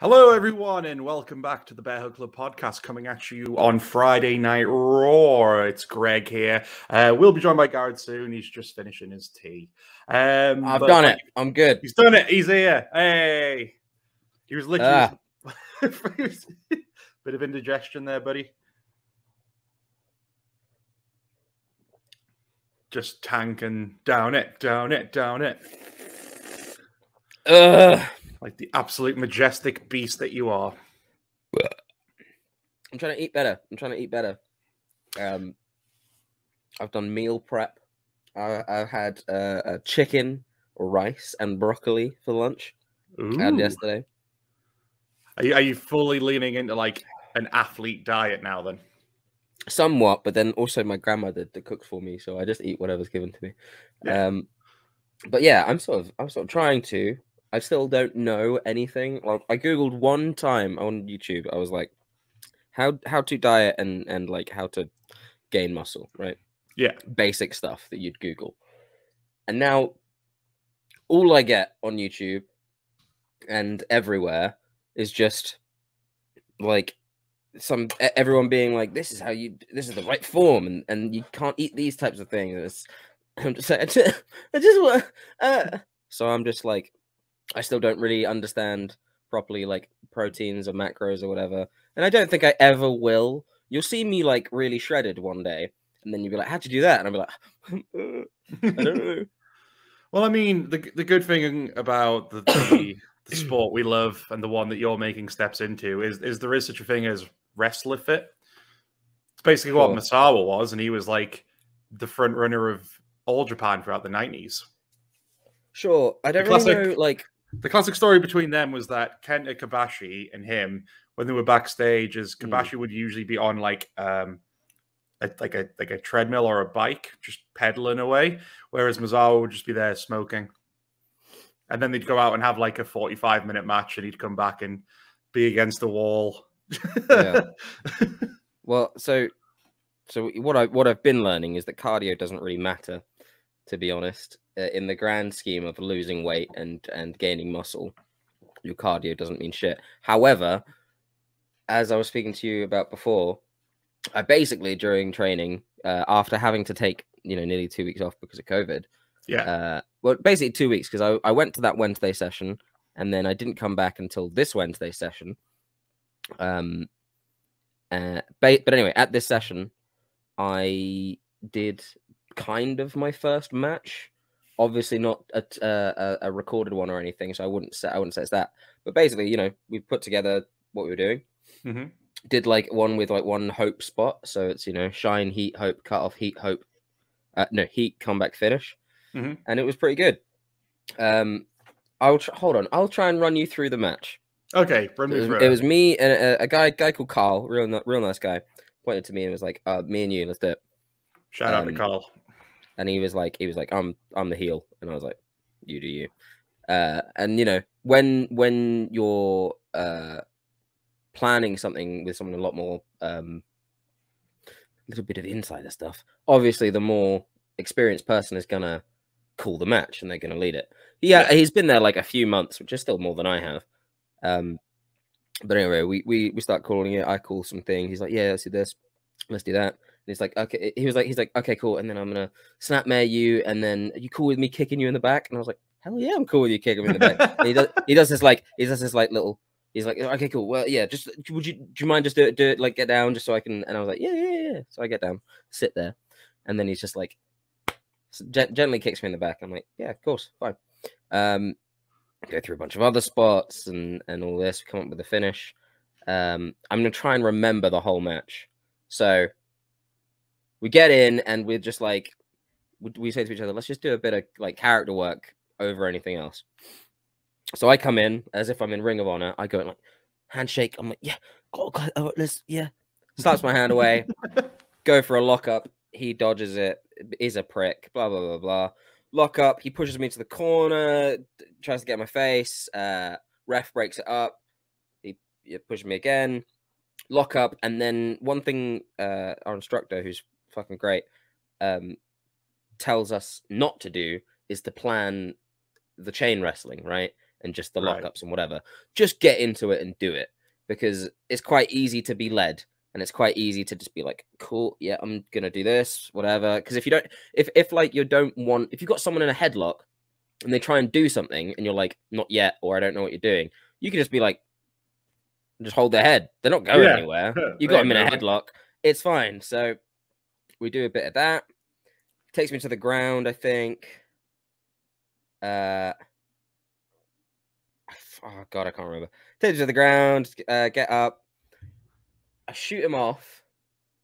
Hello, everyone, and welcome back to the Bearhug Club podcast, coming at you on Friday Night Raw. It's Greg here. We'll be joined by Garrod soon. He's just finishing his tea. I've done it. I'm good. He's done it. He's here. Hey. He was literally... Bit of indigestion there, buddy. Just tanking down it, down it, down it. Like the absolute majestic beast that you are. I'm trying to eat better. I've done meal prep. I had chicken, rice, and broccoli for lunch. And yesterday. Are you fully leaning into like an athlete diet now then? Somewhat, but then also my grandmother that cooks for me, so I just eat whatever's given to me. Yeah. But yeah, I'm sort of trying to. I still don't know anything. Like, I googled one time on YouTube. I was like, how to diet and like how to gain muscle, right? Yeah. Basic stuff that you'd Google. And now all I get on YouTube and everywhere is just like everyone being like, this is the right form, and you can't eat these types of things. I'm just like, so I'm just like, I still don't really understand properly like proteins or macros or whatever. And I don't think I ever will. You'll see me like really shredded one day, and then you'll be like, how'd you do that? And I'll be like, I don't know. Well, I mean, the good thing about the sport we love and the one that you're making steps into is there is such a thing as wrestler fit. It's basically what Misawa was, and he was like the front runner of All Japan throughout the 90s. Sure. I don't really know, like... The classic story between them was that Kenta Kobashi and him, when they were backstage, is Kobashi would usually be on like a treadmill or a bike, just pedaling away, whereas Misawa would just be there smoking. And then they'd go out and have like a 45-minute match, and he'd come back and be against the wall. Yeah. Well, so what I've been learning is that cardio doesn't really matter, to be honest. In the grand scheme of losing weight and gaining muscle, your cardio doesn't mean shit. However, as I was speaking to you about before, I basically during training, after having to take nearly 2 weeks off because of COVID, well, basically 2 weeks, because I went to that Wednesday session and then I didn't come back until this Wednesday session. But anyway, at this session, I did kind of my first match. Obviously not a recorded one or anything, so I wouldn't say it's that. But basically, we put together what we were doing. Mm-hmm. Did like one with like one hope spot, so it's shine, heat, hope, cut off, heat, hope. No, heat, comeback, finish, and it was pretty good. Hold on. I'll try and run you through the match. Okay, run me through. It was me and a guy called Carl, real nice guy, pointed to me and was like, "Me and you, let's do it." Shout out to Carl. And he was like, I'm the heel, and I was like, you do you. And when you're planning something with someone a lot more little bit of insider stuff, obviously the more experienced person is gonna call the match and they're gonna lead it. Yeah, he's been there like a few months, which is still more than I have. But anyway, we start calling it. I call some things. He's like, yeah, let's do this, let's do that. And he's like, okay. He's like, okay, cool. And then I'm gonna snap mare you, and then you cool with me kicking you in the back? And I was like, hell yeah, I'm cool with you kicking me in the back. And he does this little. He's like, okay, cool. Well, yeah, just do you mind just do it like get down just so I can? And I was like, yeah. So I get down, sit there, and then he's just like gently kicks me in the back. I'm like, yeah, of course, fine. go through a bunch of other spots and all this. We come up with a finish. I'm gonna try and remember the whole match. So we get in and we're just like, we say to each other, let's just do a bit of like character work over anything else. So I come in as if I'm in Ring of Honor. I go like handshake. I'm like, yeah, oh God, oh, let's, yeah. Slaps my hand away. Go for a lockup. He dodges it. Is a prick. Blah blah blah blah. Lock up. He pushes me to the corner. Tries to get in my face. Ref breaks it up. He pushes me again. Lock up. And then one thing, our instructor, who's fucking great, tells us not to do is to plan the chain wrestling, right? And just the lockups and whatever. Just get into it and do it, because it's quite easy to be led, and it's quite easy to just be like, cool, yeah, I'm gonna do this, whatever. Because if you don't, if like you don't want, if you've got someone in a headlock and they try and do something and you're like, not yet, or I don't know what you're doing, you can just be like, just hold their head. They're not going anywhere. You got them in a headlock. It's fine. So we do a bit of that. Takes me to the ground, I think. Oh God, I can't remember. Takes me to the ground, get up. I shoot him off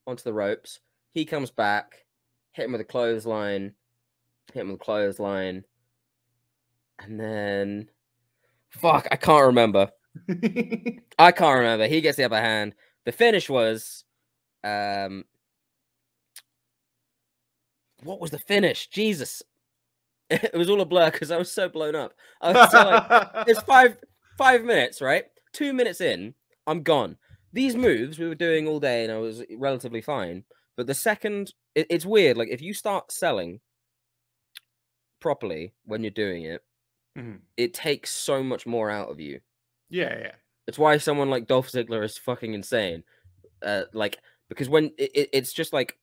onto the ropes. He comes back, hit him with a clothesline, and then fuck, I can't remember. I can't remember. He gets the upper hand. The finish was what was the finish? Jesus. It was all a blur because I was so blown up. I was so like, it's 5 minutes, right? 2 minutes in, I'm gone. These moves we were doing all day and I was relatively fine. But the second, it's weird. Like if you start selling properly when you're doing it, it takes so much more out of you. Yeah. It's why someone like Dolph Ziggler is fucking insane. Like, because when it's just like,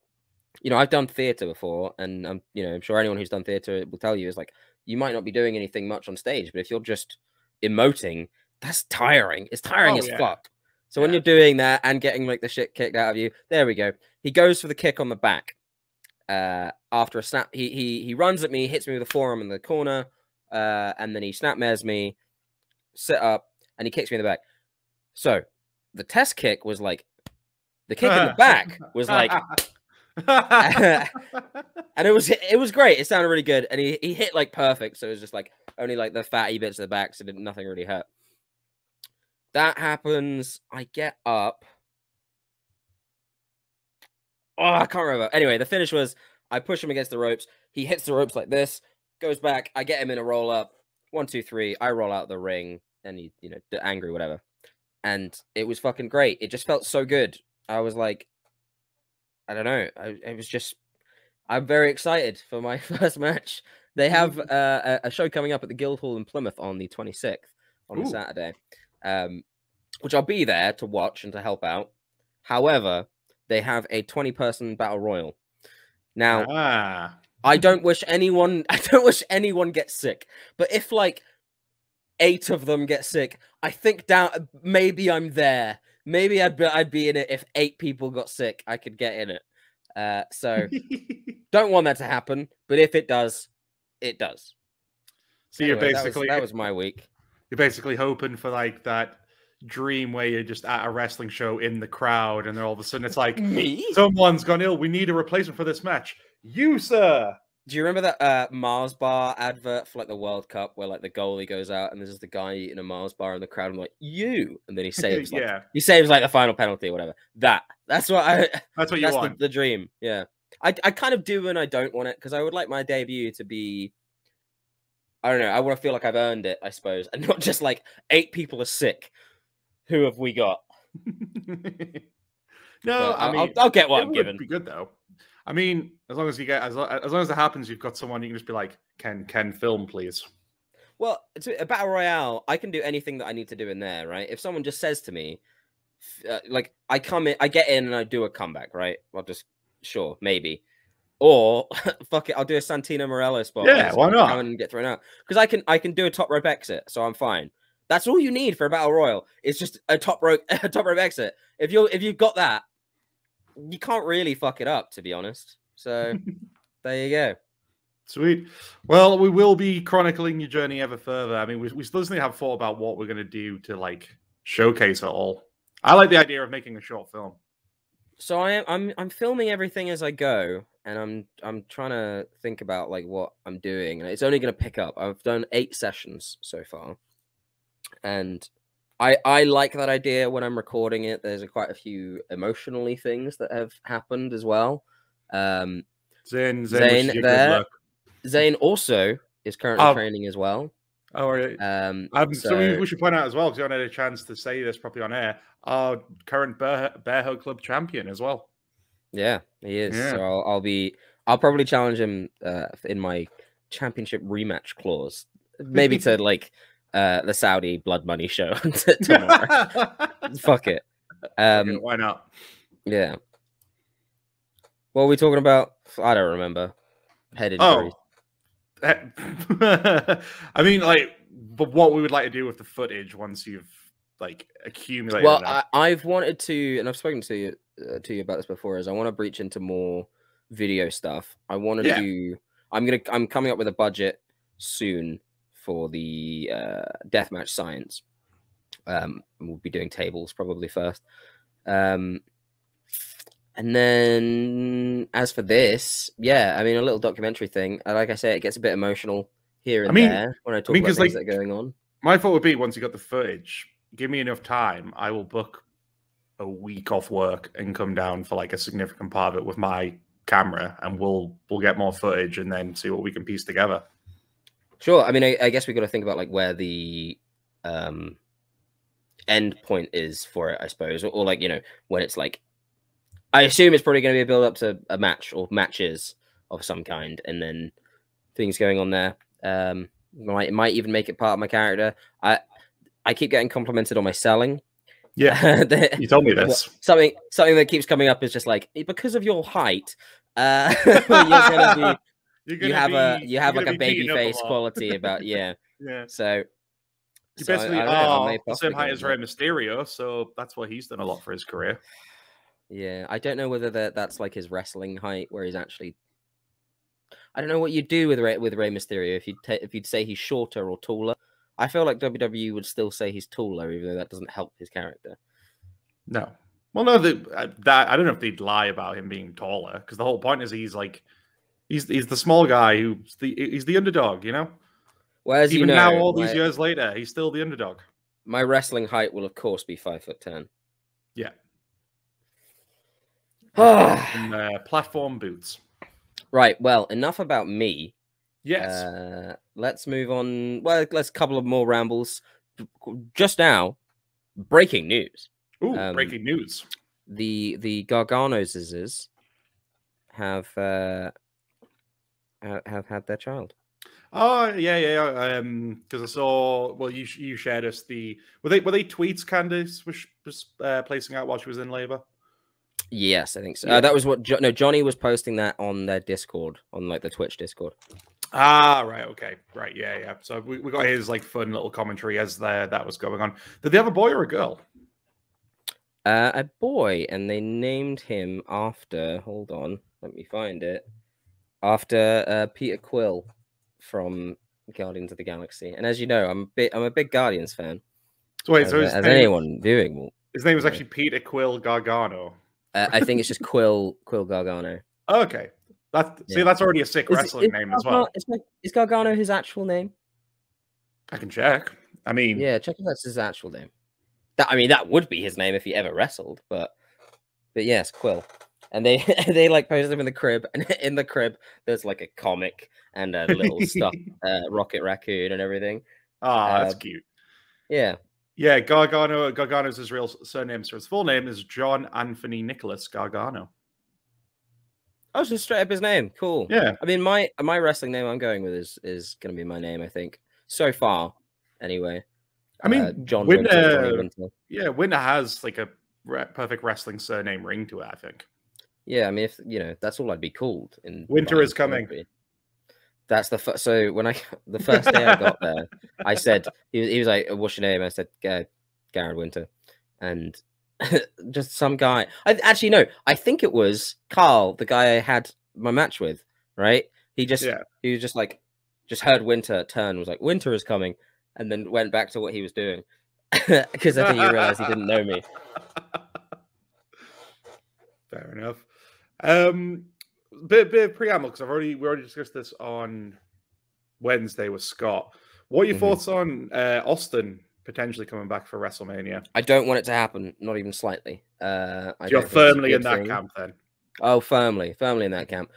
you know, I've done theater before, and I'm sure anyone who's done theater will tell you is like, you might not be doing anything much on stage, but if you're just emoting, that's tiring. It's tiring as fuck. So when you're doing that and getting like the shit kicked out of you, there we go. He goes for the kick on the back. After a snap, he runs at me, hits me with a forearm in the corner, and then he snapmares me, sit up, and he kicks me in the back. So the test kick was like, the kick in the back was like. And it was great. It sounded really good, and he hit like perfect. So it was just like only like the fatty bits of the back, so nothing really hurt. That happens. I get up. Oh, I can't remember. Anyway, the finish was I push him against the ropes. He hits the ropes like this, goes back. I get him in a roll up. 1, 2, 3. I roll out the ring, and he, angry, whatever. And it was fucking great. It just felt so good. I was like, I don't know. I'm very excited for my first match. They have a show coming up at the Guildhall in Plymouth on the 26th on the Saturday, which I'll be there to watch and to help out. However, they have a 20-person battle royal. Now, I don't wish anyone gets sick, but if like 8 of them get sick, I think maybe I'm there. Maybe I'd be in it if 8 people got sick. I could get in it. So don't want that to happen, but if it does, it does. So anyway, you're basically that was my week. You're basically hoping for like that dream where you're just at a wrestling show in the crowd, and then all of a sudden it's like, me? Someone's gone ill. We need a replacement for this match. You, sir. Do you remember that Mars bar advert for like the World Cup where like the goalie goes out and there's just the guy eating a Mars bar in the crowd and like, you, and then he saves he saves like the final penalty or whatever. That's what you want. The dream. Yeah. I kind of do and I don't want it because I would like my debut to be, I don't know, I want to feel like I've earned it, I suppose, and not just like 8 people are sick. Who have we got? No, I mean, I'll get what I'm given. Would be good though. I mean, as long as you get as long as that happens, you've got someone you can just be like, Can film, please. Well, a battle royale, I can do anything that I need to do in there, right? If someone just says to me, like, I come in, I get in and I do a comeback, right? I'll just maybe, or fuck it, I'll do a Santino Morello spot. Yeah, why not? Come in and get thrown out because I can do a top rope exit, so I'm fine. That's all you need for a battle royal. It's just a top rope exit. If you've got that, you can't really fuck it up, to be honest. So there you go. Sweet. Well, we will be chronicling your journey ever further. I mean, we still doesn't have thought about what we're going to do to like showcase it all. I like the idea of making a short film. So I'm filming everything as I go, and I'm trying to think about like what I'm doing, and it's only going to pick up. I've done 8 sessions so far, and I like that idea when I'm recording it. There's quite a few emotionally things that have happened as well. Zane there. Zane also is currently training as well. Oh, right. So we should point out as well, because you haven't had a chance to say this properly on air, our current Bearhug Club champion as well. Yeah, he is. Yeah. So I'll probably challenge him in my championship rematch clause, maybe to like the Saudi blood money show tomorrow. Fuck it. Okay, why not? Yeah. What are we talking about? I don't remember. Head injuries. I mean, like, but what we would like to do with the footage once you've like accumulated. Well, I've wanted to, and I've spoken to you about this before. Is I want to breach into more video stuff. I want to do. I'm coming up with a budget soon for the deathmatch science. We'll be doing tables probably first. And then as for this, yeah, I mean, a little documentary thing. Like I say, it gets a bit emotional here and there when I talk about things that are going on. My thought would be, once you got the footage, give me enough time, I will book a week off work and come down for like a significant part of it with my camera, and we'll get more footage and then see what we can piece together. Sure. I mean, I guess we got to think about like where the end point is for it, I suppose, or like, you know, when it's like, I assume it's probably going to be a build up to a match or matches of some kind, and then things going on there. It might even make it part of my character. I keep getting complimented on my selling. Yeah, you told me this. Something that keeps coming up is just like, because of your height, you're gonna be. You have like a baby face quality about yeah. So you basically are the same height as Rey Mysterio, so that's why he's done a lot for his career. Yeah, I don't know whether that's like his wrestling height, where he's actually. I don't know what you do with Rey Mysterio if you'd say he's shorter or taller. I feel like WWE would still say he's taller, even though that doesn't help his character. No, well, no, that I don't know if they'd lie about him being taller, because the whole point is he's the small guy he's the underdog, you know. Whereas even now, all these years later, he's still the underdog. My wrestling height will, of course, be 5'10". Yeah. And platform boots. Right. Well, enough about me. Yes. Let's move on. Well, let's couple of more rambles. Just now, breaking news. Ooh, breaking news. The Garganos have had their child. Oh yeah. Because I saw. Well, you shared us the. Were they tweets Candice was placing out while she was in labor? Yes, I think so. That was what Johnny was posting that on their Discord, on like the Twitch Discord. Ah, right, okay, right, yeah. So we got his like fun little commentary as that was going on. Did they have a boy or a girl? A boy, and they named him after. Hold on, let me find it. After Peter Quill from Guardians of the Galaxy, and as you know, I'm a big Guardians fan. So wait, as anyone viewing will. His name was actually Peter Quill Gargano. I think it's just Quill Gargano. Okay, that's already a sick wrestling name as well. Is Gargano his actual name? I can check. I mean, yeah, check if that's his actual name. That would be his name if he ever wrestled. But yes, Quill. And they like posted him in the crib, and in the crib there's like a comic and a little stuffed Rocket Raccoon and everything. Ah, that's cute. Yeah. Yeah, Gargano's his real surname. So his full name is John Anthony Nicholas Gargano. Oh, so straight up his name. Cool. Yeah. I mean, my wrestling name I'm going with is going to be my name, I think. So far, anyway. I mean, John Winter. Yeah, Winter has like a perfect wrestling surname ring to it, I think. Yeah, I mean, if that's all I'd be called. Winter is coming. That's so when the first day I got there, I said he was like, "What's your name?" I said, "Garrod Winter," and just some guy. I think it was Carl, the guy I had my match with, right? He was just like, just heard Winter turn, was like, Winter is coming, and then went back to what he was doing. Because I think he realized he didn't know me. Fair enough. Bit of preamble, because we already discussed this on Wednesday with Scott. What are your thoughts on Austin potentially coming back for WrestleMania? I don't want it to happen, not even slightly. You're firmly in that camp, then. Oh, firmly in that camp.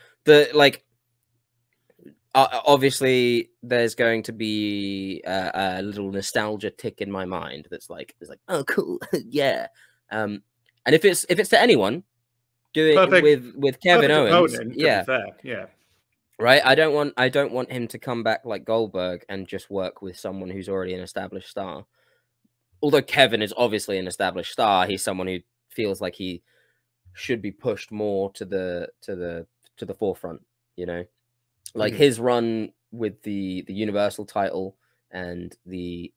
Obviously, there's going to be a little nostalgia tick in my mind that's like, oh, cool, yeah. And if it's to anyone, do it with Kevin Owens. Yeah, yeah. Right. I don't want him to come back like Goldberg and just work with someone who's already an established star. Although Kevin is obviously an established star, he's someone who feels like he should be pushed more to the forefront. You know, like his run with the Universal title and the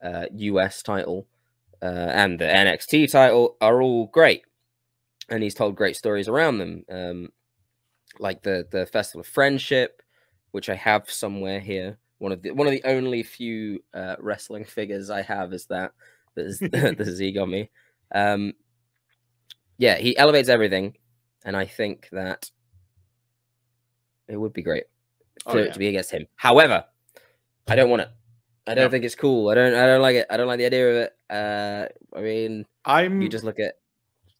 US title and the NXT title are all great, and he's told great stories around them. Like the Festival of Friendship, which I have somewhere here. One of the only few wrestling figures I have is that the Z on me. Yeah, he elevates everything, and I think that it would be great to be against him. However, I don't want it. I don't think it's cool. I don't like it. I don't like the idea of it. I mean, you just look at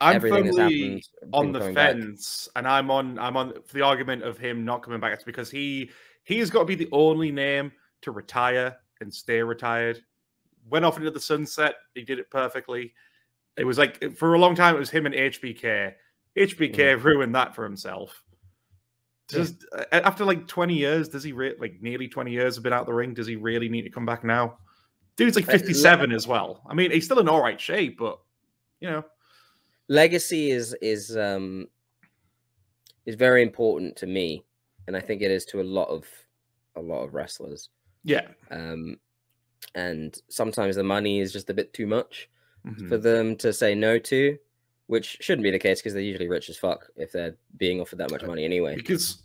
everything that's happened on the fence, and I'm on for the argument of him not coming back. It's because he's got to be the only name to retire and stay retired. Went off into the sunset. He did it perfectly. It was like, for a long time, it was him and HBK. HBK ruined that for himself. Just after like 20 years, does he like nearly 20 years have been out the ring? Does he really need to come back now? Dude's like 57 as well. I mean, he's still in all right shape, but you know, legacy is very important to me, and I think it is to a lot of wrestlers. Yeah. And sometimes the money is just a bit too much for them to say no to, which shouldn't be the case because they're usually rich as fuck if they're being offered that much money anyway. Because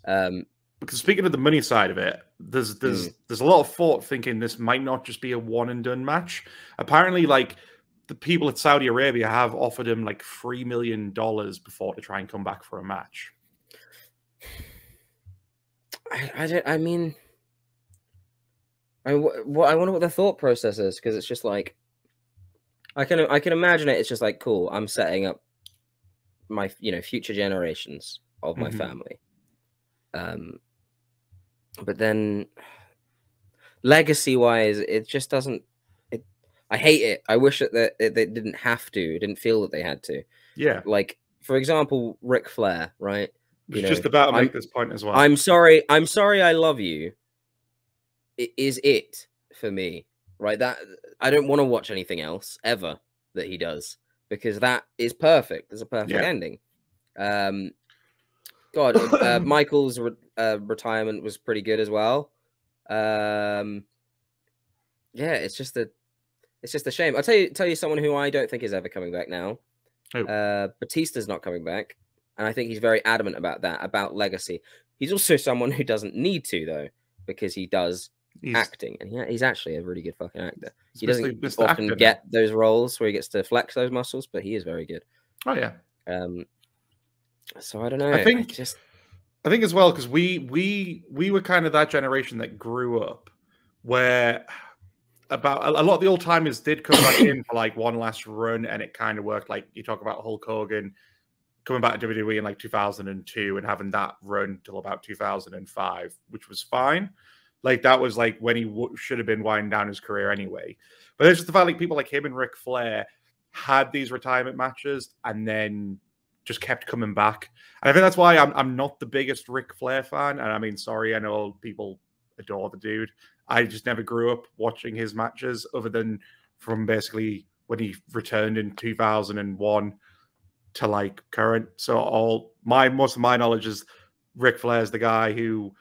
speaking of the money side of it, there's a lot of thought thinking this might not just be a one and done match. Apparently, like, the people at Saudi Arabia have offered him like $3 million before to try and come back for a match. I mean, I wonder what the thought process is, because it's just like, I can imagine it. It's just like, cool, I'm setting up my future generations of my family. But then legacy wise, it just doesn't. I hate it. I wish that they didn't have to. Didn't feel that they had to. Yeah. Like, for example, Ric Flair, right? Just about to make this point as well. I'm sorry. I love you. It is it for me, right? That I don't want to watch anything else ever that he does, because that is perfect. There's a perfect ending. Michael's retirement was pretty good as well. Yeah, it's just a shame. I'll tell you someone who I don't think is ever coming back now. Batista's not coming back, and I think he's very adamant about that, about legacy. He's also someone who doesn't need to, though, because he does acting, and he's actually a really good fucking actor. He doesn't often get those roles where he gets to flex those muscles, but he is very good. Oh yeah. So I don't know. I think as well, because we were kind of that generation that grew up where about a lot of the old timers did come back in for like one last run, and it kind of worked. Like, you talk about Hulk Hogan coming back to WWE in like 2002 and having that run till about 2005, which was fine. Like, that was like when he should have been winding down his career anyway. But it's just the fact, like, people like him and Ric Flair had these retirement matches and then just kept coming back. And I think that's why I'm not the biggest Ric Flair fan. And I mean, sorry, I know people adore the dude. I just never grew up watching his matches other than from basically when he returned in 2001 to like current. So most of my knowledge is Ric Flair's the guy who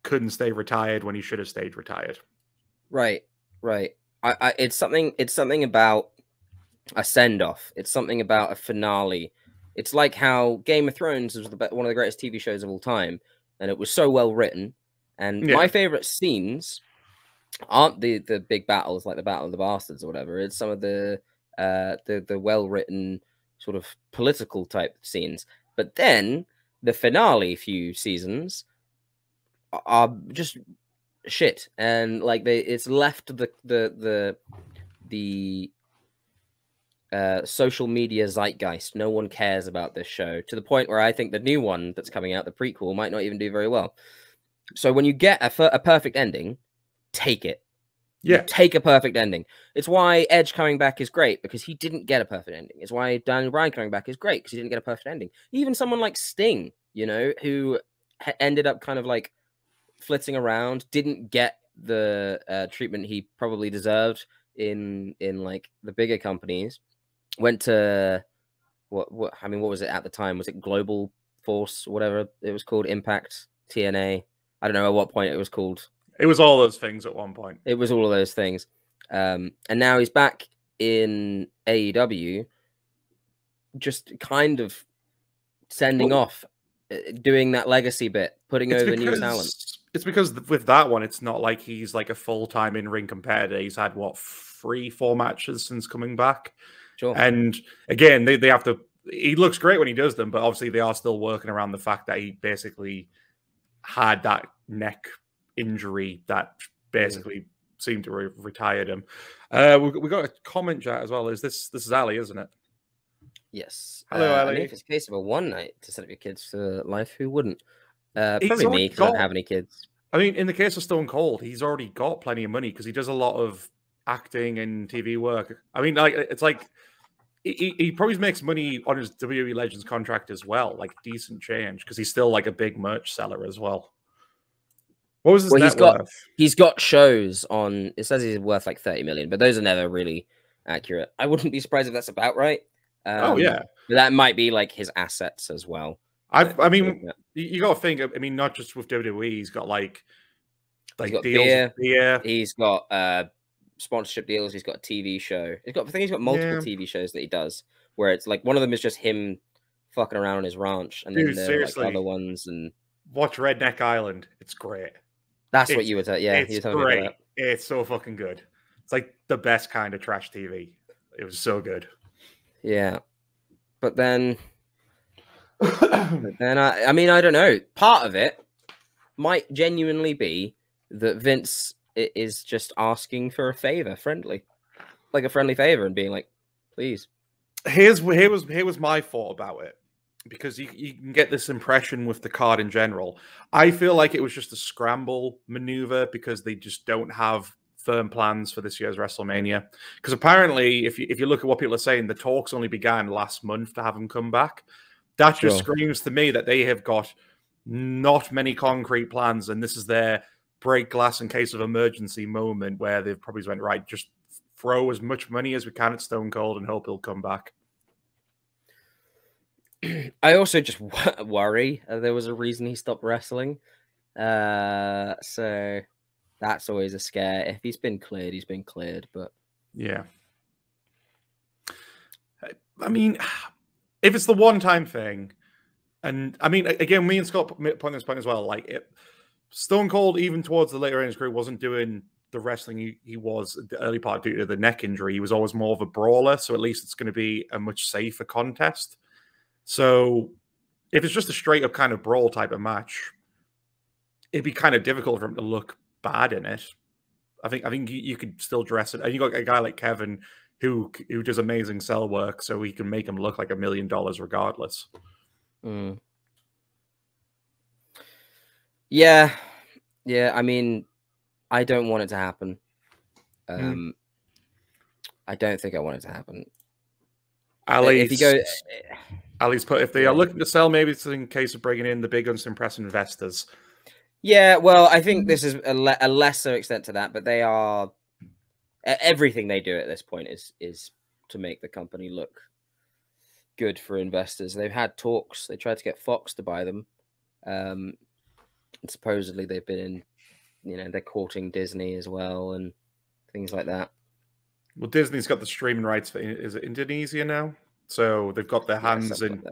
couldn't stay retired when he should have stayed retired. Right. It's something about a send-off. It's something about a finale. It's like how Game of Thrones was one of the greatest TV shows of all time. and it was so well written. And my favorite scenes aren't the big battles like the Battle of the Bastards or whatever. It's some of the well written sort of political type scenes. But then the finale few seasons are just shit, and like it's left the social media zeitgeist. No one cares about this show, to the point where I think the new one that's coming out, the prequel, might not even do very well. So when you get a perfect ending, take it. Yeah, take a perfect ending. It's why Edge coming back is great, because he didn't get a perfect ending. It's why Daniel Bryan coming back is great, because he didn't get a perfect ending. Even someone like Sting, you know, who ended up kind of like flitting around, didn't get the treatment he probably deserved in like the bigger companies. Went to what was it at the time? Was it Global Force, whatever it was called, Impact, TNA? I don't know at what point it was called. It was all those things at one point. It was all of those things. And now he's back in AEW, just kind of sending off, doing that legacy bit, putting over new talent. It's because with that one, it's not like he's like a full-time in-ring competitor. He's had, what, 3-4 matches since coming back? Sure. And again, they have to... He looks great when he does them, but obviously they are still working around the fact that he basically had that neck injury that basically seemed to retired him. We got a comment chat as well. This is Ali, isn't it? Yes. Hello, Ali. I mean, if it's a case of a one night to set up your kids for life, who wouldn't? Probably me, because I don't have any kids. I mean, in the case of Stone Cold, he's already got plenty of money because he does a lot of acting and TV work. I mean, like it's like he probably makes money on his WWE Legends contract as well, like decent change, because he's still like a big merch seller as well. What was his net worth? He's got shows on. It says he's worth like 30 million, but those are never really accurate. I wouldn't be surprised if that's about right. Oh yeah, but that might be like his assets as well. I mean, you got to think. I mean, not just with WWE, he's got like he's got deals. Beer. He's got sponsorship deals. He's got a TV show. I think he's got multiple TV shows that he does, where it's like one of them is just him fucking around on his ranch, and then there are like other ones. And watch Redneck Island. It's great. That's what you were telling. Yeah, it's great. It's so fucking good. It's like the best kind of trash TV. It was so good. Yeah, but then I mean, I don't know. Part of it might genuinely be that Vince is just asking for a favor, like a friendly favor, and being like, "Please." Here was my thought about it, because you can get this impression with the card in general. I feel like it was just a scramble maneuver because they just don't have firm plans for this year's WrestleMania. Because apparently, if you look at what people are saying, the talks only began last month to have him come back. That just screams to me that they have got not many concrete plans, and this is their break glass in case of emergency moment where they've probably went, right, just throw as much money as we can at Stone Cold and hope he'll come back. I also just worry there was a reason he stopped wrestling. So that's always a scare. If he's been cleared, he's been cleared. But yeah, I mean, if it's the one-time thing, and I mean, again, me and Scott put on this point as well. Like Stone Cold, even towards the later in his career, wasn't doing the wrestling he was at the early part due to the neck injury. He was always more of a brawler, so at least it's going to be a much safer contest. So if it's just a straight up kind of brawl type of match, it'd be kind of difficult for him to look bad in it. I think you could still dress it. And you got a guy like Kevin who does amazing sell work, so he can make him look like $1 million regardless. Yeah. I mean, I don't want it to happen. I don't think I want it to happen. If they are looking to sell, maybe it's in case of bringing in the big guns to impress investors. Yeah, well, I think this is a lesser extent to that, but they are everything they do at this point is to make the company look good for investors. They've had talks. They tried to get Fox to buy them. And supposedly they've been in, they're courting Disney as well and things like that. Well, Disney's got the streaming rights for, is it Indonesia now? So they've got their hands in.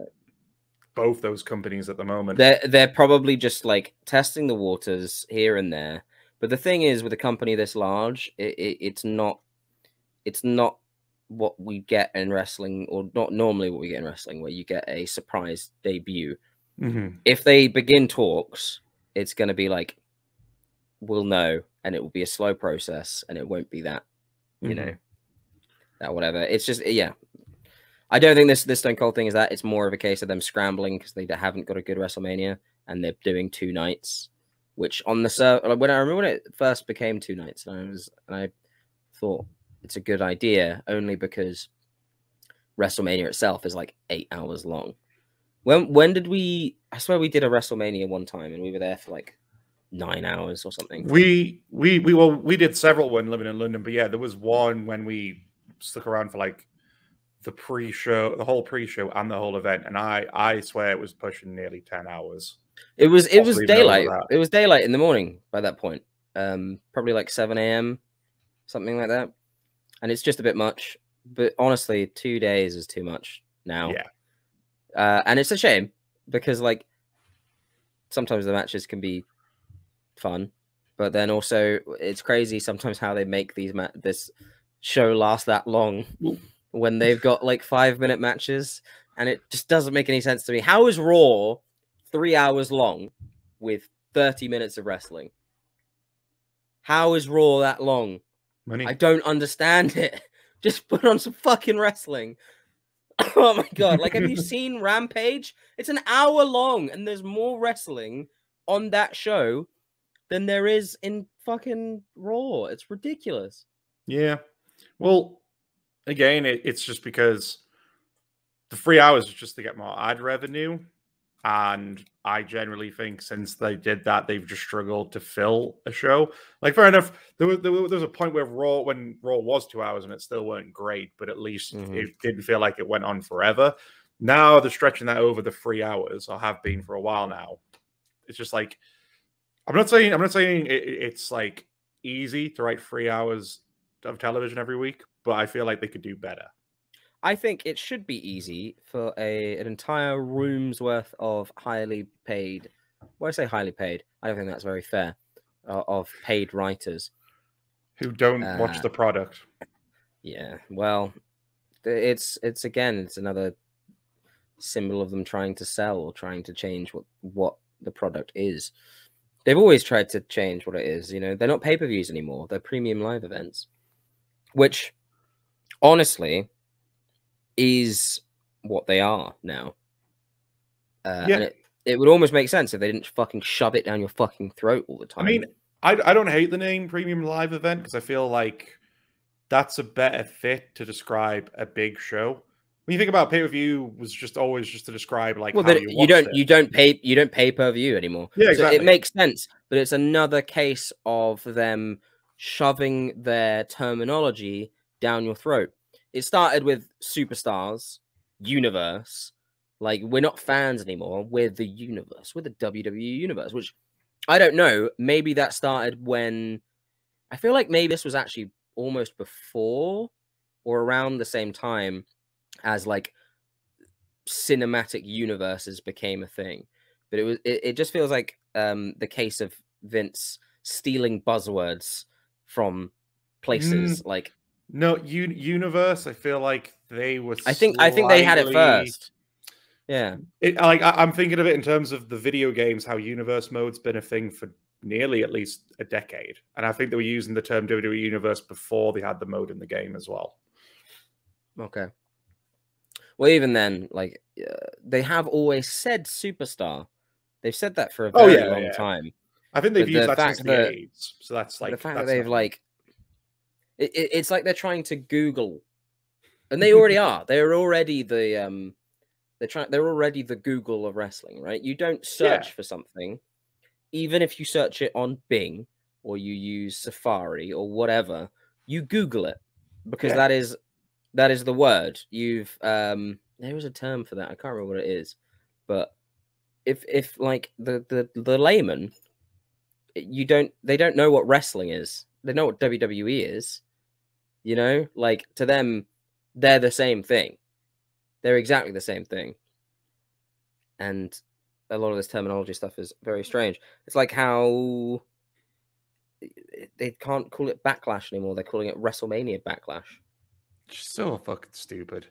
both those companies at the moment. They're probably just like testing the waters here and there. But the thing is, with a company this large, it's not what we get in wrestling, or not normally what we get in wrestling, where you get a surprise debut. If they begin talks, it's going to be like, we'll know, and it will be a slow process, and it won't be that, you know, that whatever. It's just, yeah. I don't think this Stone Cold thing is that. It's more of a case of them scrambling because they haven't got a good WrestleMania, and they're doing 2 nights, which on the when I remember when it first became 2 nights, and I thought it's a good idea only because WrestleMania itself is like 8 hours long. When did we? I swear we did a WrestleMania one time, and we were there for like 9 hours or something. We did several when living in London, but yeah, there was one when we stuck around for like the pre-show, the whole pre-show, and the whole event, and I swear it was pushing nearly 10 hours. It was daylight. It was daylight in the morning by that point. Probably like 7 a.m. something like that, and it's just a bit much. But honestly, 2 days is too much now. Yeah. And it's a shame because like sometimes the matches can be fun, but then also it's crazy sometimes how they make this show last that long when they've got like 5-minute matches, and it just doesn't make any sense to me. How is Raw 3 hours long with 30 minutes of wrestling? How is Raw that long? Money. I don't understand it. Just put on some fucking wrestling. Oh my god! Like, have you seen Rampage? It's an hour long, and there's more wrestling on that show than there is in fucking Raw. It's ridiculous. Yeah. Well, again, it's just because the 3 hours is just to get more ad revenue, and I generally think since they did that, they've just struggled to fill a show. Like, fair enough, there was a point where when Raw was 2 hours and it still weren't great, but at least it didn't feel like it went on forever. Now they're stretching that over the 3 hours, or have been for a while now. It's just like, I'm not saying it's like easy to write 3 hours of television every week, but I feel like they could do better. I think it should be easy for an entire room's worth of highly paid. When I say highly paid, I don't think that's very fair. Of paid writers who don't watch the product. Yeah, well, it's another symbol of them trying to sell or trying to change what the product is. They've always tried to change what it is. You know, they're not pay-per-views anymore. They're premium live events, which honestly is what they are now. And it would almost make sense if they didn't fucking shove it down your fucking throat all the time. I mean, I don't hate the name premium live event because I feel like that's a better fit to describe a big show. When you think about pay-per-view, was just always just to describe like how you don't pay per view anymore. Yeah, exactly. So it makes sense, but it's another case of them shoving their terminology down your throat. It started with superstars, universe. Like, we're not fans anymore. We're the universe. We're the WWE universe, which I don't know. Maybe that started when I feel like maybe this was actually almost before or around the same time as like cinematic universes became a thing. But it just feels like the case of Vince stealing buzzwords from places like. No, universe. I feel like they were. I think they had it first. Yeah, I'm thinking of it in terms of the video games. How universe mode's been a thing for nearly at least a decade, and I think they were using the term WWE Universe before they had the mode in the game as well. Okay. Well, even then, like they have always said superstar. They've said that for a very long time. I think they've used that since the 80s. So that's like the fact that they've like. It's like they're trying to Google, and they already are. They're already the They're already the Google of wrestling, right? You don't search for something, even if you search it on Bing or you use Safari or whatever. You Google it because that is the word. You've there is a term for that. I can't remember what it is, but if like the layman, they don't know what wrestling is. They know what WWE is. You know, like to them, they're the same thing. They're exactly the same thing. and a lot of this terminology stuff is very strange. It's like how they can't call it Backlash anymore. They're calling it WrestleMania Backlash. So fucking stupid.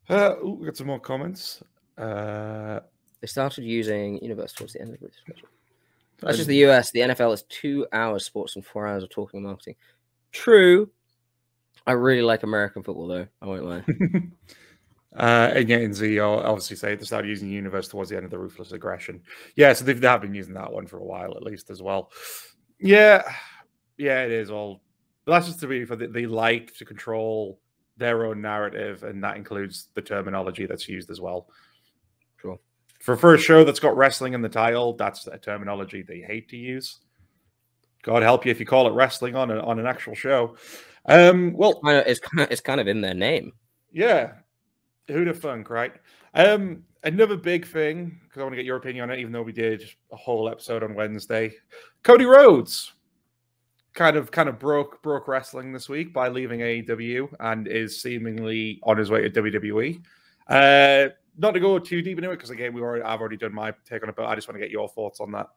We got some more comments. They started using Universe towards the end of the special. That's just the US. The NFL is 2 hours sports and 4 hours of talking and marketing. True. I really like American football, though. I won't lie. And yet in Z, obviously say they started using Universe towards the end of the Ruthless Aggression. Yeah, so they have been using that one for a while at least as well. Yeah, it is all. But that's just to be for they like to control their own narrative, and that includes the terminology that's used as well. Sure. For a show that's got wrestling in the title, that's a terminology they hate to use. God help you if you call it wrestling on an actual show. Well, it's kind of in their name. Yeah, who'd have thunk, right? Another big thing, because I want to get your opinion on it, even though we did a whole episode on Wednesday. Cody Rhodes kind of broke wrestling this week by leaving AEW and is seemingly on his way to WWE. Not to go too deep into it, because again, I've already done my take on it, but I just want to get your thoughts on that.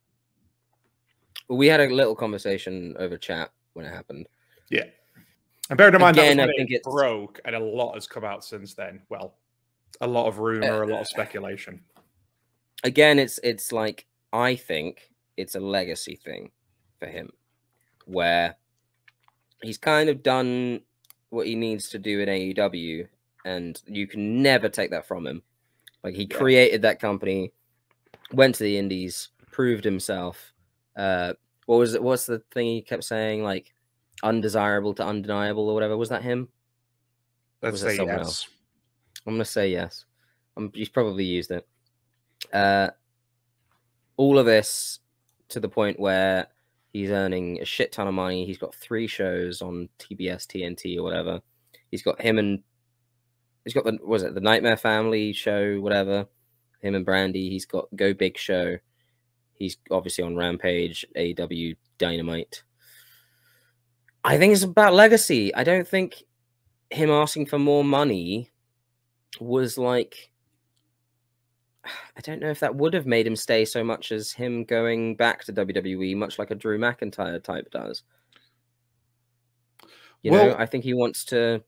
Well, we had a little conversation over chat when it happened. Yeah. And bear in mind, again, I think it broke, and a lot has come out since then. Well, a lot of rumor, a lot of speculation. Again, it's like, I think it's a legacy thing for him, where he's kind of done what he needs to do in AEW, and you can never take that from him. Like, he created that company, went to the Indies, proved himself. What's the thing he kept saying? Like, undesirable to undeniable or whatever. Was that him? Let's say yes. I'm going to say yes. He's probably used it. All of this to the point where he's earning a shit ton of money. He's got 3 shows on TBS, TNT, or whatever. He's got the Nightmare Family show, whatever. Him and Brandy. He's got Go Big show. He's obviously on Rampage, AEW, Dynamite. I think it's about legacy. I don't think him asking for more money was like... I don't know if that would have made him stay so much as him going back to WWE, much like a Drew McIntyre type does. You know, I think he wants to...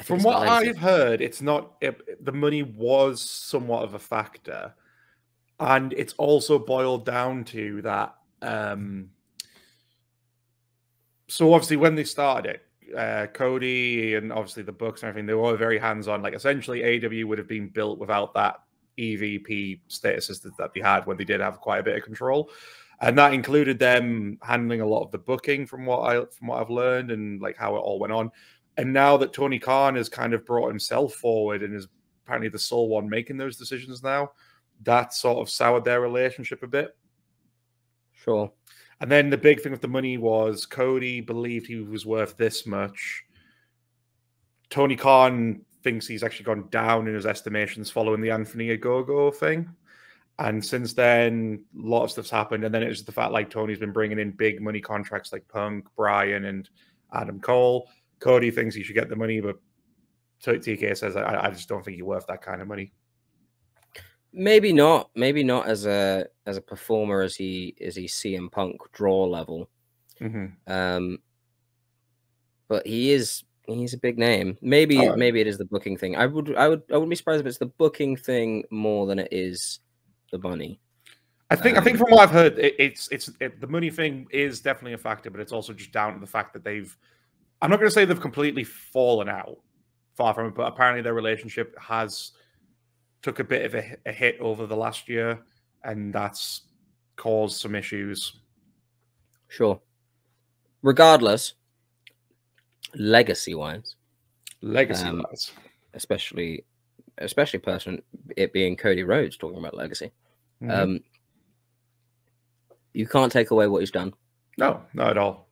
From what I've heard, it's not... the money was somewhat of a factor. And it's also boiled down to that... So obviously when they started it, Cody and obviously the books and everything, they were all very hands-on. Like, essentially, AEW would have been built without that EVP status that they had when they did have quite a bit of control. And that included them handling a lot of the booking from what I've learned and like how it all went on. And now that Tony Khan has kind of brought himself forward and is apparently the sole one making those decisions now, that sort of soured their relationship a bit. Sure. And then the big thing with the money was Cody believed he was worth this much. Tony Khan thinks he's actually gone down in his estimations following the Anthony Ogogo thing. And since then, a lot of stuff's happened. And then it was the fact like Tony's been bringing in big money contracts like Punk, Bryan, and Adam Cole. Cody thinks he should get the money, but TK says, I just don't think you're worth that kind of money. Maybe not. Maybe not as a performer as he CM Punk draw level. Mm-hmm. But he's a big name. Maybe it is the booking thing. I wouldn't be surprised if it's the booking thing more than it is the money. I think from what I've heard, the money thing is definitely a factor, but it's also just down to the fact that I'm not going to say they've completely fallen out, far from it, but apparently their relationship has took a bit of a hit over the last year, and that's caused some issues. Sure. Regardless, legacy-wise, especially it being Cody Rhodes talking about legacy, you can't take away what he's done. No, not at all.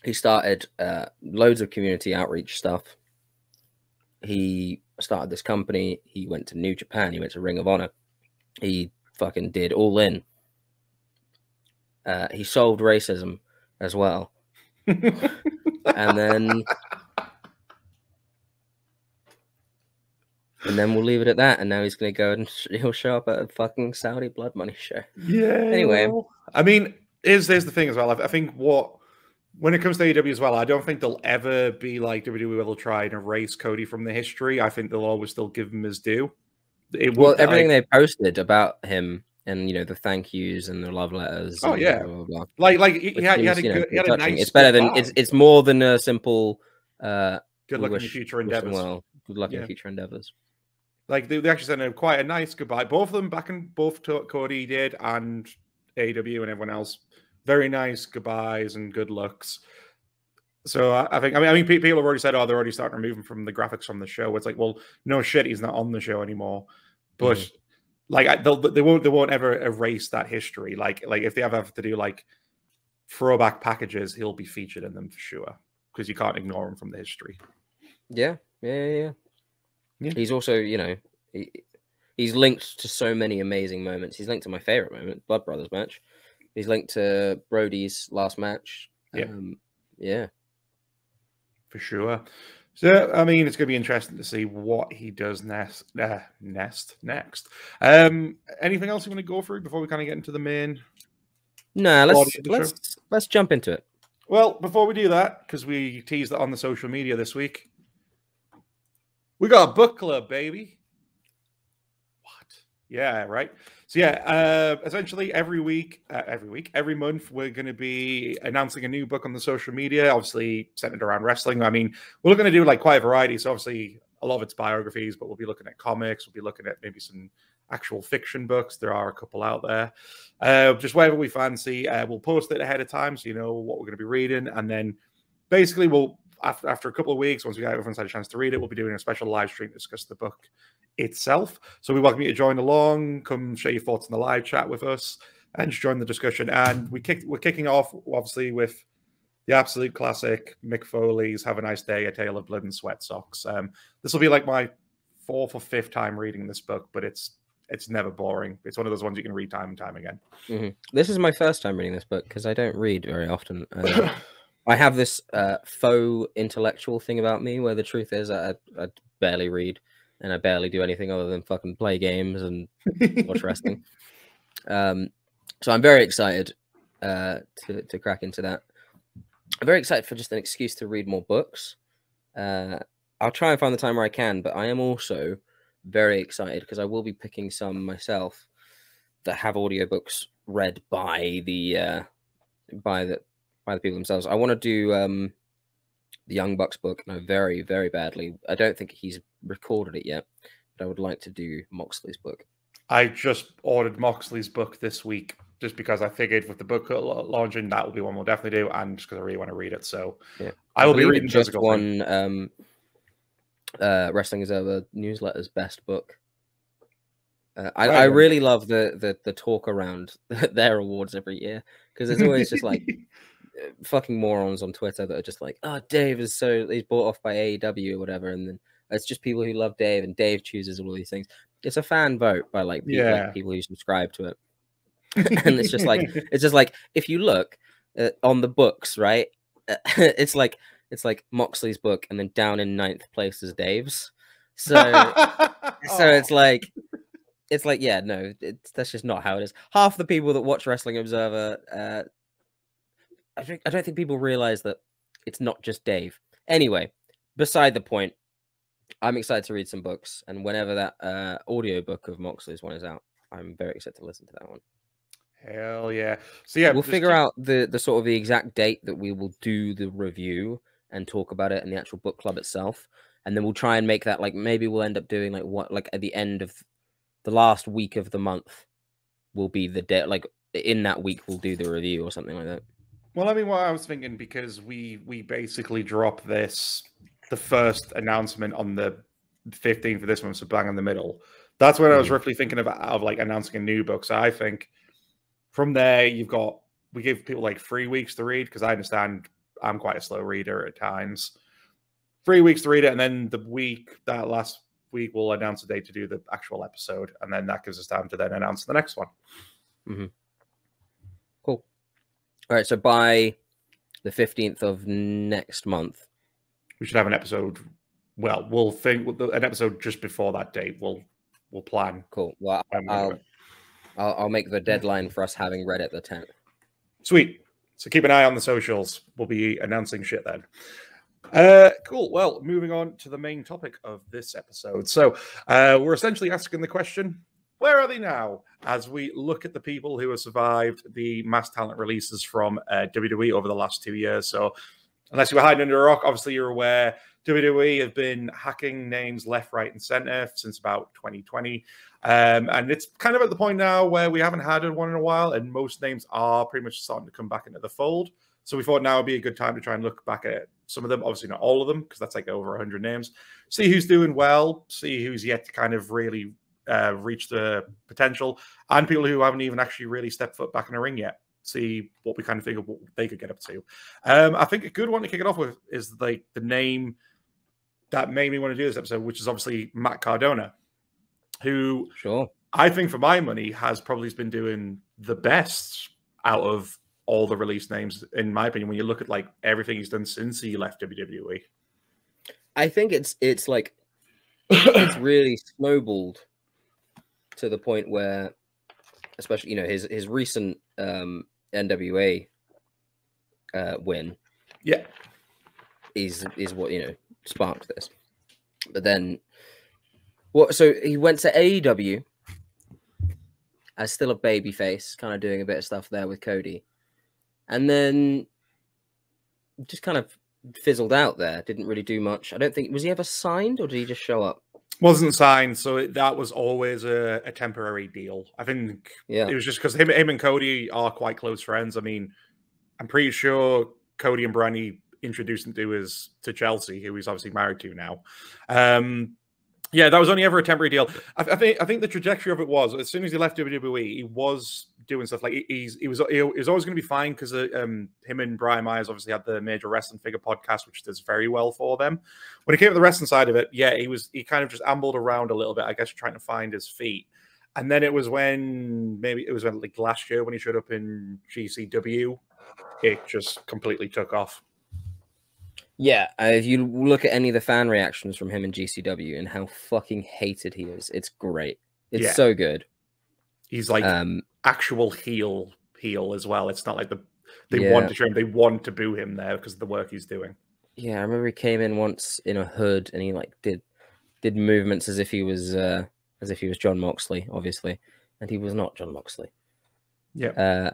He started loads of community outreach stuff. He started this company. He went to New Japan. He went to Ring of Honor. He fucking did All In. He solved racism as well. And then And then we'll leave it at that. And now he's going to go and he'll show up at a fucking Saudi Blood Money show. Yeah. Anyway. Well, I mean, here's the thing as well. I think when it comes to AEW as well, I don't think they'll ever be like WWE will try and erase Cody from the history. I think they'll always still give him his due. Everything they posted about him and, you know, the thank yous and the love letters. Oh, and yeah. Blah, blah, blah. Like he had a nice. It's better than it's more than a simple. Good luck in your future endeavors. Well, good luck in future endeavors. Like they actually sent quite a nice goodbye. Both of them both Cody did and AEW and everyone else. Very nice goodbyes and good looks. So I mean, people have already said, oh, they're already starting to remove him from the graphics from the show. It's like, well, no shit, he's not on the show anymore. But like, they won't ever erase that history. Like if they ever have to do like throwback packages, he'll be featured in them for sure because you can't ignore him from the history. Yeah. He's also, you know, he's linked to so many amazing moments. He's linked to my favorite moment, Blood Brothers match. He's linked to Brody's last match. Yeah. For sure. So, I mean, it's going to be interesting to see what he does next. Anything else you want to go through before we kind of get into the main? No, let's jump into it. Well, before we do that, because we teased it on the social media this week, we got a book club, baby. What? Yeah, right. So yeah, essentially every month, we're going to be announcing a new book on the social media, obviously centered around wrestling. I mean, we're going to do like quite a variety. So obviously a lot of it's biographies, but we'll be looking at comics. We'll be looking at maybe some actual fiction books. There are a couple out there. Just whatever we fancy. We'll post it ahead of time so you know what we're going to be reading. And then basically we'll, after a couple of weeks, once everyone's had a chance to read it, we'll be doing a special live stream to discuss the book itself. So we welcome you to join along, come share your thoughts in the live chat with us and just join the discussion. And we're kicking off obviously with the absolute classic Mick Foley's Have a Nice Day, A Tale of Blood and Sweat Socks. This will be like my 4th or 5th time reading this book, but it's never boring. It's one of those ones you can read time and time again. This is my first time reading this book because I don't read very often. I have this faux intellectual thing about me where the truth is I barely read. And I barely do anything other than fucking play games and watch wrestling. So I'm very excited to crack into that. I'm very excited for just an excuse to read more books. I'll try and find the time where I can, but I am also very excited because I will be picking some myself that have audiobooks read by the people themselves. I want to do the Young Bucks book, no, very, very badly. I don't think he's recorded it yet, but I would like to do Moxley's book. I just ordered Moxley's book this week just because I figured with the book launching, that will be one we'll definitely do, and just because I really want to read it. So yeah, I will be reading just one Wrestling Observer newsletter's best book. I really love the talk around their awards every year because it's always just like fucking morons on Twitter that are just like, oh, Dave is he's bought off by AEW or whatever, and then it's just people who love Dave, and Dave chooses all these things. It's a fan vote by like people who subscribe to it, and it's just like if you look on the books, right? It's like Moxley's book, and then down in 9th place is Dave's. So it's like yeah, no, that's just not how it is. Half the people that watch Wrestling Observer, I don't think people realize that it's not just Dave. Anyway, beside the point, I'm excited to read some books, and whenever that audiobook of Moxley's one is out, I'm very excited to listen to that one. Hell yeah. So yeah, we'll figure out the sort of the exact date that we will do the review and talk about it in the actual book club itself. And then we'll try and make that like, maybe we'll end up doing like at the end of the last week of the month will be the day, like in that week we'll do the review or something like that. Well, I mean, what I was thinking, because we basically drop the first announcement on the 15th of this month, so bang in the middle. That's when I was roughly thinking of like announcing a new book. So I think from there, we give people like 3 weeks to read, because I understand I'm quite a slow reader at times. 3 weeks to read it, and then that last week we'll announce a date to do the actual episode, and then that gives us time to then announce the next one. Cool. All right, so by the 15th of next month, we should have an episode Well, we'll think an episode just before that date. We'll plan. Cool. Well, I'll make the deadline for us having Reddit the 10th. Sweet. So keep an eye on the socials. We'll be announcing shit then. Cool. Well, moving on to the main topic of this episode. So we're essentially asking the question, where are they now? As we look at the people who have survived the mass talent releases from WWE over the last 2 years. So unless you were hiding under a rock, obviously you're aware WWE have been hacking names left, right, and center since about 2020. And it's kind of at the point now where we haven't had one in a while, and most names are pretty much starting to come back into the fold. So we thought now would be a good time to try and look back at some of them, obviously not all of them, because that's like over 100 names. See who's doing well, see who's yet to kind of really reach the potential, and people who haven't even actually really stepped foot back in a ring yet. See what we kind of think of what they could get up to. I think a good one to kick it off with is like the name that made me want to do this episode, which is obviously Matt Cardona, who I think for my money has probably been doing the best out of all the release names, in my opinion, when you look at like everything he's done since he left WWE. I think it's like it's really snowballed to the point where, especially, you know, his recent NWA win, is what, you know, sparked this. But then so he went to AEW as still a babyface, kind of doing a bit of stuff there with Cody, and then just kind of fizzled out there. Didn't really do much. I don't think, was he ever signed, or did he just show up? Wasn't signed, so that was always a temporary deal. I think it was just because him and Cody are quite close friends. I mean, I'm pretty sure Cody and Brandy introduced him to Chelsea, who he's obviously married to now. Yeah, that was only ever a temporary deal. I think the trajectory of it was, as soon as he left WWE, he was doing stuff like he was always going to be fine, because him and Brian Myers obviously had the Major Wrestling Figure podcast, which does very well for them. When it came to the wrestling side of it, he kind of just ambled around a little bit, I guess, trying to find his feet. And then it was when like last year when he showed up in GCW, it just completely took off. Yeah, if you look at any of the fan reactions from him in GCW and how fucking hated he is, it's great. It's so good. He's like actual heel as well. It's not like they want to show him, they want to boo him there because of the work he's doing. Yeah, I remember he came in once in a hood and he like did movements as if he was John Moxley, obviously, and he was not John Moxley. Yeah,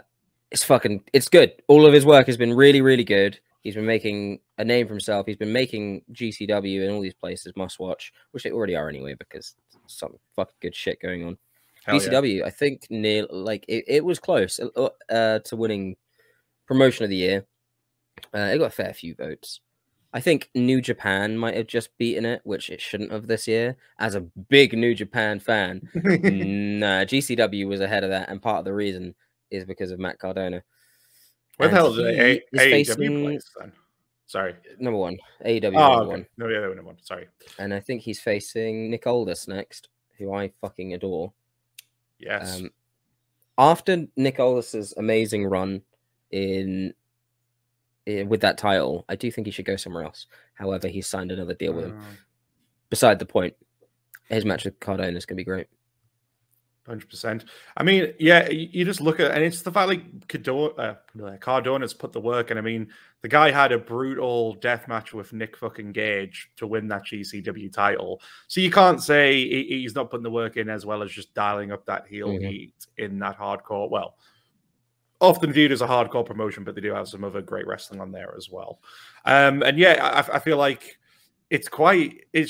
it's good. All of his work has been really, really good. He's been making a name for himself. He's been making GCW and all these places must watch, which they already are anyway, because some fucking good shit going on. Hell GCW, yeah. I think it was close to winning promotion of the year. It got a fair few votes. I think New Japan might have just beaten it, which it shouldn't have this year. As a big New Japan fan, nah, GCW was ahead of that, and part of the reason is because of Matt Cardona. Where the hell is AEW place then? Sorry. Number one. AEW number one. No, yeah, number one. Sorry. And I think he's facing Nick Aldis next, who I fucking adore. Yes. After Nick Aldis's amazing run with that title, I do think he should go somewhere else. However, he's signed another deal with him. Beside the point, his match with Cardona is going to be great. 100%. I mean, yeah, you just look at, and it's the fact like Cardona's put the work in. I mean, the guy had a brutal death match with Nick fucking Gage to win that GCW title. So you can't say he's not putting the work in, as well as just dialing up that heel heat in that hardcore. Well, often viewed as a hardcore promotion, but they do have some other great wrestling on there as well. And yeah, I feel like it's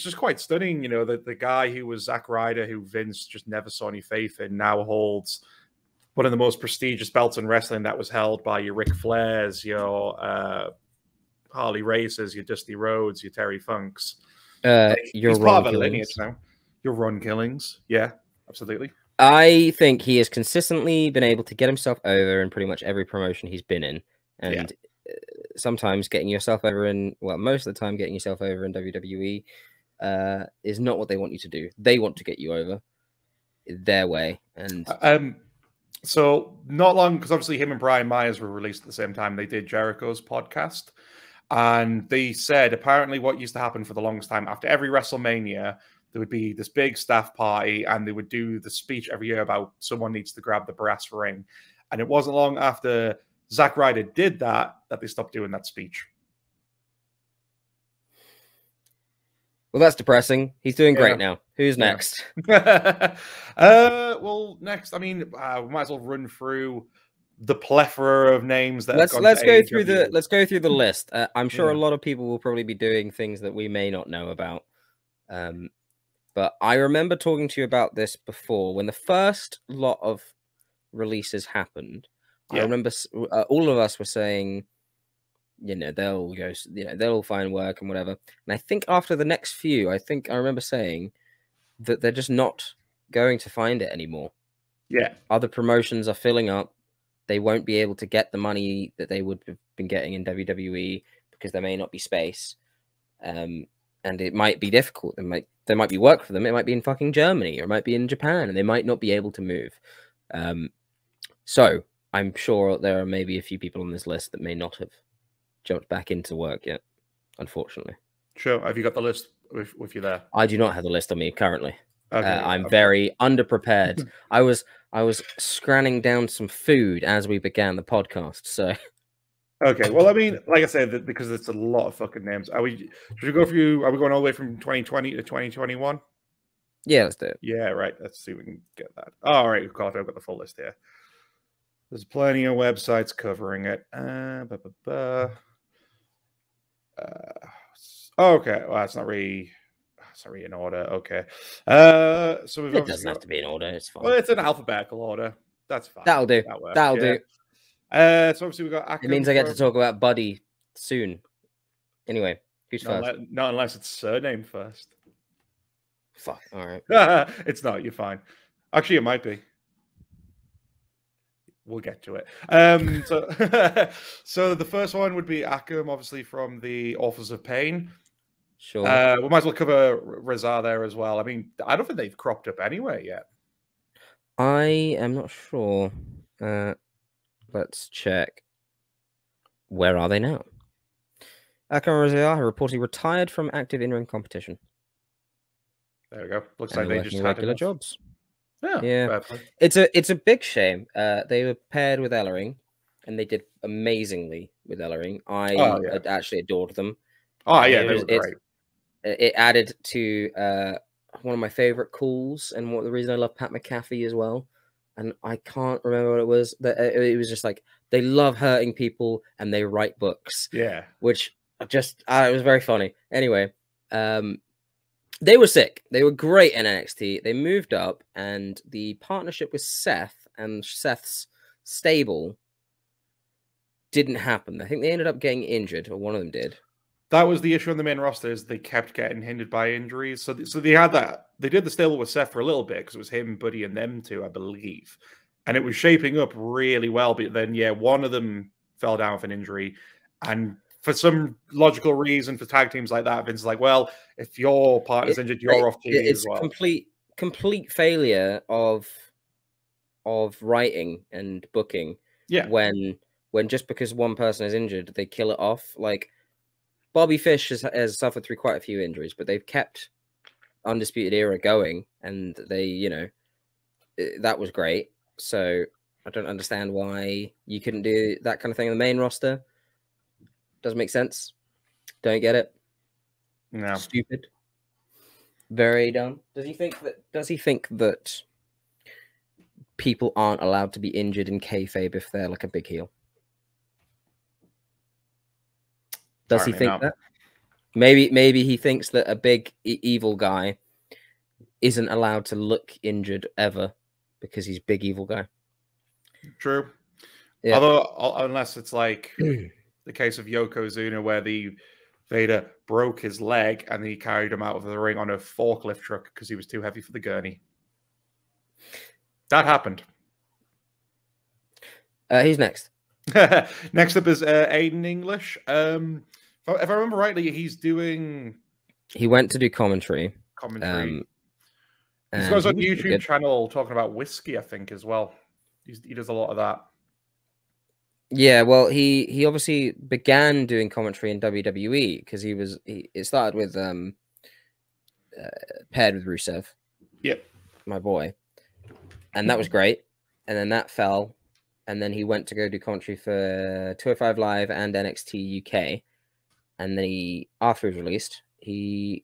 just quite stunning, you know, that the guy who was Zack Ryder, who Vince just never saw any faith in, now holds one of the most prestigious belts in wrestling that was held by your Ric Flairs, your Harley Races, your Dusty Rhodes, your Terry Funks. Your part of a lineage now. Your Ron Killings. Yeah, absolutely. I think he has consistently been able to get himself over in pretty much every promotion he's been in. And sometimes getting yourself over most of the time getting yourself over in WWE is not what they want you to do. They want to get you over their way. And so not long, because obviously him and Brian Myers were released at the same time. They did Jericho's podcast, And they said apparently what used to happen for the longest time, after every WrestleMania, there would be this big staff party and they would do the speech every year about someone needs to grab the brass ring. And it wasn't long after Zack Ryder did that they stopped doing that speech. Well, that's depressing. He's doing great now. Who's next? Well, next, I mean, we might as well run through the plethora of names that let's go through the list. I'm sure a lot of people will probably be doing things that we may not know about. But I remember talking to you about this before when the first lot of releases happened. I remember all of us were saying, they'll go, they'll find work and whatever. And I think after the next few, I remember saying that they're just not going to find it anymore. Yeah. Other promotions are filling up. They won't be able to get the money that they would have been getting in WWE because there may not be space. And it might be difficult. There might be work for them. It might be in fucking Germany or it might be in Japan and they might not be able to move. So I'm sure there are maybe a few people on this list that may not have jumped back into work yet, unfortunately. Sure. Have you got the list with you there? I do not have the list on me currently. Okay, I'm very underprepared. I was scanning down some food as we began the podcast, so... Okay, well, I mean, like I said, because it's a lot of fucking names. Should we go through? Are we going all the way from 2020 to 2021? Yeah, let's do it. Yeah, right. Let's see if we can get that. All right, I've got the full list here. There's plenty of websites covering it. Okay, well, it's not really in order. Okay, so it doesn't have to be in order. It's fine. Well, it's in alphabetical order. That's fine. That'll do. That'll do. So obviously we got. It means I get to talk about Buddy soon. Anyway, who's first? Not unless it's surname first. Fuck. All right. It's not. You're fine. Actually, it might be. We'll get to it. So the first one would be Akam, obviously from the Authors of Pain. Sure. We might as well cover Razar there as well. I mean, I don't think they've cropped up anywhere yet. I am not sure. Let's check. Where are they now? Akam and Razar have reportedly retired from active in-ring competition. There we go. Looks like they just had regular jobs. Yeah. It's a big shame. They were paired with Ellering, and they did amazingly with Ellering. I actually adored them. Oh yeah, they were great. It added to one of my favorite calls, and the reason I love Pat McAfee as well. And I can't remember what it was. It was just like they love hurting people and they write books. Yeah, which just it was very funny. Anyway, they were sick. They were great in NXT. They moved up, and the partnership with Seth and Seth's stable didn't happen. I think they ended up getting injured, or one of them did. That was the issue on the main roster, is they kept getting hindered by injuries. So they had that. They did the stable with Seth for a little bit because it was him, Buddy, and them two, I believe. And it was shaping up really well. But then, one of them fell down with an injury. And for some logical reason for tag teams like that, Vince is like, well, if your partner's injured, you're off TV as well. It's complete failure of writing and booking. Yeah. When just because one person is injured, they kill it off. Like, Bobby Fish has suffered through quite a few injuries, but they've kept Undisputed Era going, and they, that was great. So I don't understand why you couldn't do that kind of thing in the main roster. Doesn't make sense. Don't get it. No. Stupid. Very dumb. Does he think that people aren't allowed to be injured in kayfabe if they're like a big heel? Does he think that? Maybe he thinks that a big evil guy isn't allowed to look injured ever because he's big evil guy. True. Yeah. Although, unless it's like the case of Yokozuna, where the Vader broke his leg and he carried him out of the ring on a forklift truck because he was too heavy for the gurney. That happened. He's next. Next up is Aiden English. If I remember rightly, he went to do commentary. He's got his own YouTube channel talking about whiskey, I think, as well. He does a lot of that. Yeah, well, he obviously began doing commentary in WWE because it started with paired with Rusev. Yep. My boy. And that was great. And then that fell. And then he went to go do commentary for 205 Live and NXT UK. And then after he was released, he's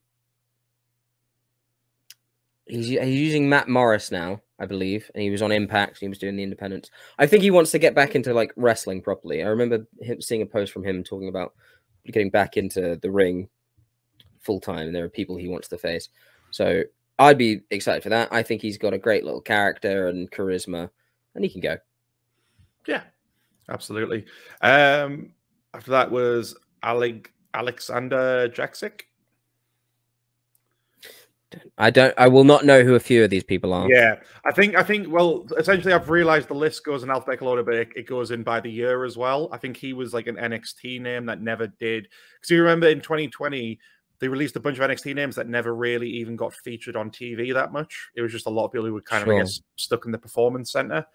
using Matt Morris now, I believe. And he was on Impact. He was doing the Independents. I think he wants to get back into like wrestling properly. I remember seeing a post from him talking about getting back into the ring full time. And there are people he wants to face. So I'd be excited for that. I think he's got a great little character and charisma, and he can go. Yeah, absolutely. After that was Alexander Jaksic. I will not know who a few of these people are. Yeah, I think. Well, essentially, I've realized the list goes in alphabetical order, but it goes in by the year as well. I think he was like an NXT name that never did. Because you remember in 2020. They released a bunch of NXT names that never really even got featured on TV that much. It was just a lot of people who were kind of, I guess, stuck in the performance center.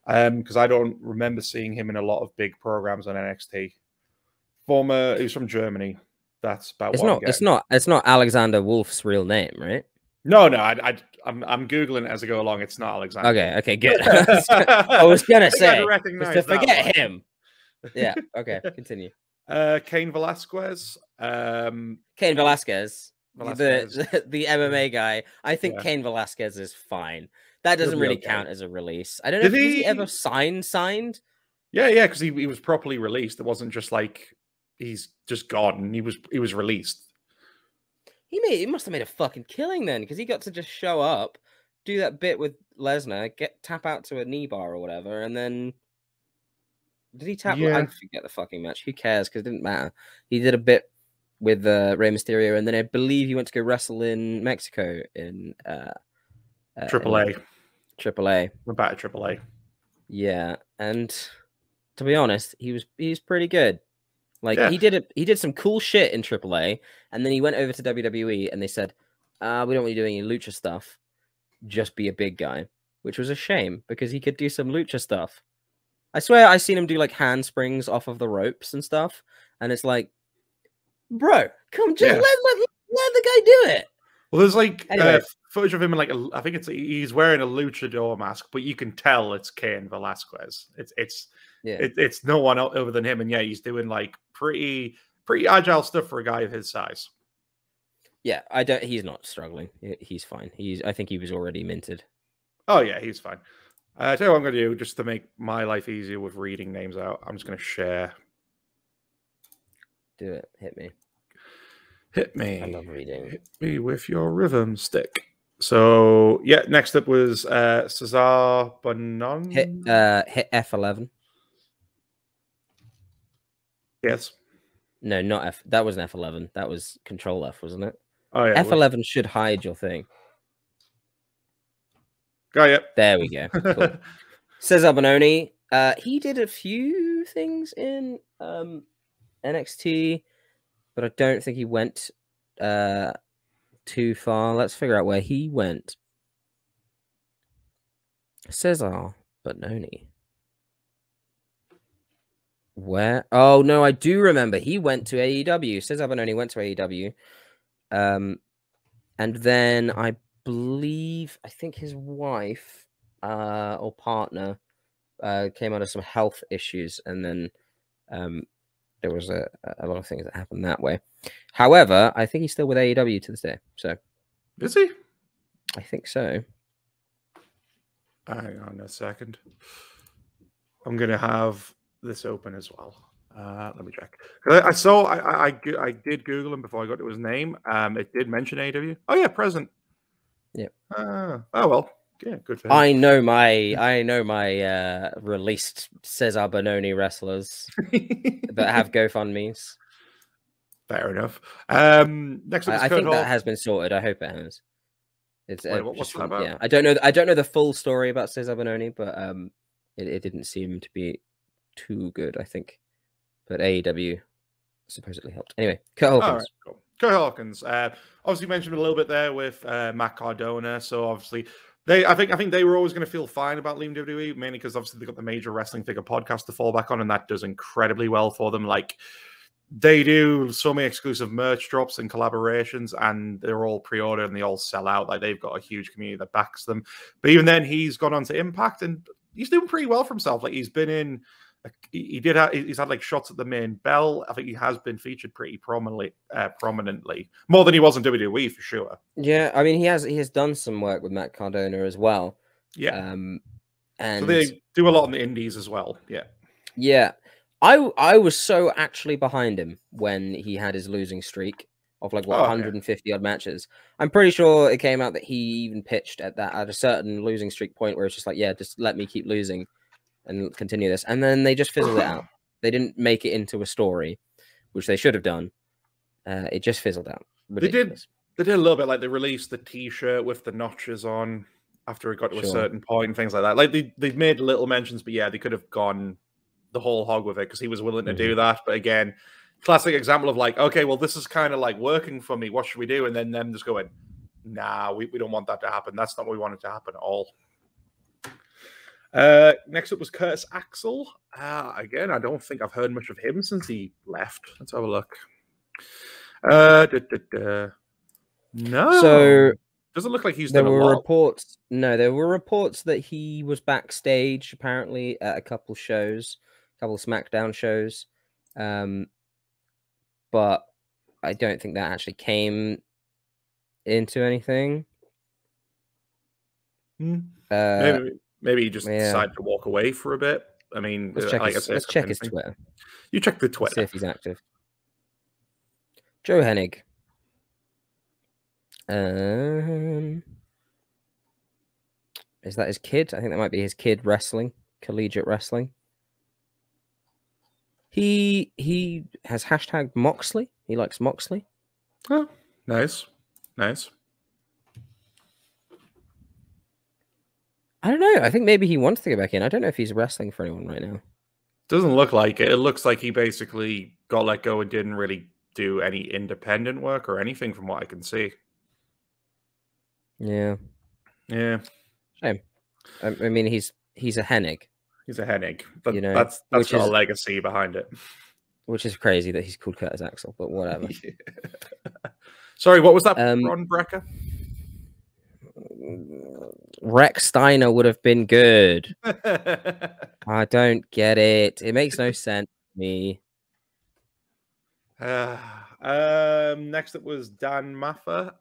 Because I don't remember seeing him in a lot of big programs on NXT. He's from Germany. That's about it's not Alexander Wolf's real name, right? No, I'm Googling it as I go along. It's not Alexander. Okay, good. I was gonna say to forget him. Yeah, okay, continue. Cain Velasquez. Cain Velasquez. The MMA guy. I think Cain Velasquez is fine. That doesn't really count as a release. I don't know if he ever signed. Yeah, because he was properly released. It wasn't just like he's just gone. He was released. He must have made a fucking killing then, because he got to just show up, do that bit with Lesnar, tap out to a knee bar or whatever, and then did he tap? Yeah. I forget the fucking match. Who cares? Because it didn't matter. He did a bit with Rey Mysterio, and then I believe he went to go wrestle in Mexico in AAA. We're back to AAA. Yeah, and to be honest, he was pretty good. Like he did some cool shit in AAA, and then he went over to WWE, and they said, "We don't want you doing any lucha stuff. Just be a big guy," which was a shame because he could do some lucha stuff. I swear I seen him do like handsprings off of the ropes and stuff, and it's like, bro, come just let the guy do it. Well, there's like footage of him in like I think he's wearing a luchador mask, but you can tell it's Cain Velasquez. It's no one else other than him, and he's doing like pretty agile stuff for a guy of his size. Yeah, he's not struggling. He's fine. I think he was already minted. Oh yeah, he's fine. Tell you what I'm going to do, just to make my life easier with reading names out. I'm just going to share. Do it. Hit me. Hit me. I love reading. Hit me with your rhythm stick. So next up was Cesar Bonon. Hit F11. Yes. No, not F. That wasn't F11. That was Control F, wasn't it? Oh yeah. F11 should hide your thing. Oh, yep. There we go. Cool. Cesar Bononi. He did a few things in NXT, but I don't think he went too far. Let's figure out where he went. Cesar Bononi. Where? Oh, no, I do remember. He went to AEW. Cesar Bononi went to AEW. And then I think his wife or partner came out of some health issues, and then there was a lot of things that happened that way. However, I think he's still with AEW to this day. So is he? I think so. Hang on a second. I'm gonna have this open as well. Let me check. I did Google him before I got to his name. It did mention AEW. Oh yeah, present. Yep. Oh well. Yeah, good for him. I know my released Cesar Bononi wrestlers that have GoFundMes. Fair enough. Next up, I think that has been sorted. I hope it has. It's what's that about? Yeah, I don't know the full story about Cesar Bononi, but it didn't seem to be too good, I think. But AEW supposedly helped. Anyway, Kurt Hawkins. All right, cool. Kurt Hawkins. Obviously mentioned a little bit there with Matt Cardona. So obviously I think they were always going to feel fine about leaving WWE, mainly because obviously they got the Major Wrestling Figure podcast to fall back on, and that does incredibly well for them. Like, they do so many exclusive merch drops and collaborations, and they're all pre-ordered and they all sell out. Like, they've got a huge community that backs them. But even then, he's gone on to Impact, and he's doing pretty well for himself. Like, he's been in. He's had like shots at the main bell. I think he has been featured pretty prominently, more than he was in WWE for sure. Yeah, I mean he has done some work with Matt Cardona as well. Yeah, and so they do a lot on the indies as well. Yeah. I was so actually behind him when he had his losing streak of like 150 odd matches. I'm pretty sure it came out that he even pitched at a certain losing streak point where it's just like, yeah, just let me keep losing and continue this. And then they just fizzled it out. They didn't make it into a story, which they should have done. It just fizzled out. Ridiculous. They did a little bit, like they released the T-shirt with the notches on after it got to a certain point and things like that. Like they've made little mentions, but yeah, they could have gone the whole hog with it because he was willing to do that. But again, classic example of like, okay, well, this is kind of like working for me. What should we do? And then them just going, nah, we don't want that to happen. That's not what we wanted to happen at all. Next up was Curtis Axel. Again, I don't think I've heard much of him since he left. Let's have a look. No. So doesn't look like he's there done were a lot. reports. No, there were reports that he was backstage apparently at a couple shows, a couple of Smackdown shows. But I don't think that Hmm. into anything. Maybe he just decided to walk away for a bit. I mean, let's check his Twitter. You check the Twitter. See if he's active. Joe Hennig. Is that his kid? I think that might be his kid wrestling, collegiate wrestling. He has hashtag Moxley. He likes Moxley. Oh, nice. I don't know. I think maybe he wants to go back in. I don't know if he's wrestling for anyone right now. Doesn't look like it. It looks like he basically got let go and didn't really do any independent work or anything from what I can see. Yeah. Shame. I mean, he's a Hennig. He's a Hennig. But you know, that's got a legacy behind it. Which is crazy that he's called Curtis Axel, but whatever. Sorry, what was that? Ron Brecker? Rex Steiner would have been good. I don't get it. It makes no sense to me. Next up was Dan Maffa.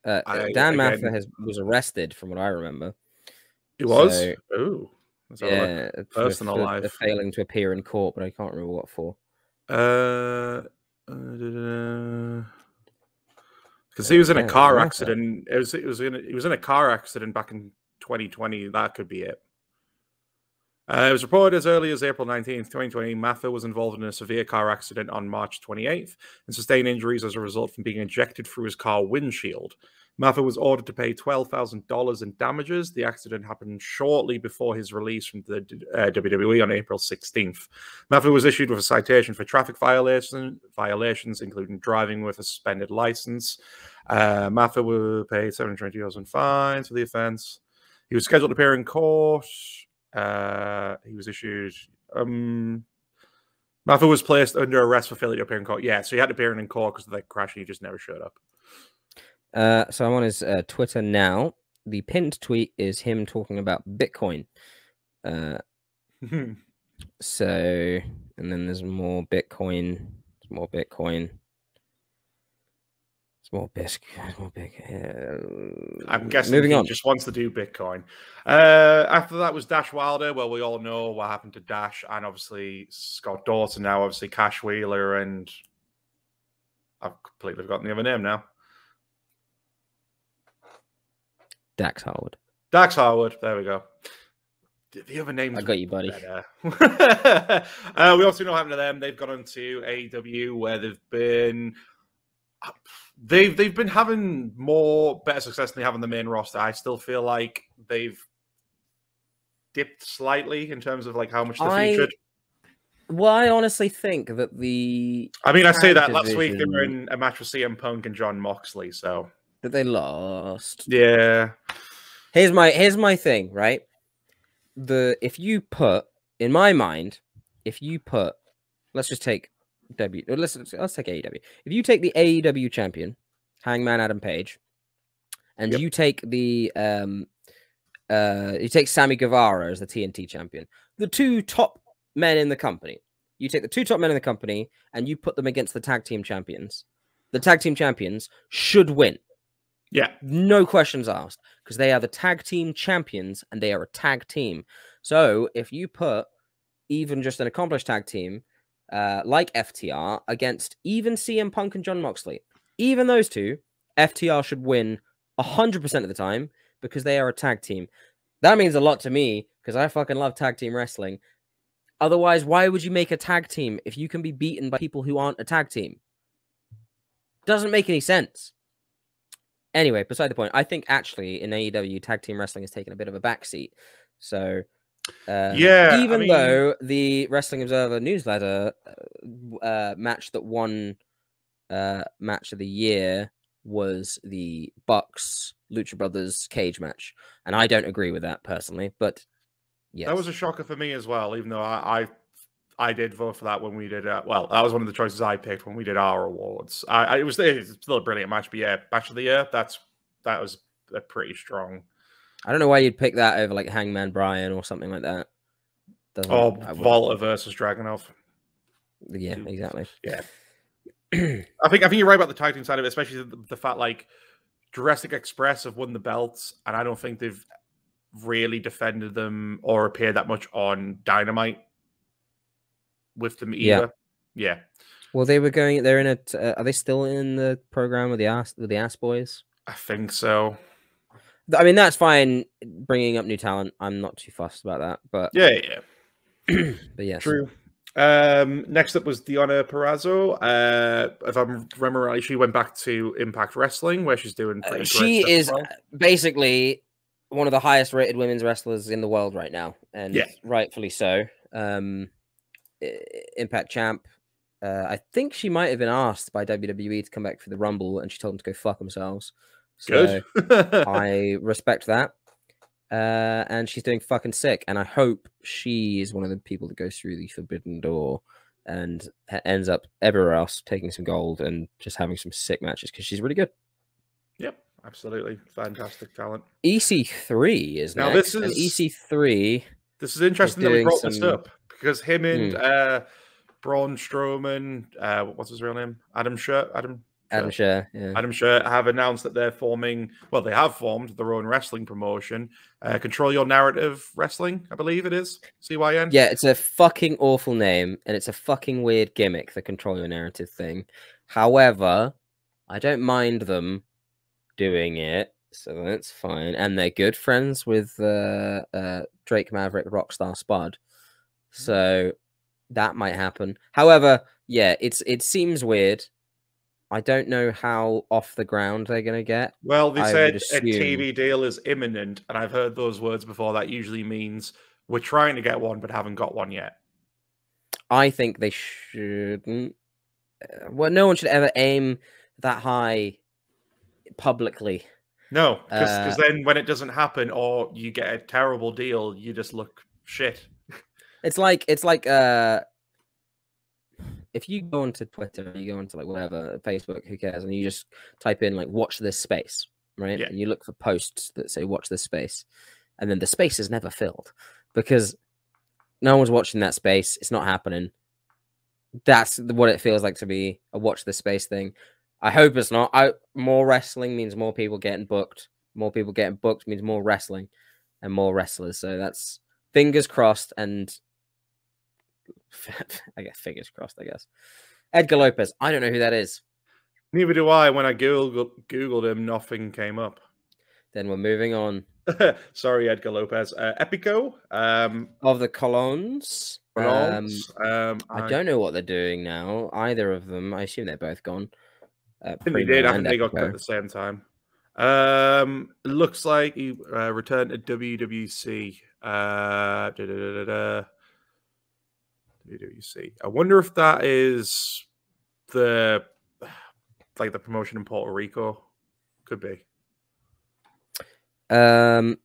Dan Maffa was arrested, from what I remember. He was? Oh. Yeah, personal life. Failing to appear in court, but I can't remember what for. Because he was in a car accident. He was in a car accident back in 2020. That could be it. It was reported as early as April 19th, 2020. Maffa was involved in a severe car accident on March 28th and sustained injuries as a result from being ejected through his car windshield. Maffa was ordered to pay $12,000 in damages. The accident happened shortly before his release from the WWE on April 16th. Maffa was issued with a citation for traffic violations, including driving with a suspended license. Maffa will pay $720 in fines for the offense. He was scheduled to appear in court. He was issued. Maffa was placed under arrest for failure to appear in court. Yeah, so he had to appear in court because of the crash and he just never showed up. So I'm on his Twitter now. The pinned tweet is him talking about Bitcoin. So, and then there's more Bitcoin. More Bitcoin. I'm guessing moving he on. Just wants to do Bitcoin. After that was Dash Wilder. Well, we all know what happened to Dash, and obviously Scott Dawson now, obviously Cash Wheeler, and I've completely forgotten the other name now. Dax Harwood. Dax Harwood. There we go. The other names. I got you, buddy. We also know what happened to them. They've gone into AEW where they've been having better success than they have on the main roster. I still feel like they've dipped slightly in terms of like how much they're featured. Well, I honestly think that I say that last week they were in a match with CM Punk and John Moxley, so that they lost. Yeah. Here's my thing, right? If you put, in my mind, if you put, let's just take let's take AEW. If you take the AEW champion, Hangman Adam Page, and you take the you take Sammy Guevara as the TNT champion, the two top men in the company. You take the two top men in the company and you put them against the tag team champions. The tag team champions should win. Yeah. No questions asked, because they are the tag team champions and they are a tag team. So if you put even just an accomplished tag team like FTR against even CM Punk and Jon Moxley, even those two, FTR should win 100% of the time because they are a tag team. That means a lot to me because I fucking love tag team wrestling. Otherwise, why would you make a tag team if you can be beaten by people who aren't a tag team? Doesn't make any sense. Anyway, beside the point, I think actually in AEW, tag team wrestling has taken a bit of a backseat. So, even though the Wrestling Observer newsletter match that won match of the year was the Bucks Lucha Brothers cage match, and I don't agree with that personally, but yes. That was a shocker for me as well, even though I did vote for that when we did. Well, that was one of the choices I picked when we did our awards. It's still a brilliant match, but yeah, match of the year. That was a pretty strong. I don't know why you'd pick that over like Hangman Bryan or something like that. Volta versus Dragunov. Yeah, exactly. Yeah, I think you're right about the tag team side of it, especially the fact like Jurassic Express have won the belts, and I don't think they've really defended them or appeared that much on Dynamite with them either. Yeah. Well, they're in it. Are they still in the program with the Ass Boys? I think so. I mean, that's fine. Bringing up new talent, I'm not too fussed about that. But yeah. But yes, true. Next up was Deonna Purrazzo. If I remember right, she went back to Impact Wrestling, where she's doing pretty great. She is basically one of the highest rated women's wrestlers in the world right now, and rightfully so. Impact champ. I think she might have been asked by WWE to come back for the Rumble, and she told them to go fuck themselves. So good. I respect that. And she's doing fucking sick, and I hope she is one of the people that goes through the Forbidden Door and ends up everywhere else taking some gold and just having some sick matches because she's really good. Yep, absolutely fantastic talent. EC3 is now next. This is EC3. This is interesting that we brought this up because him and Braun Strowman, what's his real name? Adam Scher, have announced that they're forming. Well, they have formed their own wrestling promotion. Control Your Narrative Wrestling, I believe it is. CYN. Yeah, it's a fucking awful name, and it's a fucking weird gimmick, the Control Your Narrative thing. However, I don't mind them doing it, so that's fine. And they're good friends with Drake Maverick, Rockstar Spud, so that might happen. However, yeah, it seems weird. I don't know how off the ground they're going to get. Well, they said a TV deal is imminent, and I've heard those words before. That usually means we're trying to get one, but haven't got one yet. I think they shouldn't. Well, no one should ever aim that high publicly. No, because then when it doesn't happen or you get a terrible deal, you just look shit. It's like if you go onto Twitter, you go onto like whatever, Facebook, who cares, and you just type in like "watch this space," right? Yeah. And you look for posts that say "watch this space," and then the space is never filled because no one's watching that space. It's not happening. That's what it feels like to be a "watch this space" thing. I hope it's not. More wrestling means more people getting booked. More people getting booked means more wrestling and more wrestlers. So that's fingers crossed and. I guess fingers crossed. I guess Edgar Lopez. I don't know who that is. Neither do I. When I googled him, nothing came up. Then we're moving on. Sorry, Edgar Lopez. Epico of the Colons. I don't know what they're doing now. Either of them. I assume they're both gone. I think they did. I think they got cut at the same time. It looks like he returned to WWC. WWC. I wonder if that is the promotion in Puerto Rico. Could be. Um,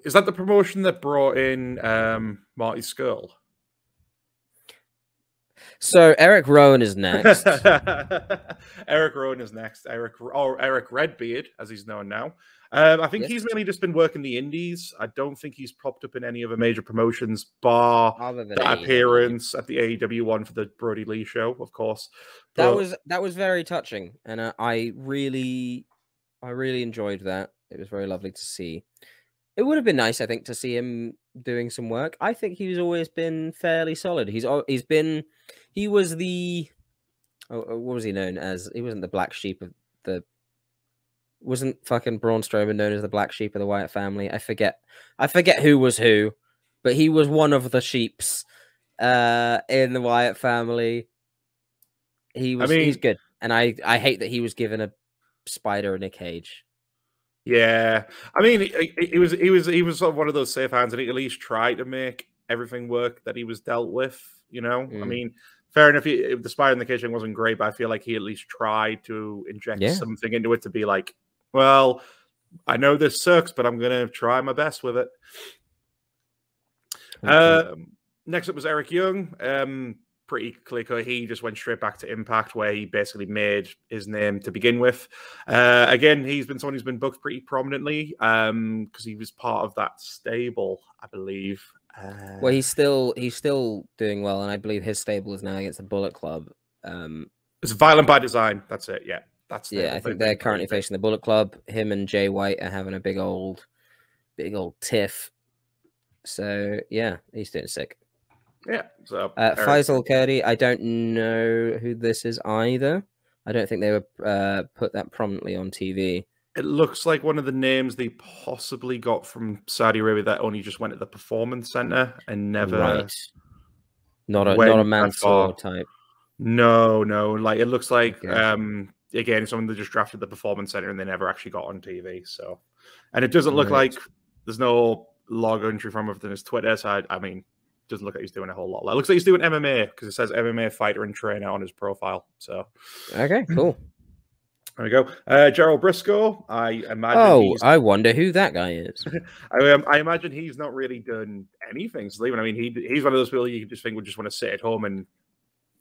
Is that the promotion that brought in Marty Skull? So Eric Rowan is next. Eric Rowan is next. Eric Redbeard, as he's known now. I think he's mainly just been working the indies. I don't think he's popped up in any other major promotions, bar that appearance at the AEW one for the Brody Lee show, of course. But that was very touching, and I really enjoyed that. It was very lovely to see. It would have been nice, I think, to see him doing some work. I think he's always been fairly solid. He was the what was he known as? He wasn't the black sheep of the. Wasn't fucking Braun Strowman known as the black sheep of the Wyatt family? I forget who was who, but he was one of the sheeps in the Wyatt family. He's good, and I hate that he was given a spider in a cage. Yeah, I mean, he was sort of one of those safe hands, and he at least tried to make everything work that he was dealt with. You know, I mean, fair enough. If the spider in the cage wasn't great, but I feel like he at least tried to inject something into it to be like, well, I know this sucks, but I'm gonna try my best with it. Next up was Eric Young. Pretty clear. He just went straight back to Impact, where he basically made his name to begin with. Again, he's been someone who's been booked pretty prominently because he was part of that stable, I believe. Well, he's still doing well, and I believe his stable is now against the Bullet Club. It's Violent by Design. That's it. Yeah, I think they're currently facing the Bullet Club. Him and Jay White are having a big old tiff. So yeah, he's doing sick. Yeah. So Faisal Kurdi, I don't know who this is either. I don't think they were put that prominently on TV. It looks like one of the names they possibly got from Saudi Arabia that only just went to the Performance Center and never. Not a Mansoor type. No. Like it looks like again someone that just drafted the Performance Center and they never actually got on TV. So, and it doesn't look like there's no log entry from him his Twitter. So I mean. Doesn't look like he's doing a whole lot. It looks like he's doing MMA because it says MMA fighter and trainer on his profile. So, okay, cool. There we go. Gerald Briscoe. I imagine. I wonder who that guy is. I imagine he's not really done anything. So I mean, he's one of those people you just think would just want to sit at home and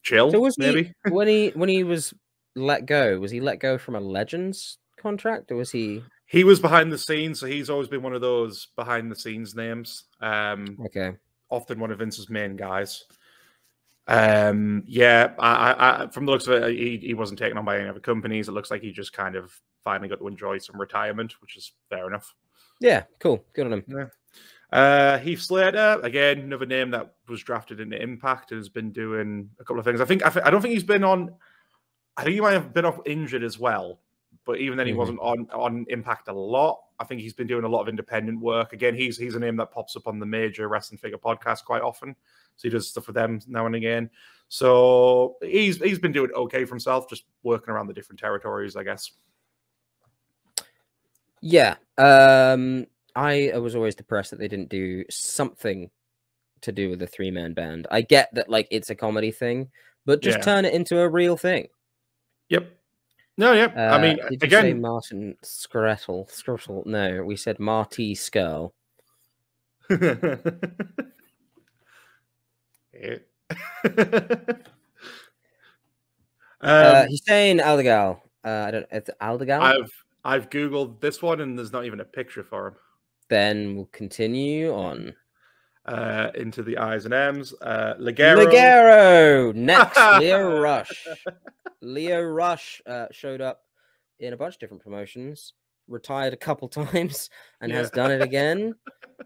chill. So was maybe when he was let go? Was he let go from a Legends contract, or was he? He was behind the scenes, so he's always been one of those behind the scenes names. Okay. Often one of Vince's main guys. Yeah, I from the looks of it, he wasn't taken on by any other companies. It looks like he just kind of finally got to enjoy some retirement, which is fair enough. Yeah, cool. Good on him. Yeah. Heath Slater, again, another name that was drafted into Impact and has been doing a couple of things. I don't think he's been on. I think he might have been off injured as well. But even then, he wasn't on Impact a lot. I think he's been doing a lot of independent work. Again, he's a name that pops up on the major wrestling figure podcast quite often. So he does stuff with them now and again. So he's been doing okay for himself, just working around the different territories, I guess. Yeah. I was always depressed that they didn't do something to do with the 3-man band. I get that like it's a comedy thing, but just turn it into a real thing. Yep. No, yeah. I mean, did you say Martin Skrull? No, we said Marty Skrull. Hussein Aldegal. I don't. It's Aldegal. I've googled this one, and there's not even a picture for him. Then we'll continue on. Into the I's and M's. Ligero next. Leo Rush. Leo Rush showed up in a bunch of different promotions, retired a couple times, and has done it again.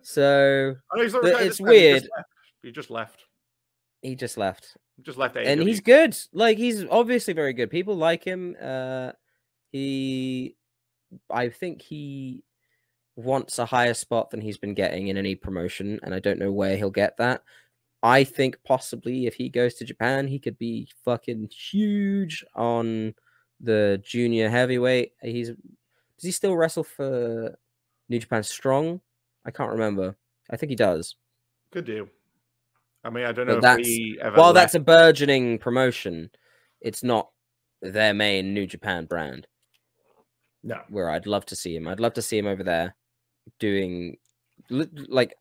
So it's weird. He just left. He just left. AEW. And he's good. Like he's obviously very good. People like him. I think he wants a higher spot than he's been getting in any promotion, and I don't know where he'll get that. I think possibly if he goes to Japan, he could be fucking huge on the junior heavyweight. Does he still wrestle for New Japan Strong? I can't remember. I think he does. Could do. I mean, I don't know if he ever. Well, that's a burgeoning promotion. It's not their main New Japan brand. No. Where I'd love to see him. I'd love to see him over there doing, like,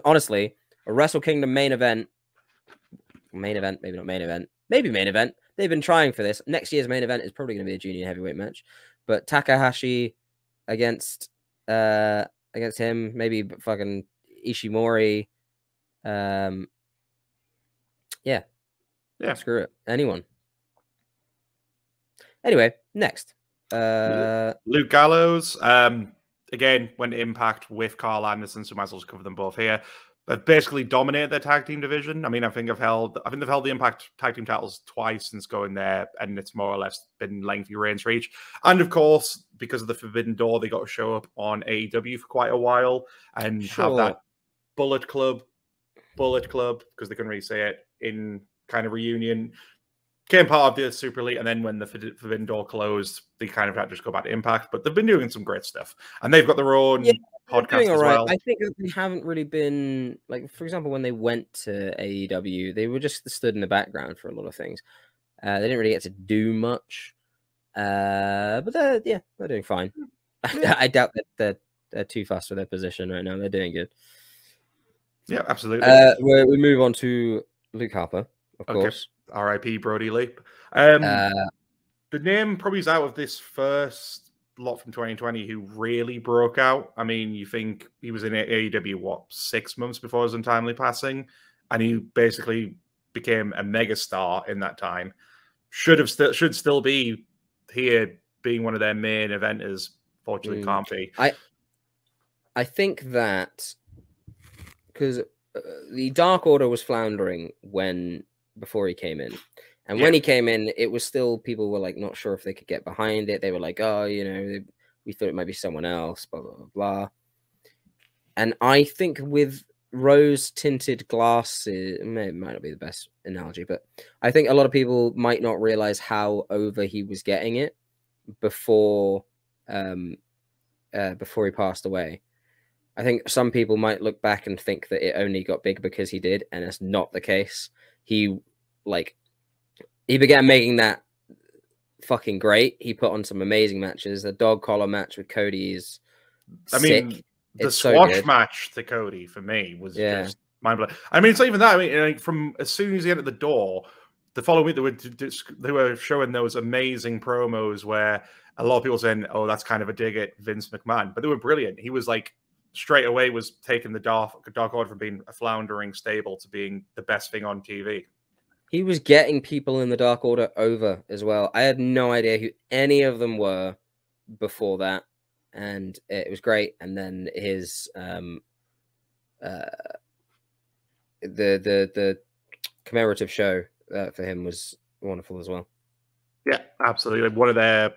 honestly, a Wrestle Kingdom main event, maybe not main event, maybe main event. They've been trying for this. Next year's main event is probably going to be a junior heavyweight match, but Takahashi against him, maybe fucking Ishimori. Yeah, screw it, anyone. Anyway, next, Luke Gallows. Again, went to Impact with Carl Anderson, so might as well just cover them both here. They've basically dominated their tag team division. I mean, I think they've held the Impact tag team titles twice since going there, and it's more or less been lengthy reigns for each. And of course, because of the Forbidden Door, they got to show up on AEW for quite a while and have that Bullet Club, because they couldn't really say it, in kind of reunion. Became part of the Super Elite, and then when the Forbidden Door closed, they kind of had to just go back to Impact. But they've been doing some great stuff, and they've got their own podcast as well. I think they haven't really been, like, for example, when they went to AEW, they were just stood in the background for a lot of things. They didn't really get to do much, but they're doing fine. I doubt that they're too fast for their position right now. They're doing good. Yeah, absolutely. We move on to Luke Harper, of course. R.I.P. Brody Lee. The name probably is out of this first lot from 2020 who really broke out. I mean, you think he was in AEW, 6 months before his untimely passing, and he basically became a megastar in that time. Should still be here being one of their main eventers. Fortunately, can't be. I think that because the Dark Order was floundering before he came in, and when he came in, it was still, people were like not sure if they could get behind it. They were like, oh, we thought it might be someone else, blah blah blah. And I think with rose tinted glasses, it might not be the best analogy, but I think a lot of people might not realize how over he was getting it before he passed away. I think some people might look back and think that it only got big because he did, and it's not the case. He began making that fucking great. He put on some amazing matches. The dog collar match with Cody is sick. The squash match to Cody for me was just mind blowing. I mean, it's not even that. I mean, from as soon as he entered the door, the following week they were showing those amazing promos where a lot of people saying, "Oh, that's kind of a dig at Vince McMahon," but they were brilliant. He was like straight away was taking the Dark Order from being a floundering stable to being the best thing on TV. He was getting people in the Dark Order over as well. I had no idea who any of them were before that, and it was great. And then his the commemorative show for him was wonderful as well. Yeah, absolutely. One of their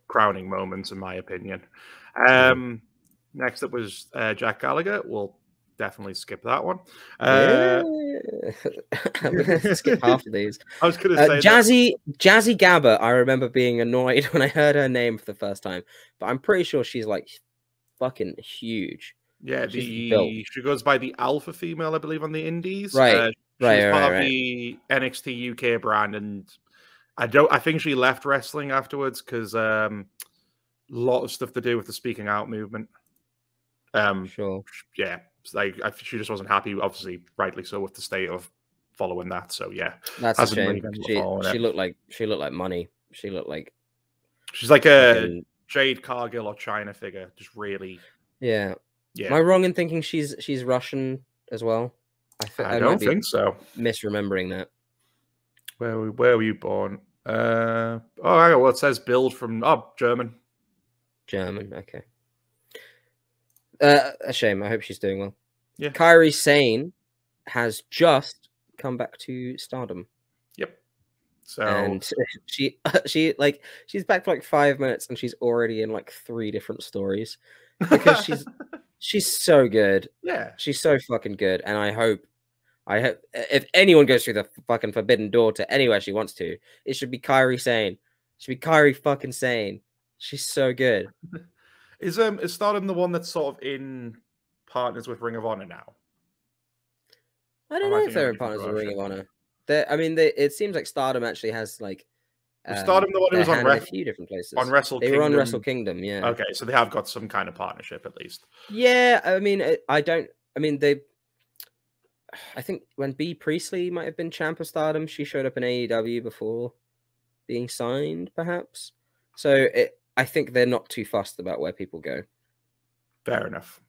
crowning moments, in my opinion. Next up was Jack Gallagher. We'll definitely skip that one. Skip half of these. I was going to say Jazzy Gabba. I remember being annoyed when I heard her name for the first time, but I'm pretty sure she's like fucking huge. Yeah, she goes by the Alpha Female, I believe, on the Indies. Right, she was part of the NXT UK brand, and I think she left wrestling afterwards because a lot of stuff to do with the speaking out movement. Sure. Yeah, she just wasn't happy, obviously, rightly so, with the state of following that. So yeah, that's a shame. She looked like money. She looked like she's like a Jade Cargill or China figure, just really. Yeah. Am I wrong in thinking she's Russian as well? I don't think so. Misremembering that. Where were you born? It says build from German. German, okay. A shame. I hope she's doing well. Yeah. Kairi Sane has just come back to Stardom. Yep. So and she's back for 5 minutes and she's already in 3 different stories because she's so good. Yeah. She's so fucking good, and I hope if anyone goes through the fucking Forbidden Door to anywhere she wants to, it should be Kairi Sane. It should be Kairi fucking Sane. She's so good. Is Stardom the one that's sort of in partners with Ring of Honor now? I don't know if they're in partners with Ring of Honor. It seems like Stardom actually has Stardom the one who was on a few different places. Wrestle They Kingdom. were on Wrestle Kingdom, yeah. Okay, so they have got some kind of partnership at least. Yeah, I mean, I think when Bea Priestley might have been champ of Stardom, she showed up in AEW before being signed, perhaps. So I think they're not too fussed about where people go. Fair enough.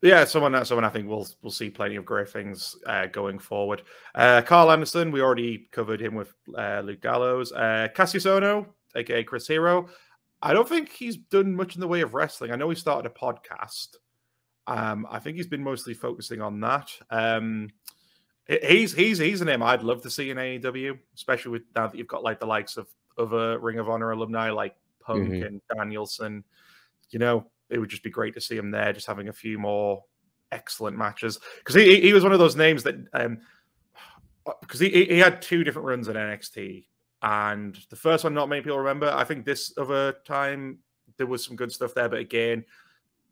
Yeah, someone I think we'll see plenty of great things going forward. Carl Anderson, we already covered him with Luke Gallows. Cassius Ohno, aka Chris Hero. I don't think he's done much in the way of wrestling. I know he started a podcast. I think he's been mostly focusing on that. He's a name I'd love to see in AEW, especially with now that you've got like the likes of other Ring of Honor alumni like Punk and Danielson. You know, it would just be great to see him there, just having a few more excellent matches. Because he was one of those names that, because he had 2 different runs in NXT, and the first one not many people remember. I think this other time there was some good stuff there, but again,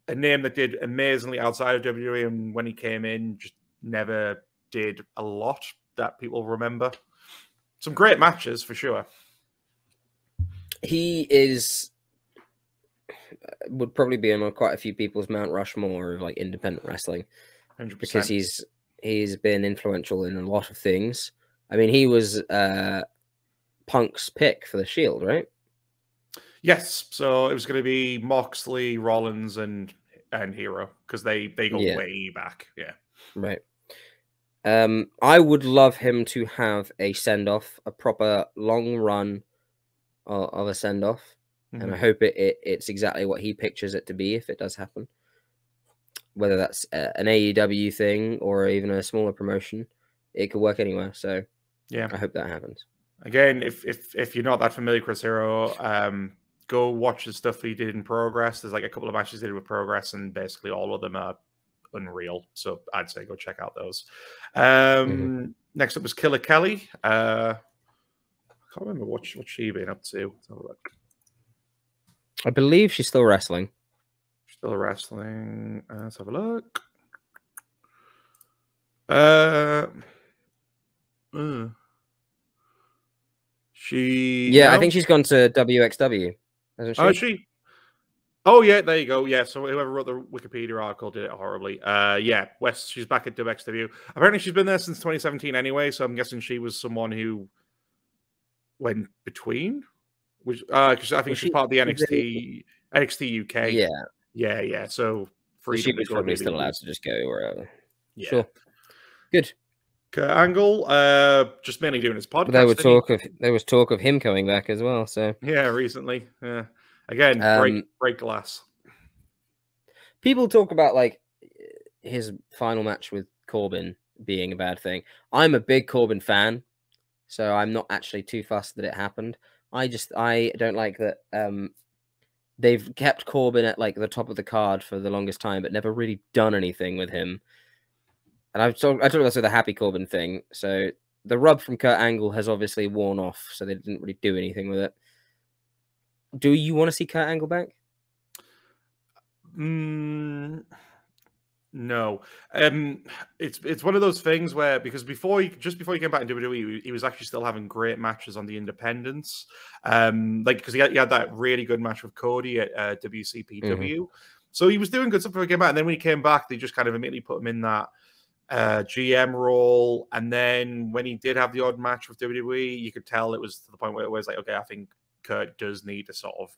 a name that did amazingly outside of WWE, and when he came in, just never did a lot that people remember. Some great matches for sure. He would probably be on quite a few people's Mount Rushmore of like independent wrestling, 100%. because he's been influential in a lot of things. I mean, he was Punk's pick for the Shield, right? Yes, so it was going to be Moxley, Rollins, and Hero, because they go way back. Yeah, right. I would love him to have a send-off, a proper long run of a send-off, and I hope it's exactly what he pictures it to be if it does happen. Whether that's an AEW thing or even a smaller promotion, it could work anywhere. So yeah, I hope that happens. Again, if you're not that familiar with Chris Hero, go watch the stuff he did in Progress. There's like a couple of matches he did with Progress, and basically all of them are unreal. So I'd say go check out those. Next up was Killer Kelly. I can't remember what she's been up to. Let's have a look. I believe she's still wrestling. Still wrestling. Let's have a look. I think she's gone to WXW, hasn't she? Oh, is she? Oh, yeah, there you go. Yeah, so whoever wrote the Wikipedia article did it horribly. Yeah, West, she's back at WXW. Apparently, she's been there since 2017 anyway, so I'm guessing she was someone who went between. Which, because I think she's part of the NXT UK. Yeah. So she was probably still allowed to just go wherever. Yeah. Sure. Good. Kurt Angle, just mainly doing his podcast. There was talk of him coming back as well. So yeah, recently. Yeah. Again, break glass. People talk about like his final match with Corbin being a bad thing. I'm a big Corbin fan, so I'm not actually too fussed that it happened. I don't like that they've kept Corbin at like the top of the card for the longest time, but never really done anything with him. And I talked about this with the Happy Corbin thing. So the rub from Kurt Angle has obviously worn off, so they didn't really do anything with it. Do you want to see Kurt Angle back? No. It's one of those things where, because just before he came back in WWE, he was actually still having great matches on the independents. Because he had that really good match with Cody at WCPW. So he was doing good stuff before he came back. And then when he came back, they just kind of immediately put him in that GM role. And then when he did have the odd match with WWE, you could tell it was to the point where it was like, okay, I think Kurt does need to sort of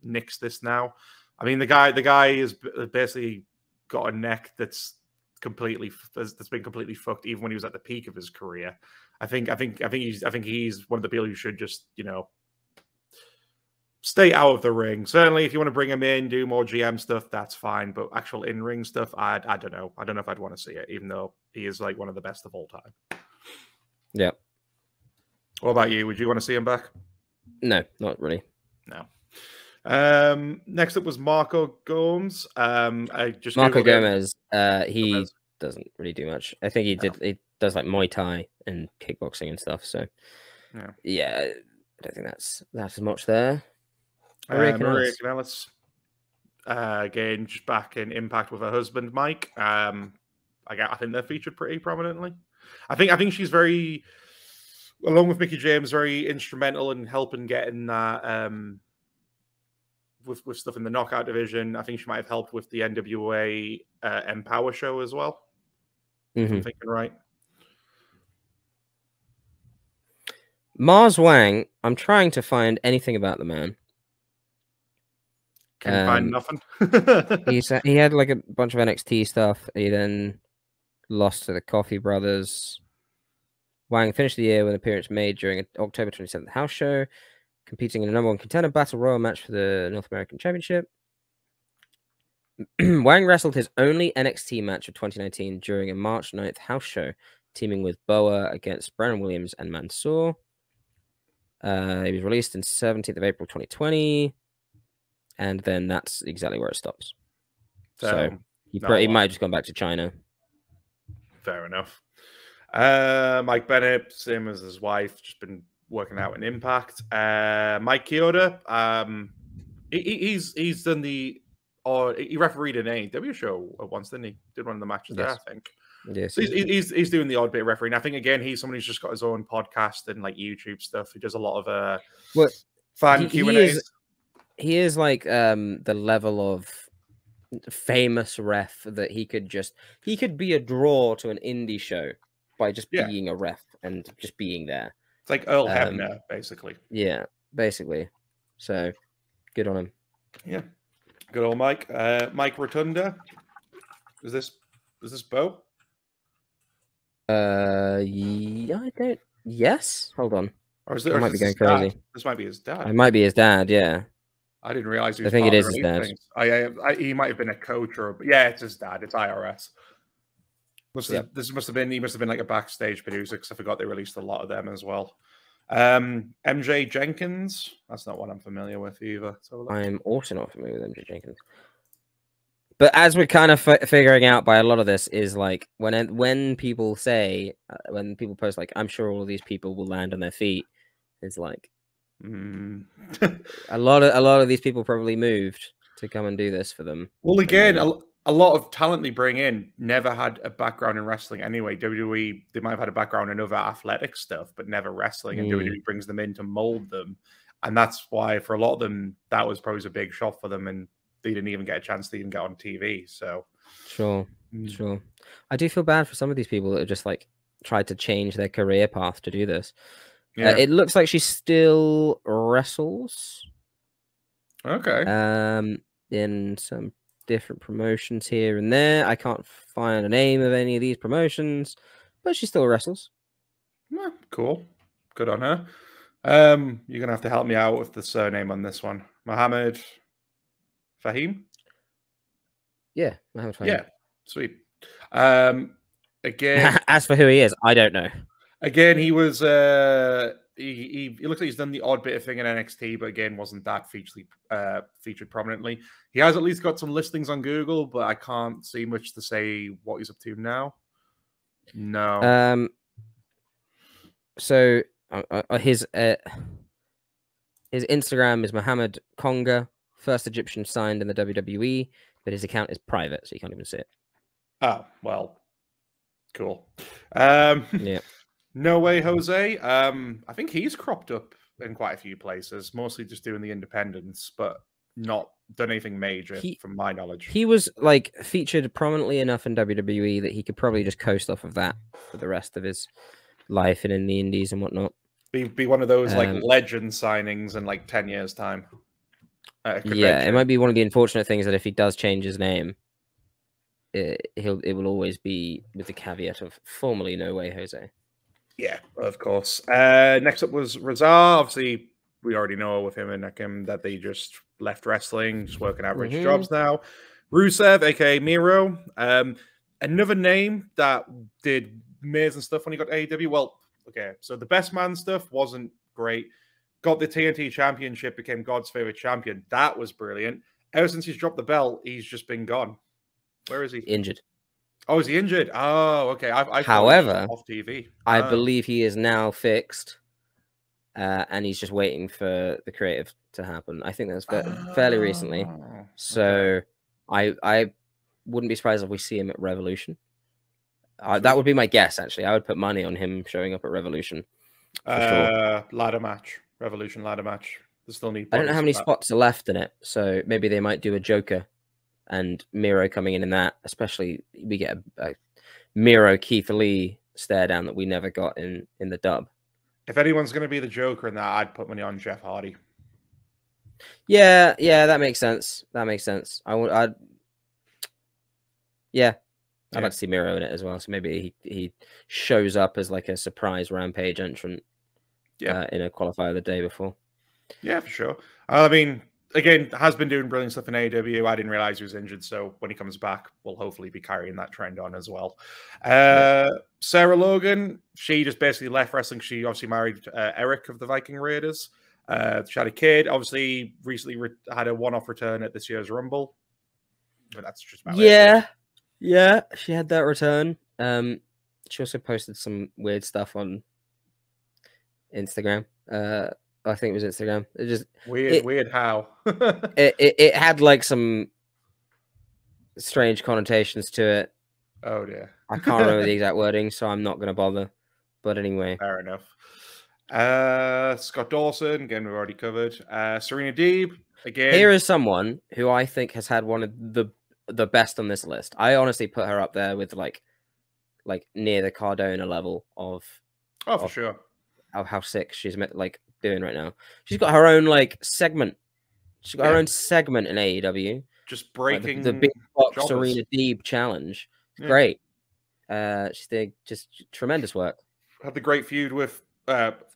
nix this now. I mean, the guy is basically got a neck that's been completely fucked, even when he was at the peak of his career. I think he's one of the people who should just, stay out of the ring. Certainly, if you want to bring him in, do more GM stuff, that's fine. But actual in-ring stuff, I don't know. I don't know if I'd want to see it, even though he is like one of the best of all time. Yeah. What about you? Would you want to see him back? No, not really. No. Next up was Marco Gomes. Marco Gomez. He doesn't really do much. I think he does like Muay Thai and kickboxing and stuff. So yeah, I don't think that's as much there. Maria Kanellis, again, just back in Impact with her husband Mike. I think they're featured pretty prominently. I think she's very along with Mickey James, very instrumental in helping getting that with stuff in the knockout division. I think she might have helped with the NWA Empower show as well. If I'm thinking right. Mars Wang, I'm trying to find anything about the man. Can find nothing. He had like a bunch of NXT stuff. He then lost to the Coffee Brothers. Wang finished the year with an appearance made during an October 27th house show, competing in a #1 contender battle royal match for the North American Championship. Wang wrestled his only NXT match of 2019 during a March 9th house show, teaming with Boa against Brandon Williams and Mansoor. He was released on 17th of April 2020, and then that's exactly where it stops. So he might have just gone back to China. Fair enough. Mike Bennett, same as his wife, just been working out in Impact. Mike Chioda, he's done the, or he refereed an AEW show once, didn't he? Did one of the matches there, I think. Yes, so he's doing the odd bit of refereeing. I think again he's someone who's just got his own podcast and like YouTube stuff. He does a lot of fan Q&As. He is like the level of famous ref that he could be a draw to an indie show by just being a ref and just being there. It's like Earl Hebner, basically. Yeah, basically. So good on him. Yeah, good old Mike. Mike Rotunda. Is this Bo? Yeah, I don't. Yes, hold on. Or is I it? might be going crazy. This might be his dad. It might be his dad. Yeah. I didn't realize he was. I think it is his dad. He might have been a coach or it's his dad. It's IRS. He must have been like a backstage producer because I forgot they released a lot of them as well. MJ Jenkins. That's not one I'm familiar with either. I'm also not familiar with MJ Jenkins. But as we're kind of figuring out by a lot of this is like when people say when people post like I'm sure all of these people will land on their feet, it's like a lot of these people probably moved to come and do this for them. Well, again, a lot of talent they bring in never had a background in wrestling anyway. WWE, they might have had a background in other athletic stuff, but never wrestling. And WWE brings them in to mold them, and that's why for a lot of them that was probably a big shot for them and. They didn't even get a chance to even get on TV. So, sure. I do feel bad for some of these people that have just like tried to change their career path to do this. Yeah. It looks like she still wrestles. Okay. In some different promotions here and there. I can't find a name of any of these promotions, but she still wrestles. Yeah, cool. Good on her. You're gonna have to help me out with the surname on this one. Mohammed. Fahim? Yeah, Mohammed Fahim. Yeah, sweet. Again, as for who he is, I don't know. Again, he was he looks like he's done the odd bit of thing in NXT, but again, wasn't that featured prominently. He has at least got some listings on Google, but I can't see much to say what he's up to now. No. So his Instagram is Mohammed Konga. First Egyptian signed in the WWE, but his account is private, so you can't even see it. Oh, well, cool. Yeah. No Way Jose. I think he's cropped up in quite a few places, mostly just doing the independents, but not done anything major from my knowledge. He was like featured prominently enough in WWE that he could probably just coast off of that for the rest of his life and in the indies and whatnot. Be one of those like legend signings in like 10 years' time. Yeah, it might be one of the unfortunate things that if he does change his name, it will always be with the caveat of formerly No Way Jose. Yeah, of course. Next up was Razar. Obviously, we already know with him and Nakim that they just left wrestling, just working average jobs now. Rusev, aka Miro. Another name that did amazing stuff when he got AEW. Well, okay, so the Best Man stuff wasn't great. Got the TNT championship, became God's favorite champion. That was brilliant. Ever since he's dropped the belt, he's just been gone. Where is he? Injured. Oh, is he injured? Oh, okay. However, off TV. I believe he is now fixed, and he's just waiting for the creative to happen. I think that's fairly recently. So I wouldn't be surprised if we see him at Revolution. That would be my guess, actually. I would put money on him showing up at Revolution. sure. Ladder match, Revolution ladder match. They still need. I don't know how many spots are left in it, so maybe they might do a Joker and Miro coming in that. Especially we get a Miro Keith Lee stare down that we never got in the dub. If anyone's going to be the Joker in that, I'd put money on Jeff Hardy. Yeah, that makes sense. That makes sense. I'd like to see Miro in it as well. So maybe he shows up as like a surprise Rampage entrant. Yeah, in a qualifier the day before. Yeah, for sure. I mean, again, has been doing brilliant stuff in AEW. I didn't realize he was injured, so when he comes back, we'll hopefully be carrying that trend on as well. Sarah Logan, she just basically left wrestling. She obviously married Eric of the Viking Raiders. She had a kid. Obviously, recently had a one-off return at this year's Rumble. But that's just about it. Yeah, she had that return. She also posted some weird stuff on Instagram. I think it was Instagram. It just weird how it had like some strange connotations to it. Oh dear. I can't remember the exact wording, so I'm not going to bother. But anyway, fair enough. Scott Dawson, again, we've already covered. Serena Deeb, again. Here is someone who I think has had one of the best on this list. I honestly put her up there with like near the Cardona level of for sure. How sick she's like doing right now. She's got her own like segment. She's got her own segment in AEW. Just breaking like the big box Serena Deeb challenge. Great. She's doing just tremendous work. Had the great feud with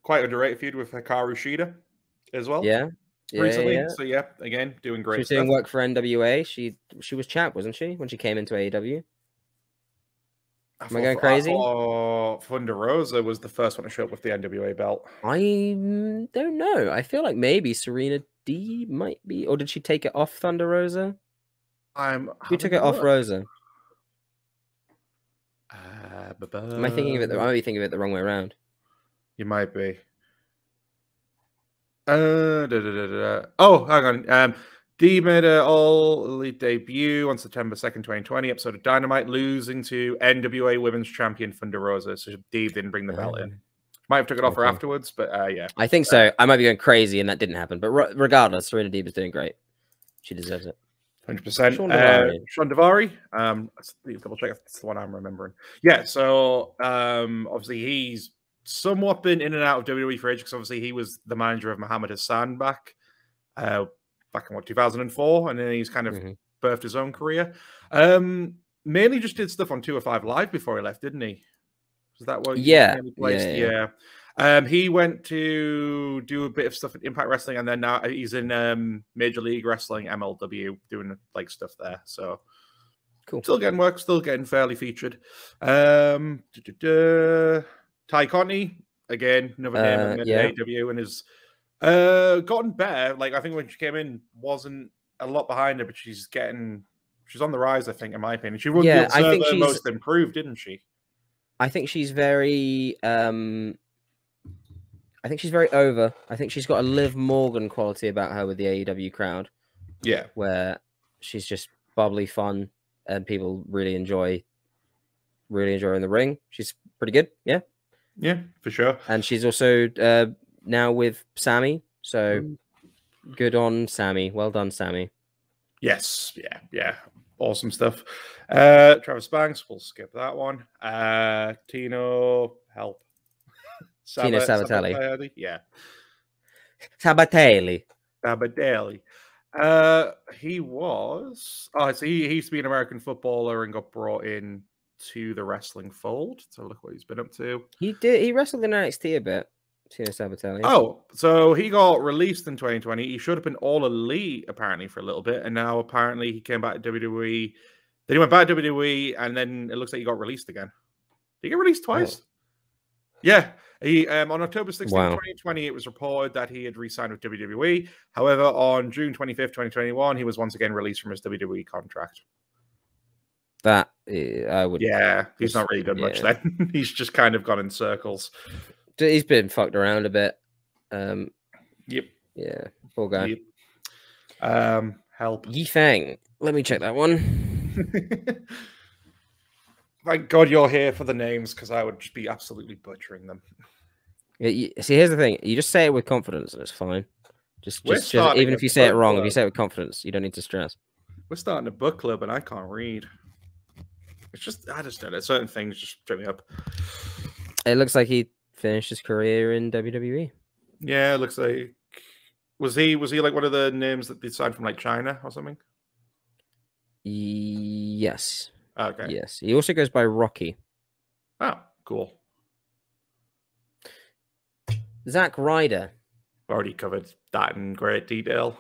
quite underrated feud with Hikaru Shida as well. Yeah. Recently. Yeah. So again, doing great. She was doing work for NWA. She was champ, wasn't she, when she came into AEW? Am I going crazy? Thunder Rosa was the first one to show up with the NWA belt. I don't know. I feel like maybe Serena D might be, or did she take it off Thunder Rosa? Who took it off Rosa? Am I thinking of it? I might be thinking of it the wrong way around. You might be. Oh, hang on. Dee made an all-elite debut on September 2nd, 2020, episode of Dynamite, losing to NWA Women's Champion Thunder Rosa. So Dee didn't bring the belt in. Might have took it off her afterwards, but yeah. I think so. I might be going crazy and that didn't happen. But regardless, Serena Deeb is doing great. She deserves it. 100%. Sean Davari. Let's double check if it's the one I'm remembering. Yeah, so obviously he's somewhat been in and out of WWE for ages because obviously he was the manager of Muhammad Hassan back in 2004, and then he's kind of birthed his own career. Mainly just did stuff on 205 Live before he left, didn't he? Was that what? Yeah. He went to do a bit of stuff at Impact Wrestling, and then now he's in Major League Wrestling MLW doing like stuff there. So cool. Still getting work, still getting fairly featured. Ty Conti, again, another name in AEW, and is gotten better. Like I think when she came in, wasn't a lot behind her, but she's on the rise. I think, in my opinion, she won the Observer Most Improved, didn't she? I think she's very. I think she's very over. I think she's got a Liv Morgan quality about her with the AEW crowd. Yeah, where she's just bubbly, fun, and people really enjoy in the ring. She's pretty good. Yeah, for sure. And she's also now with Sammy. So good on Sammy. Well done, Sammy. Yes. Yeah. Awesome stuff. Travis Banks, we'll skip that one. Tino, help. Tino Sabatelli. Yeah. Sabatelli. He was. So he used to be an American footballer and got brought in to the wrestling fold. So look what he's been up to. He wrestled in NXT a bit. Tino Sabatelli. Oh, so he got released in 2020. He should have been All Elite apparently for a little bit, and now apparently he came back to WWE. Then he went back to WWE, and then it looks like he got released again. Did he get released twice? Oh. Yeah. He on October 16th, 2020, it was reported that he had re-signed with WWE. However, on June 25th, 2021, he was once again released from his WWE contract. That I would. Yeah, he's not really done much then. He's just kind of gone in circles. He's been fucked around a bit. Yep. Yeah. Poor guy. Yep. Help. Yifang. Let me check that one. Thank God you're here for the names, because I would just be absolutely butchering them. See, here's the thing: you just say it with confidence, and it's fine. Just even if you say it wrong, if you say it with confidence, you don't need to stress. We're starting a book club, and I can't read. It's just I just don't know. Certain things just trip me up. It looks like he finished his career in WWE. Yeah, it looks like. Was he like one of the names that they signed from like China or something? Yes. Okay. Yes. He also goes by Rocky. Oh, cool. Zack Ryder. Already covered that in great detail.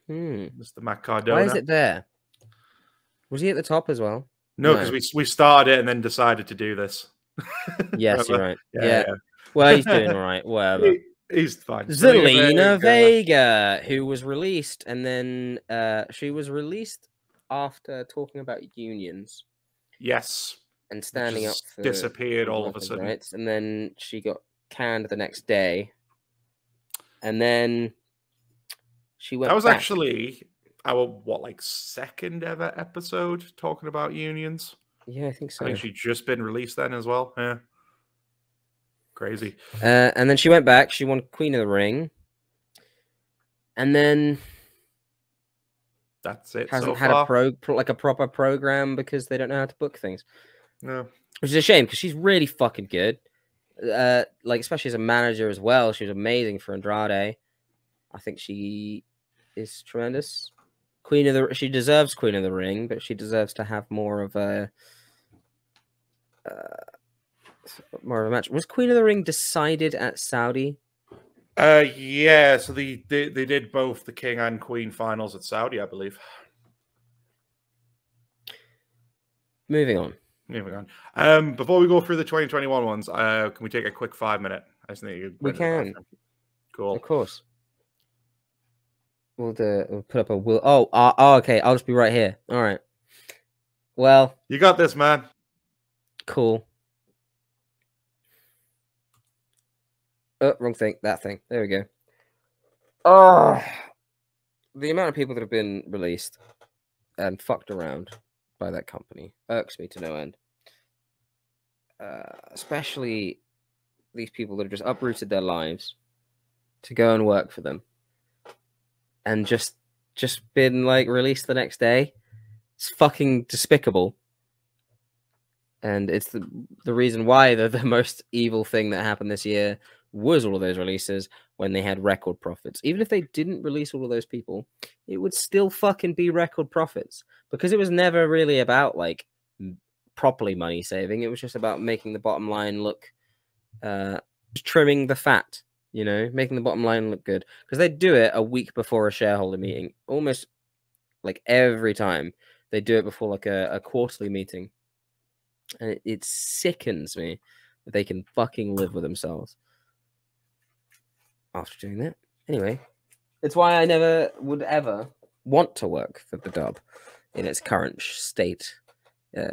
Mr. Matt Cardona. Why is it there? Was he at the top as well? No, because we started it and then decided to do this. Yes, you're right. Yeah. Well, he's doing all right. Whatever. He's fine. Zelina Vega, who was released, and then she was released after talking about unions. Yes. And standing up for disappeared all of a sudden. Rights, and then she got canned the next day. And then she went. That was back. Actually our second ever episode talking about unions. Yeah, I think so. I think she'd just been released then as well. Yeah. Crazy. And then she went back. She won Queen of the Ring. And then that's it. Hasn't had a proper program because they don't know how to book things. No. Which is a shame because she's really fucking good. Especially as a manager as well. She was amazing for Andrade. I think she is tremendous. She deserves Queen of the Ring, but she deserves to have more of a match. Was Queen of the Ring decided at Saudi? Yeah, so they did both the King and Queen finals at Saudi, I believe. Moving on. Before we go through the 2021 ones, can we take a quick 5-minute? I just think we can. Cool. Of course. We'll put up a will. Oh, okay. I'll just be right here. All right. Well, you got this, man. Cool. Oh, wrong thing. That thing. There we go. Oh, the amount of people that have been released and fucked around by that company irks me to no end. Especially these people that have just uprooted their lives to go and work for them, and just been released the next day. It's fucking despicable. And it's the reason why the most evil thing that happened this year was all of those releases when they had record profits. Even if they didn't release all of those people, it would still fucking be record profits because it was never really about properly money saving. It was just about making the bottom line look, trimming the fat, making the bottom line look good. Because they do it a week before a shareholder meeting, almost every time they do it before a quarterly meeting. And it sickens me that they can fucking live with themselves after doing that. Anyway, it's why I never would ever want to work for the Dub in its current state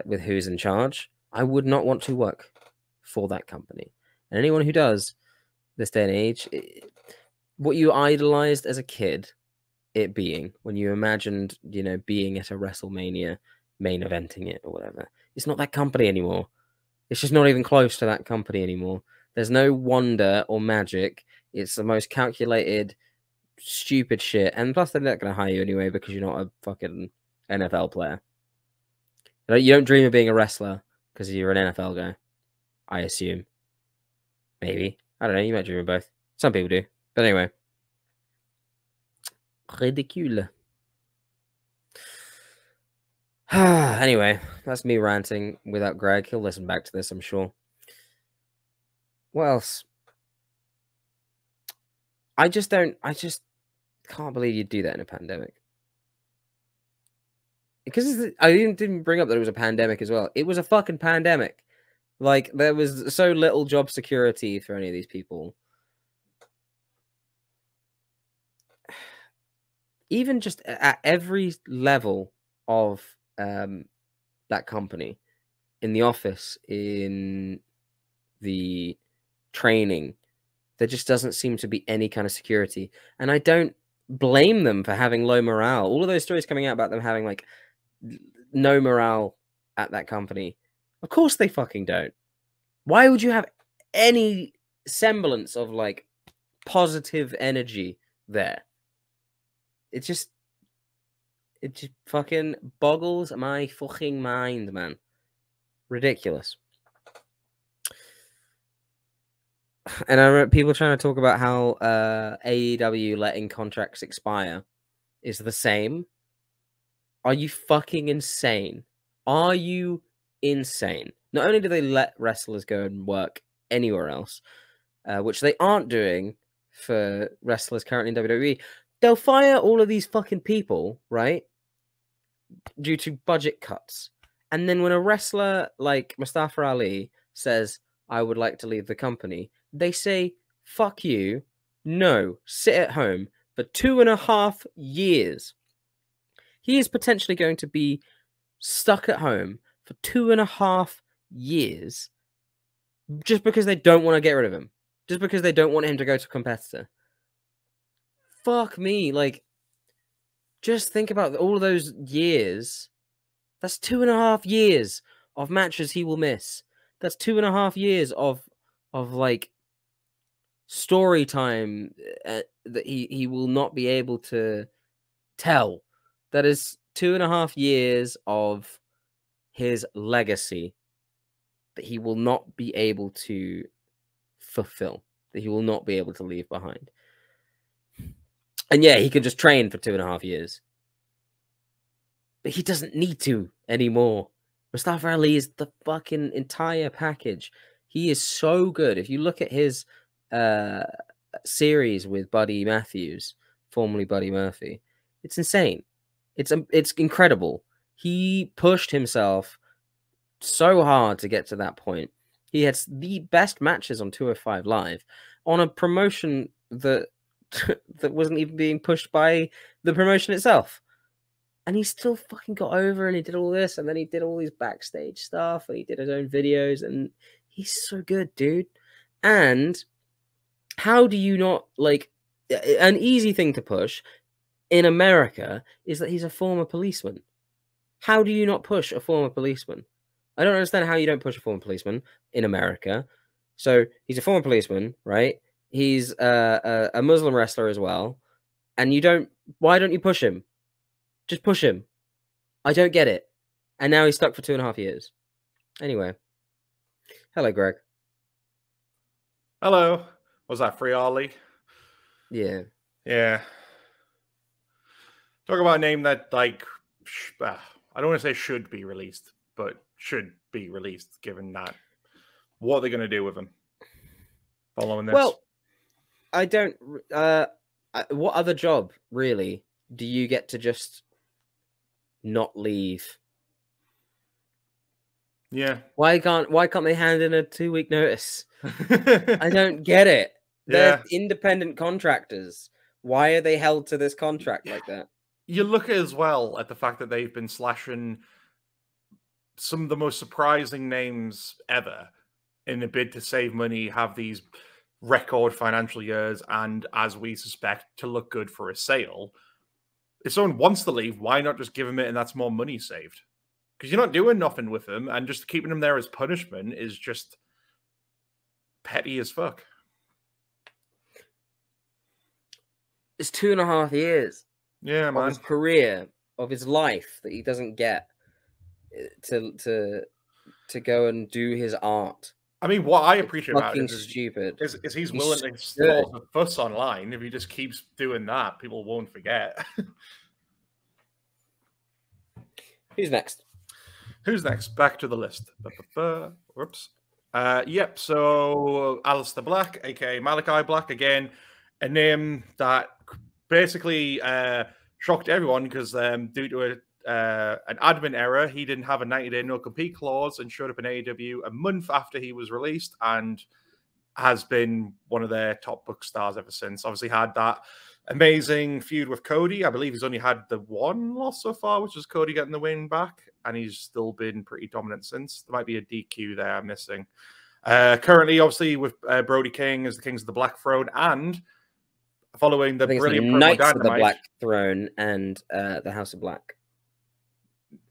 with who's in charge. I would not want to work for that company. And anyone who does this day and age, what you idolized as a kid, it being, when you imagined, being at a WrestleMania, main eventing it or whatever, it's not that company anymore. It's just not even close to that company anymore. There's no wonder or magic. It's the most calculated, stupid shit. And plus, they're not going to hire you anyway because you're not a fucking NFL player. You don't dream of being a wrestler because you're an NFL guy, I assume. Maybe. I don't know. You might dream of both. Some people do. But anyway. Ridicule. Anyway, that's me ranting without Greg. He'll listen back to this, I'm sure. What else? I just can't believe you'd do that in a pandemic. Because I didn't bring up that it was a pandemic as well. It was a fucking pandemic. There was so little job security for any of these people. Even just at every level of that company, in the office, in the training, there just doesn't seem to be any kind of security. And I don't blame them for having low morale. All of those stories coming out about them having no morale at that company. Of course they fucking don't. Why would you have any semblance of like positive energy there. It just fucking boggles my fucking mind, man. Ridiculous. And I remember people trying to talk about how AEW letting contracts expire is the same. Are you fucking insane? Are you insane? Not only do they let wrestlers go and work anywhere else, which they aren't doing for wrestlers currently in WWE, they'll fire all of these fucking people, right? Due to budget cuts. And then when a wrestler like Mustafa Ali says, I would like to leave the company, they say, fuck you. No, sit at home for 2.5 years. He is potentially going to be stuck at home for 2.5 years just because they don't want to get rid of him. Just because they don't want him to go to a competitor. Fuck me. Like, just think about all of those years. That's 2.5 years of matches he will miss. That's 2.5 years of like story time that he will not be able to tell. That is 2.5 years of his legacy that he will not be able to fulfill, that he will not be able to leave behind. And yeah, he can just train for 2.5 years. But he doesn't need to anymore. Mustafa Ali is the fucking entire package. He is so good. If you look at his series with Buddy Matthews, formerly Buddy Murphy, it's insane. It's incredible. He pushed himself so hard to get to that point. He had the best matches on 205 Live on a promotion that wasn't even being pushed by the promotion itself. And he still fucking got over, and he did all this, and then he did all these backstage stuff, and he did his own videos, and he's so good, dude. And how do you not, like, an easy thing to push in America is that he's a former policeman. How do you not push a former policeman? I don't understand how you don't push a former policeman in America. So he's a former policeman, right? He's a Muslim wrestler as well. And why don't you push him? Just push him. I don't get it. And now he's stuck for 2.5 years. Anyway. Hello, Greg. Hello. Was that Free Ollie? Yeah. Yeah. Talk about a name that, like, I don't want to say should be released, but should be released, given that. What are they going to do with him following this? Well, I don't... what other job, really, do you get to just not leave? Yeah. Why can't they hand in a 2-week notice? I don't get it. They're independent contractors. Why are they held to this contract like that? You look as well at the fact that they've been slashing some of the most surprising names ever in a bid to save money, have these record financial years, and as we suspect, to look good for a sale. If someone wants to leave, why not just give them it and that's more money saved? Because you're not doing nothing with them, and just keeping them there as punishment is just petty as fuck. It's 2.5 years. Yeah, man. Of his career, of his life that he doesn't get to go and do his art. I mean, what I appreciate about it is he's willing to start a fuss online. If he just keeps doing that, people won't forget. Who's next? Who's next? Back to the list. Whoops. Yep. So Alistair Black, aka Malachi Black, again, a name that basically shocked everyone because due to an admin error, he didn't have a 90-day no-compete clause and showed up in AEW a month after he was released and has been one of their top book stars ever since. Obviously had that amazing feud with Cody. I believe he's only had the one loss so far, which is Cody getting the win back, and he's still been pretty dominant since. There might be a DQ there I'm missing. Currently, obviously, with Brody King as the Kings of the Black Throne, and following the brilliant promo Knights Dynamite, of the Black Throne and the House of Black.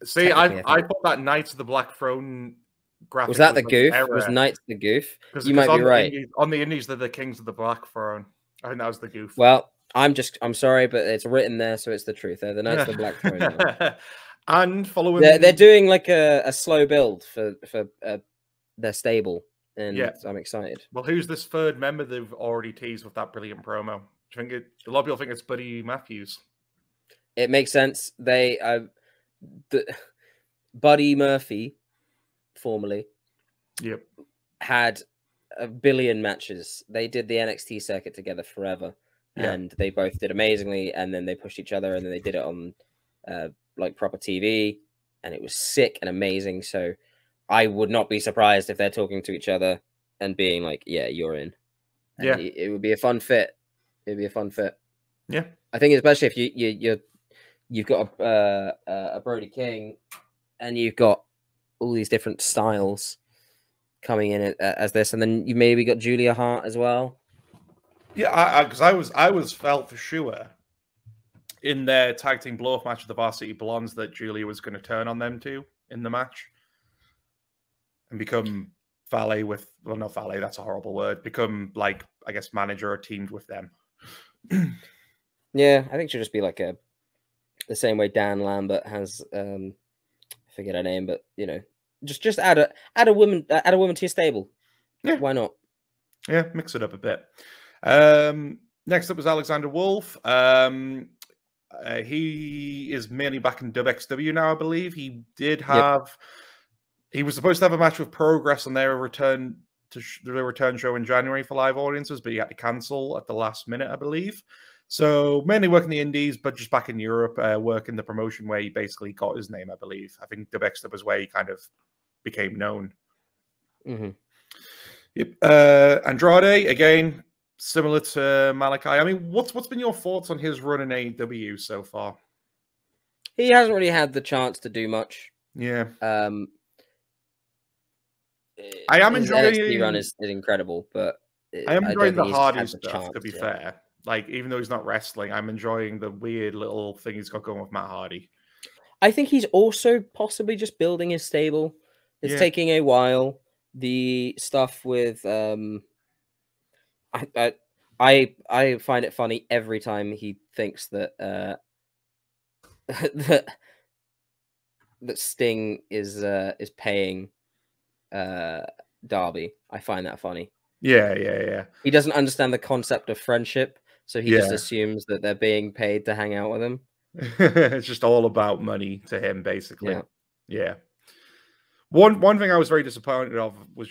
See, I thought that Knights of the Black Throne graphic Was that the like goof? error. Was Knights the goof? Because You might be right. On the indies, they're the kings of the Black Throne. I think that was the goof. Well, I'm sorry, but it's written there, so it's the truth. They're the Knights of the Black Throne. And following, they're doing like a slow build for their stable, and I'm excited. Well, who's this third member they've already teased with that brilliant promo? Do you think a lot of people think it's Buddy Matthews? It makes sense. Buddy Murphy, formerly, had a billion matches. They did the NXT circuit together forever, and they both did amazingly. And then they pushed each other, and then they did it on like proper TV, and it was sick and amazing. So I would not be surprised if they're talking to each other and being like, "Yeah, you're in." And it would be a fun fit. It'd be a fun fit. Yeah, I think especially if you've got a Brody King, and you've got all these different styles coming in as this, and then you maybe got Julia Hart as well. Yeah, because I was felt for sure in their tag team blow-off match of the Varsity Blondes that Julia was going to turn on them two in the match and become valet with, well, not valet, that's a horrible word, become like, I guess, manager or teamed with them. Yeah, I think she'll just be like the same way Dan Lambert has, I forget her name, but you know, just add a woman to your stable. Yeah, why not? Yeah, mix it up a bit. Next up was Alexander Wolf. He is mainly back in WXW now, I believe. He did have. He was supposed to have a match with Progress on their return show in January for live audiences, but he had to cancel at the last minute, I believe. So mainly working the indies, but just back in Europe, working the promotion where he basically got his name, I believe. I think WXW was where he kind of became known. Mm-hmm. Yep. Andrade, again, similar to Malachi. I mean, what's been your thoughts on his run in AEW so far? He hasn't really had the chance to do much. Yeah. I am enjoying NXT run is incredible, but I am enjoying the Hardy stuff. To be fair, like even though he's not wrestling, I'm enjoying the weird little thing he's got going with Matt Hardy. I think he's also possibly just building his stable. It's taking a while. The stuff with I find it funny every time he thinks that that Sting is paying Darby. I find that funny. Yeah. He doesn't understand the concept of friendship, so he just assumes that they're being paid to hang out with him. It's just all about money to him, basically. Yeah. One thing I was very disappointed of was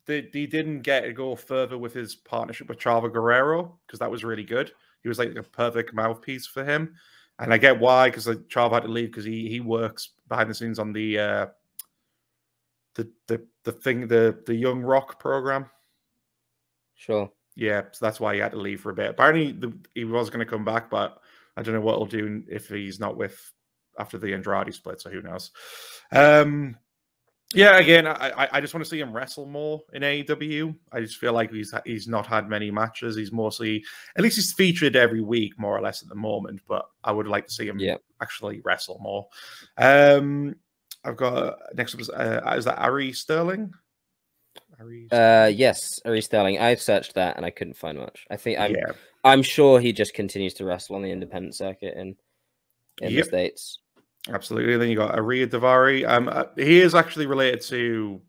he didn't get to go further with his partnership with Chavo Guerrero, because that was really good. He was like a perfect mouthpiece for him, and I get why, because like, Chavo had to leave because he works behind the scenes on the Young Rock program. Sure. Yeah, so that's why he had to leave for a bit. Apparently, he was going to come back, but I don't know what he'll do if he's not with after the Andrade split. So who knows? Yeah, again, I just want to see him wrestle more in AEW. I just feel like he's not had many matches. He's mostly, at least he's featured every week, more or less at the moment. But I would like to see him actually wrestle more. I've got next up is that Ari Sterling? Yes, Ari Sterling. I searched that and I couldn't find much. I think I'm sure he just continues to wrestle on the independent circuit in the States. Absolutely. Then you got Aria Davari. He is actually related to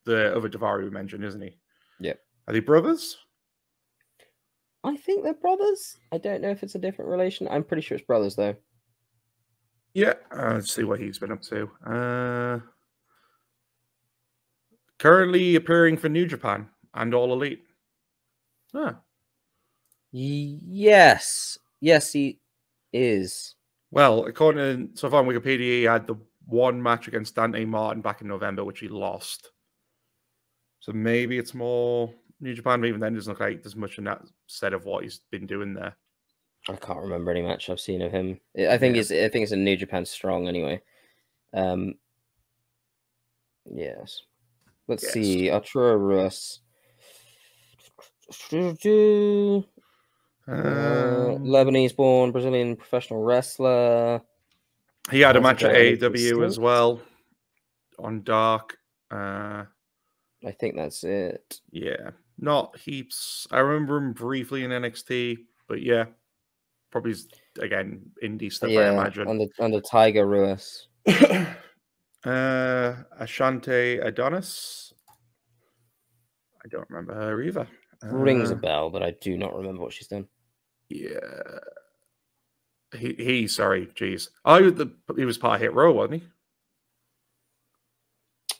the other Davari we mentioned, isn't he? Yeah. Are they brothers? I think they're brothers. I don't know if it's a different relation. I'm pretty sure it's brothers, though. Yeah. Let's see what he's been up to. Currently appearing for New Japan and All Elite. Huh. Yes. Yes, he is. Well, according to so far on Wikipedia, he had the one match against Dante Martin back in November, which he lost. So maybe it's more New Japan, but even then it doesn't look like there's much in that set of what he's been doing there. I can't remember any match I've seen of him. I think it's a New Japan Strong anyway. Yes. Let's see. Arturo Ruas. Lebanese-born Brazilian professional wrestler. He had a match at AEW as well. on Dark. I think that's it. Yeah, not heaps. I remember him briefly in NXT, but yeah, probably again indie stuff. I imagine under Tiger Ruiz. Ashante Adonis. I don't remember her either. Rings a bell, but I do not remember what she's done. Yeah. Sorry, jeez. Oh, he was part of Hit Row, wasn't he?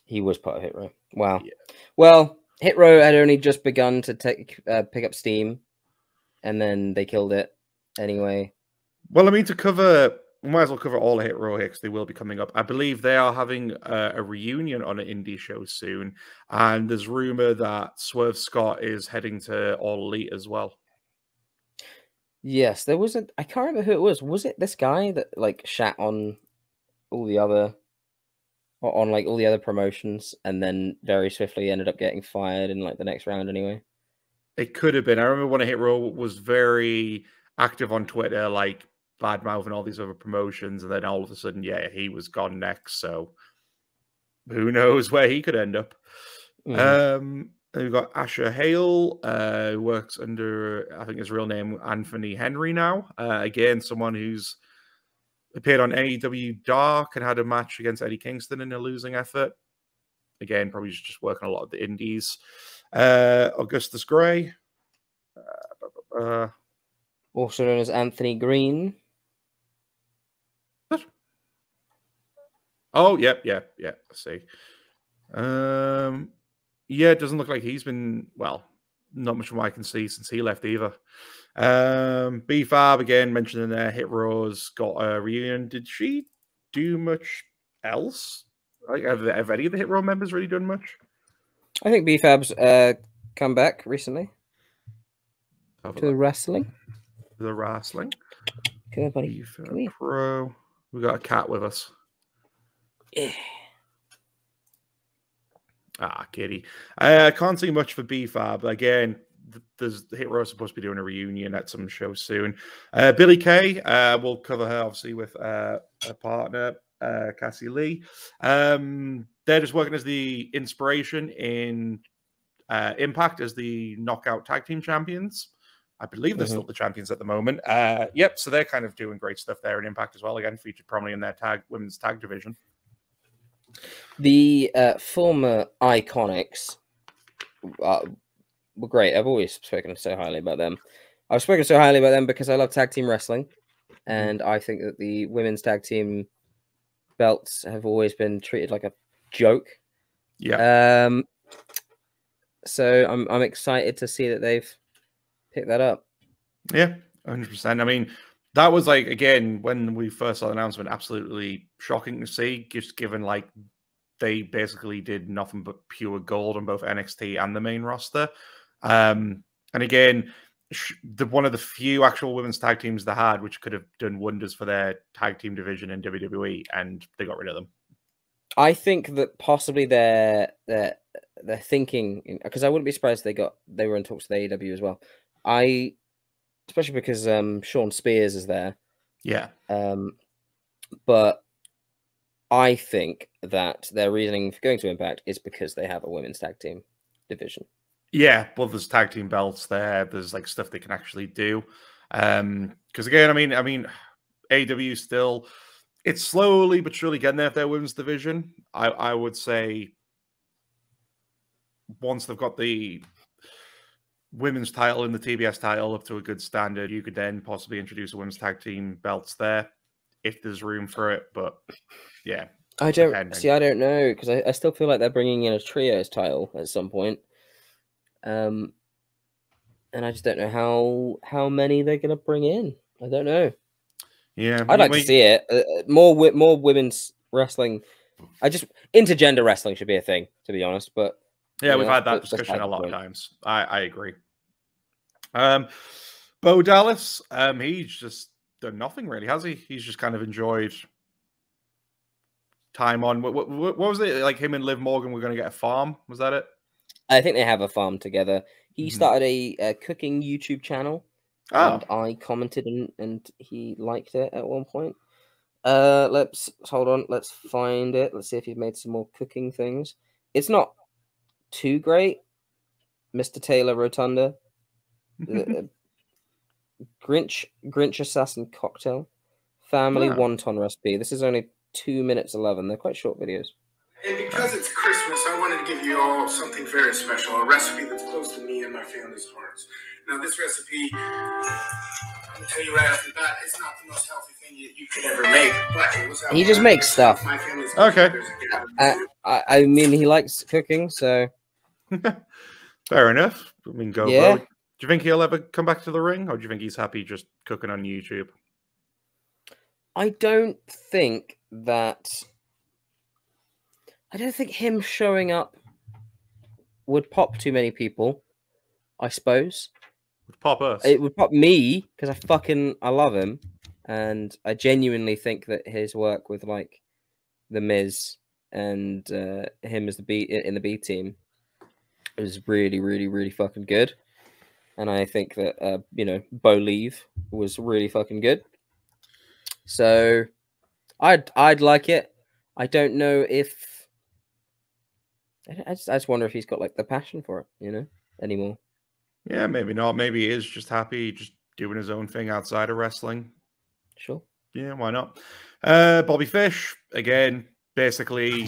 He was part of Hit Row. Wow. Yeah. Well, Hit Row had only just begun to pick up steam, and then they killed it anyway. Well, I mean, we might as well cover all the Hit Row hits. They will be coming up. I believe they are having a reunion on an indie show soon, and there's rumor that Swerve Scott is heading to All Elite as well. Yes, there was I can't remember who it was. Was it this guy that like shat on all the other promotions and then very swiftly ended up getting fired in like the next round anyway? It could have been. I remember when Hit Row was very active on Twitter, like bad mouthing all these other promotions, and then all of a sudden, yeah, he was gone next. So who knows where he could end up? We've got Asher Hale, who works under, I think his real name, Anthony Henry now. Again, someone who's appeared on AEW Dark and had a match against Eddie Kingston in a losing effort. Again, probably just working a lot of the indies. Augustus Gray. Also known as Anthony Green. What? Oh, yeah. I see. Yeah, it doesn't look like he's been, well, not much from what I can see since he left either. B-Fab, again, mentioned in there, Hit Row's got a reunion. Did she do much else? Like, have any of the Hit Row members really done much? I think B-Fab's come back recently to the wrestling. The wrestling. Come on, buddy. Come here. Pro. We got a cat with us. Yeah. Kitty. I can't see much for B-Fab. Again, there's Hit Row supposed to be doing a reunion at some show soon. Billy Kay, we'll cover her obviously with a partner, Cassie Lee. They're just working as the inspiration in Impact as the Knockout Tag Team Champions. I believe they're still the champions at the moment. Yep, so they're kind of doing great stuff there in Impact as well. Again, featured prominently in their women's tag division. The former Iconics were great. I've always spoken so highly about them. I've spoken so highly about them because I love tag team wrestling, and I think that the women's tag team belts have always been treated like a joke. Yeah. So I'm excited to see that they've picked that up. Yeah, 100%. I mean, that was like, again, when we first saw the announcement, absolutely shocking to see, just given like they basically did nothing but pure gold on both NXT and the main roster. And again, one of the few actual women's tag teams they had, which could have done wonders for their tag team division in WWE, and they got rid of them. I think that possibly they're thinking, because I wouldn't be surprised they were in talks with AEW as well. Especially because Sean Spears is there. Yeah. But I think that their reasoning for going to Impact is because they have a women's tag team division. Yeah, well, there's tag team belts there. There's like stuff they can actually do. Because again, I mean, AEW still, it's slowly but surely getting there for their women's division. I would say once they've got the women's title and the TBS title up to a good standard, you could then possibly introduce a women's tag team belts there if there's room for it. But yeah, I don't know, because I still feel like they're bringing in a trios title at some point. And I just don't know how many they're going to bring in. I don't know. Yeah, I'd like to see it. More women's wrestling. Intergender wrestling should be a thing, to be honest. But yeah, we've had that discussion a lot of times. I agree. Bo Dallas, he's just done nothing really, has he? He's just kind of enjoyed time on. What was it like? Him and Liv Morgan were going to get a farm. Was that it? I think they have a farm together. He started a cooking YouTube channel, and I commented and he liked it at one point. Let's hold on. Let's find it. Let's see if you've made some more cooking things. It's not too great, Mr. Taylor Rotunda. Grinch Assassin Cocktail. Family wonton recipe. This is only 2 minutes 11. They're quite short videos. And because it's Christmas, I wanted to give you all something very special, a recipe that's close to me and my family's hearts. Now, this recipe, I'm going to tell you right off the bat, it's not the most healthy thing you could ever make, but it was he just makes stuff. My family's okay. I mean, he likes cooking, so... Fair enough. I mean, go, bro. Do you think he'll ever come back to the ring, or do you think he's happy just cooking on YouTube? I don't think him showing up would pop too many people, I suppose. Would pop us. It would pop me, because I love him. And I genuinely think that his work with, like, The Miz and him as in the B team is really, really, really fucking good. And I think that, Bo Leave was really fucking good. So I'd like it. I don't know if I just wonder if he's got like the passion for it, anymore. Yeah, maybe not. Maybe he is just happy, just doing his own thing outside of wrestling. Sure. Yeah, why not? Bobby Fish, again, basically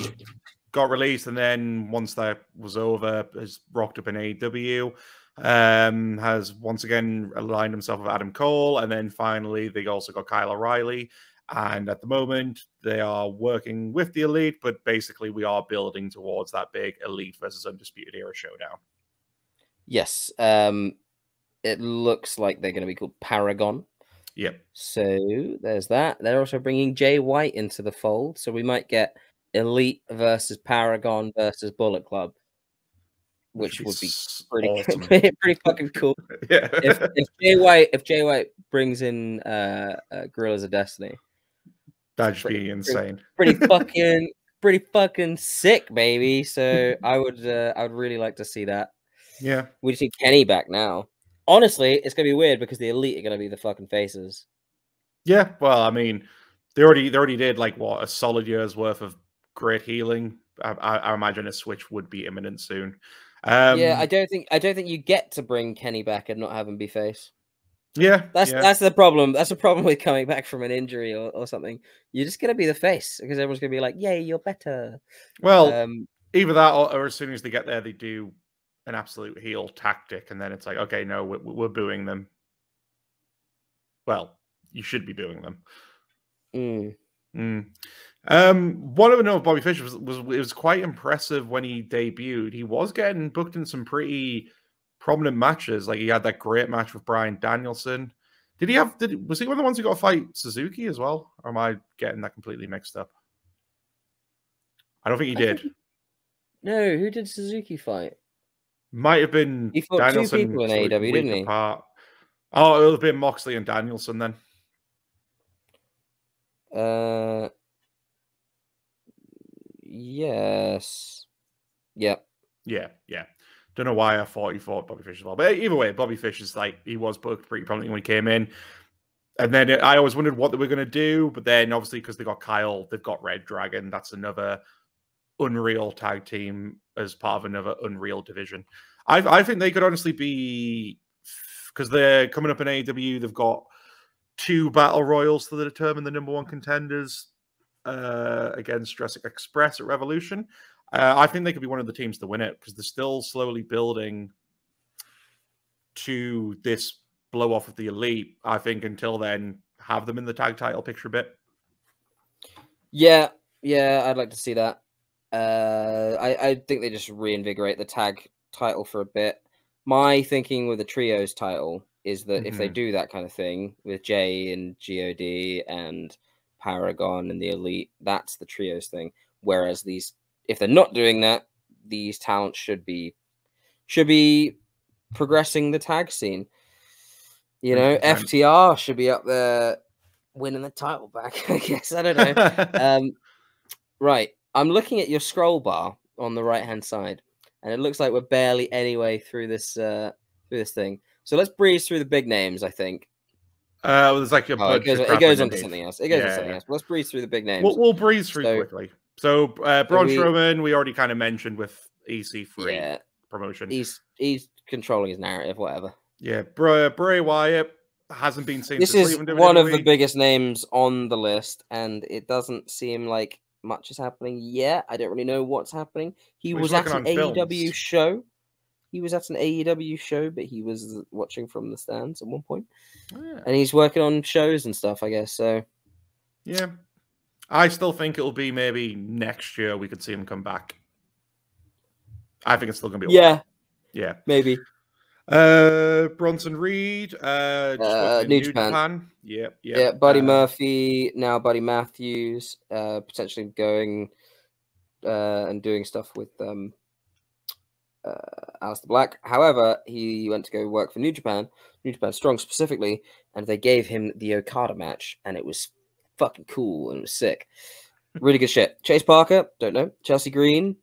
got released, and then once that was over, has rocked up in AEW. Has once again aligned himself with Adam Cole, and then finally they also got Kyle O'Reilly, and at the moment they are working with the Elite, but basically we are building towards that big Elite versus Undisputed Era showdown. Yes, it looks like they're going to be called Paragon. Yep. So there's that. They're also bringing Jay White into the fold, so we might get Elite versus Paragon versus Bullet Club, which would be pretty awesome. Pretty fucking cool. Yeah. If Jay White brings in Guerrillas of Destiny, that'd just be insane. Pretty fucking sick, baby. So I would really like to see that. Yeah. We just need Kenny back now. Honestly, it's gonna be weird because the Elite are gonna be the fucking faces. Yeah. Well, I mean, they already did like what, a solid year's worth of great healing. I imagine a switch would be imminent soon. Yeah, I don't think you get to bring Kenny back and not have him be face. Yeah, that's the problem. That's the problem with coming back from an injury or something. You're just gonna be the face because everyone's gonna be like, "Yay, you're better." Well, either that or as soon as they get there, they do an absolute heel tactic, and then it's like, okay, no, we're booing them. Well, you should be booing them. One of the note Bobby Fish was quite impressive when he debuted. He was getting booked in some pretty prominent matches. Like he had that great match with Bryan Danielson. Was he one of the ones who got to fight Suzuki as well? Or am I getting that completely mixed up? I don't think he did. No, who did Suzuki fight? Might have been he fought Danielson. 2 people in AEW, didn't he? Apart. Oh, it would have been Moxley and Danielson then. Yes. Yep. Yeah. Don't know why I thought he fought Bobby Fish as well. But either way, Bobby Fish is like, he was booked pretty prominently when he came in. And then I always wondered what they were going to do. But then obviously because they got Kyle, they've got Red Dragon. That's another Unreal tag team as part of another Unreal division. I think they could honestly be, because they're coming up in AEW, they've got 2 battle royals to determine the #1 contenders against Jurassic Express at Revolution. I think they could be one of the teams to win it because they're still slowly building to this blow off of the Elite. I think until then, have them in the tag title picture a bit. Yeah, I'd like to see that. I think they just reinvigorate the tag title for a bit. My thinking with the trios title is that if they do that kind of thing with Jay and God and Paragon and the Elite, that's the trios thing. Whereas these, if they're not doing that, these talents should be progressing the tag scene. You know, FTR should be up there winning the title back, I guess. I don't know. Right. I'm looking at your scroll bar on the right-hand side, and it looks like we're barely anyway through this thing. So let's breeze through the big names, I think. There's like a bunch of it goes on to underneath. something else. It goes on to something else. Let's breeze through the big names. We'll breeze through quickly. So Braun Strowman, we already kind of mentioned with EC3 promotion. He's controlling his narrative, whatever. Yeah, Bray Wyatt hasn't been seen. This is one of the biggest names on the list, and it doesn't seem like much is happening yet. I don't really know what's happening. He was at an AEW show. He was at an AEW show, but he was watching from the stands at one point. Oh, yeah. And he's working on shows and stuff, I guess. So, yeah. I still think it'll be maybe next year we could see him come back. I think it's still going to be a while. Yeah. Maybe. Bronson Reed, New Japan. Yeah. Buddy Murphy, now Buddy Matthews, potentially going and doing stuff with Aleister Black. However, he went to go work for New Japan Strong specifically, and they gave him the Okada match, and it was fucking cool and it was sick. Really good shit. Chase Parker, don't know. Chelsea Green,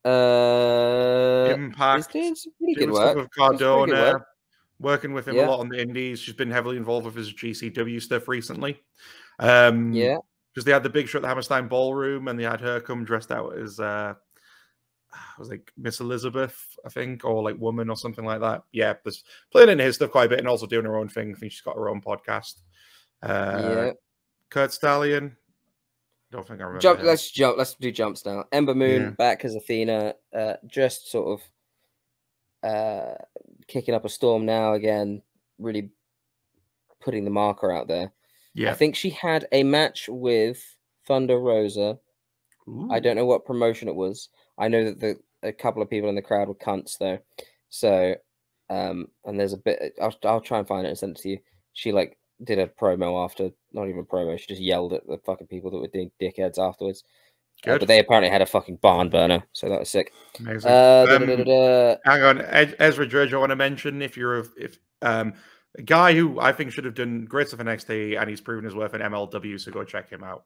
Impact. It's pretty good work. With Cardona, working with him a lot on the indies. She's been heavily involved with his GCW stuff recently. Because they had the big show at the Hammerstein Ballroom, and they had her come dressed out as was like Miss Elizabeth, I think, or like woman or something like that. Yeah, there's playing in his stuff quite a bit and also doing her own thing. I think she's got her own podcast. Kurt Stallion. Don't think I remember. Let's do jumps now. Ember Moon back as Athena, just sort of kicking up a storm now again, really putting the marker out there. Yeah, I think she had a match with Thunder Rosa. Ooh. I don't know what promotion it was. I know that a couple of people in the crowd were cunts though. So, and there's a bit. I'll try and find it and send it to you. She like did a promo after, not even a promo. She just yelled at the fucking people that were doing dickheads afterwards. But they apparently had a fucking barn burner, so that was sick. Amazing. Hang on, Ezra Dredge. I want to mention if a guy who I think should have done great stuff in NXT, and he's proven his worth in MLW, so go check him out.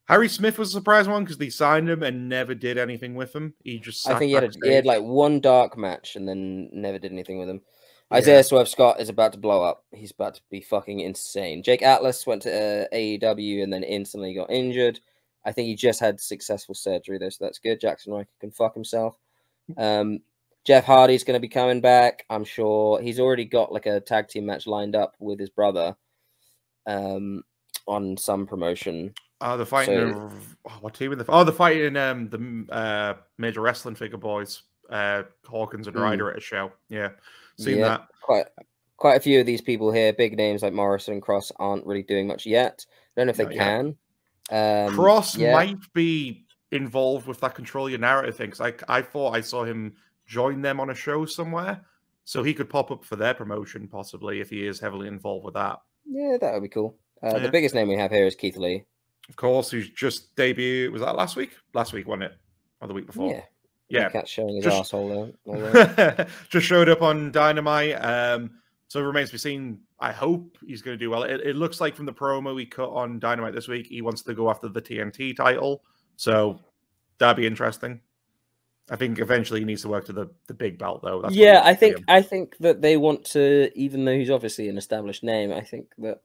Harry Smith was a surprise one because they signed him and never did anything with him. He just I think he had like one dark match and then never did anything with him. Isaiah Swerve Scott is about to blow up. He's about to be fucking insane. Jake Atlas went to AEW and then instantly got injured. I think he just had successful surgery though, so that's good. Jackson Riker can fuck himself. Jeff Hardy's going to be coming back. I'm sure he's already got like a tag team match lined up with his brother on some promotion. The fighting what team? They're fighting the Major Wrestling Figure Boys, Hawkins and Ryder at a show. Yeah, seen that. Quite a few of these people here, big names like Morrison and Cross, aren't really doing much yet. I don't know if they can. Cross might be involved with that control your narrative thing. Because I thought I saw him join them on a show somewhere, so he could pop up for their promotion possibly if he is heavily involved with that. Yeah, that would be cool. The biggest name we have here is Keith Lee. Of course, who's just debuted. Was that last week? Last week, wasn't it? Or the week before? Yeah. Cat's showing his asshole there. Just showed up on Dynamite. So it remains to be seen. I hope he's going to do well. It looks like from the promo we cut on Dynamite this week, he wants to go after the TNT title. So that'd be interesting. I think eventually he needs to work to the big belt, though. That's I think that they want to, even though he's obviously an established name, I think that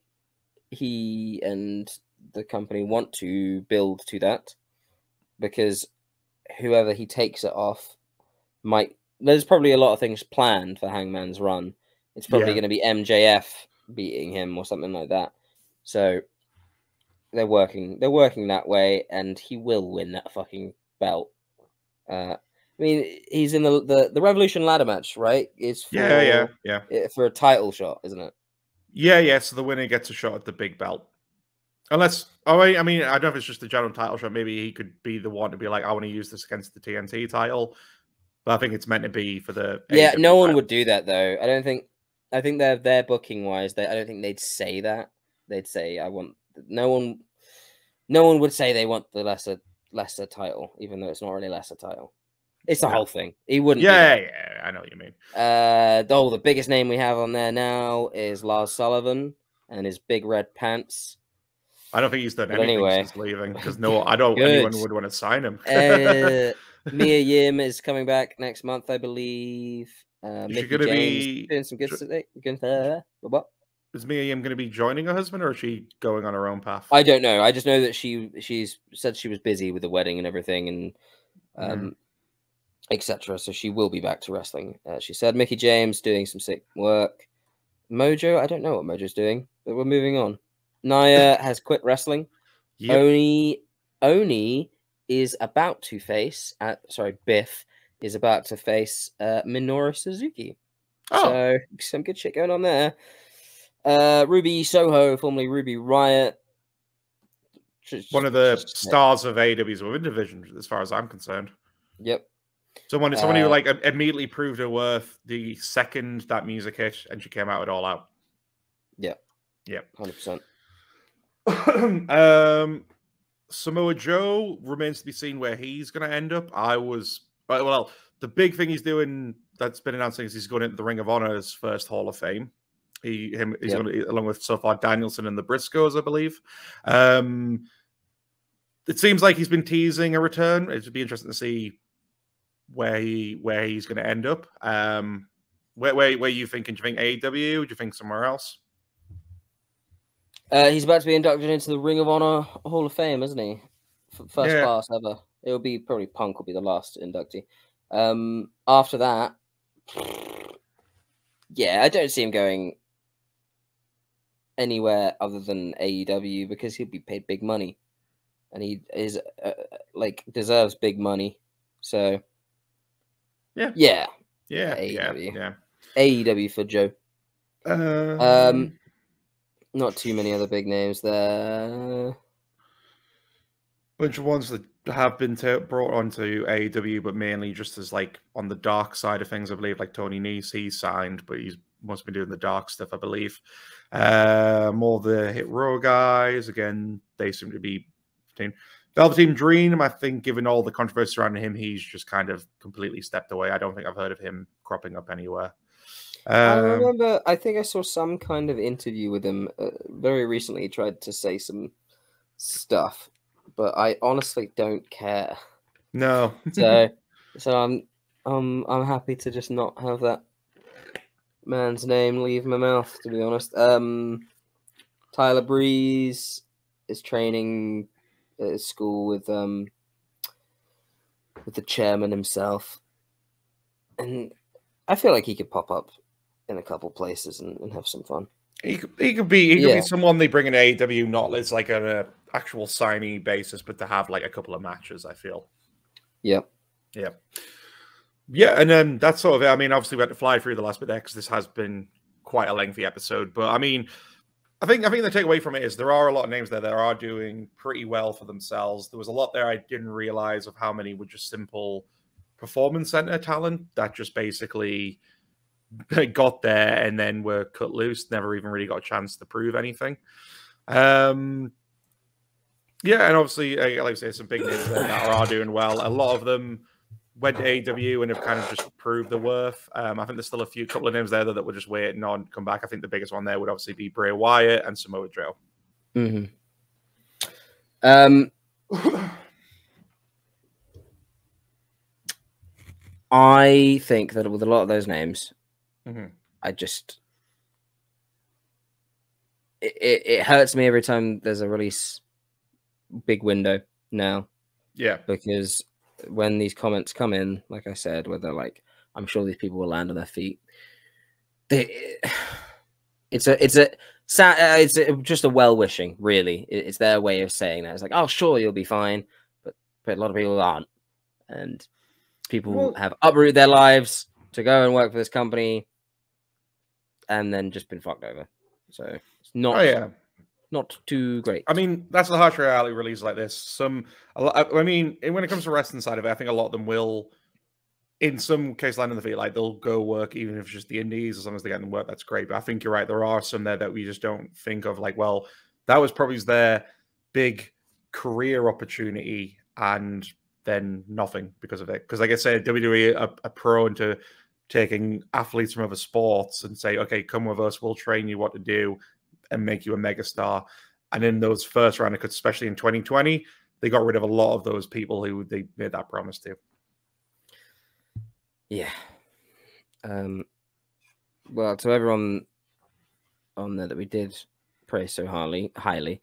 he and the company want to build to that, because whoever he takes it off there's probably a lot of things planned for Hangman's run. It's probably going to be MJF beating him or something like that. So they're working that way, and he will win that fucking belt. I mean, he's in the Revolution ladder match, right? It's for for a title shot, isn't it? Yeah. So the winner gets a shot at the big belt. Unless, I mean, I don't know if it's just the general title shot. Maybe he could be the one to be like, I want to use this against the TNT title. But I think it's meant to be for the... Yeah, no one would do that, though. I think they're booking wise. I don't think they'd say that. They'd say, I want... No one would say they want the lesser title, even though it's not really a lesser title. It's the whole thing. He wouldn't. Yeah, I know what you mean. The biggest name we have on there now is Lars Sullivan and his big red pants. I don't think he's done anything since leaving, because anyone would want to sign him. Mia Yim is coming back next month, I believe. Is she Mickey going to James be doing some good today. What? Is Mia Yim going to be joining her husband, or is she going on her own path? I don't know. I just know that she's said she was busy with the wedding and everything, and etc. So she will be back to wrestling. She said Mickey James doing some sick work. Mojo, I don't know what Mojo's doing, but we're moving on. Naya has quit wrestling. Yep. Oni is about to face. Biff is about to face Minoru Suzuki. Oh. So some good shit going on there. Ruby Soho, formerly Ruby Riot. One of the stars of AEW's women division, as far as I'm concerned. Yep. Someone who like immediately proved her worth the second that music hit, and she came out with All Out. Yeah. Yep. 100%. Samoa Joe remains to be seen where he's going to end up. The big thing he's doing that's been announced is he's going into the Ring of Honor's first Hall of Fame. He's going to, along with so far Danielson and the Briscoes, I believe. It seems like he's been teasing a return. It would be interesting to see where he's going to end up. Where you thinking? Do you think AEW? Do you think somewhere else? He's about to be inducted into the Ring of Honor Hall of Fame, isn't he? First class ever. It will be probably Punk will be the last inductee. After that, yeah, I don't see him going anywhere other than AEW because he'll be paid big money, and he is deserves big money. So yeah. AEW for Joe. Not too many other big names there. Bunch of ones that have been brought onto AEW, but mainly just as like on the dark side of things, I believe. Like Tony Nese, he's signed, but he's must be doing the dark stuff, I believe. More the Hit Row guys, again, they seem to be. Velveteen Dream, I think, given all the controversy surrounding him, he's just kind of completely stepped away. I don't think I've heard of him cropping up anywhere. I remember, I think I saw some kind of interview with him very recently. He tried to say some stuff, but I honestly don't care. No. so I'm happy to just not have that man's name leave my mouth, to be honest. Tyler Breeze is training at school with the chairman himself, and I feel like he could pop up in a couple places and have some fun. He could be someone they bring in AEW, not as like an actual signee basis, but to have like a couple of matches, I feel. Yeah. And then that's sort of it. I mean, obviously we had to fly through the last bit there because this has been quite a lengthy episode. But I mean, I think the takeaway from it is there are a lot of names there that are doing pretty well for themselves. There was a lot there I didn't realize of how many were just simple performance center talent that just basically got there and then were cut loose, never even really got a chance to prove anything. And obviously, like I say, some big names there that are doing well. A lot of them went to AEW and have kind of just proved the worth. I think there's still a couple of names there that we're just waiting on to come back. I think the biggest one there would obviously be Bray Wyatt and Samoa Joe. I think that with a lot of those names, I just it hurts me every time there's a release big window now. Yeah, because when these comments come in, like I said, where they're like, I'm sure these people will land on their feet. It's just a well wishing, really. It's their way of saying that. It's like, oh, sure, you'll be fine, but a lot of people aren't, and people have uprooted their lives to go and work for this company, and then just been fucked over. So it's not. Not too great. I mean, that's the harsh reality releases like this. I mean, when it comes to wrestling side of it, I think a lot of them will, in some case, land on the feet. Like they'll go work, even if it's just the indies, as long as they get them work, that's great. But I think you're right. There are some there that we just don't think of. Like, well, that was probably their big career opportunity, and then nothing because of it. Because, like I said, WWE are prone to taking athletes from other sports and say, okay, come with us, we'll train you what to do and make you a megastar. And in those first round of cuts, especially in 2020, they got rid of a lot of those people who they made that promise to. Yeah. Well, to everyone on there that we did praise so highly,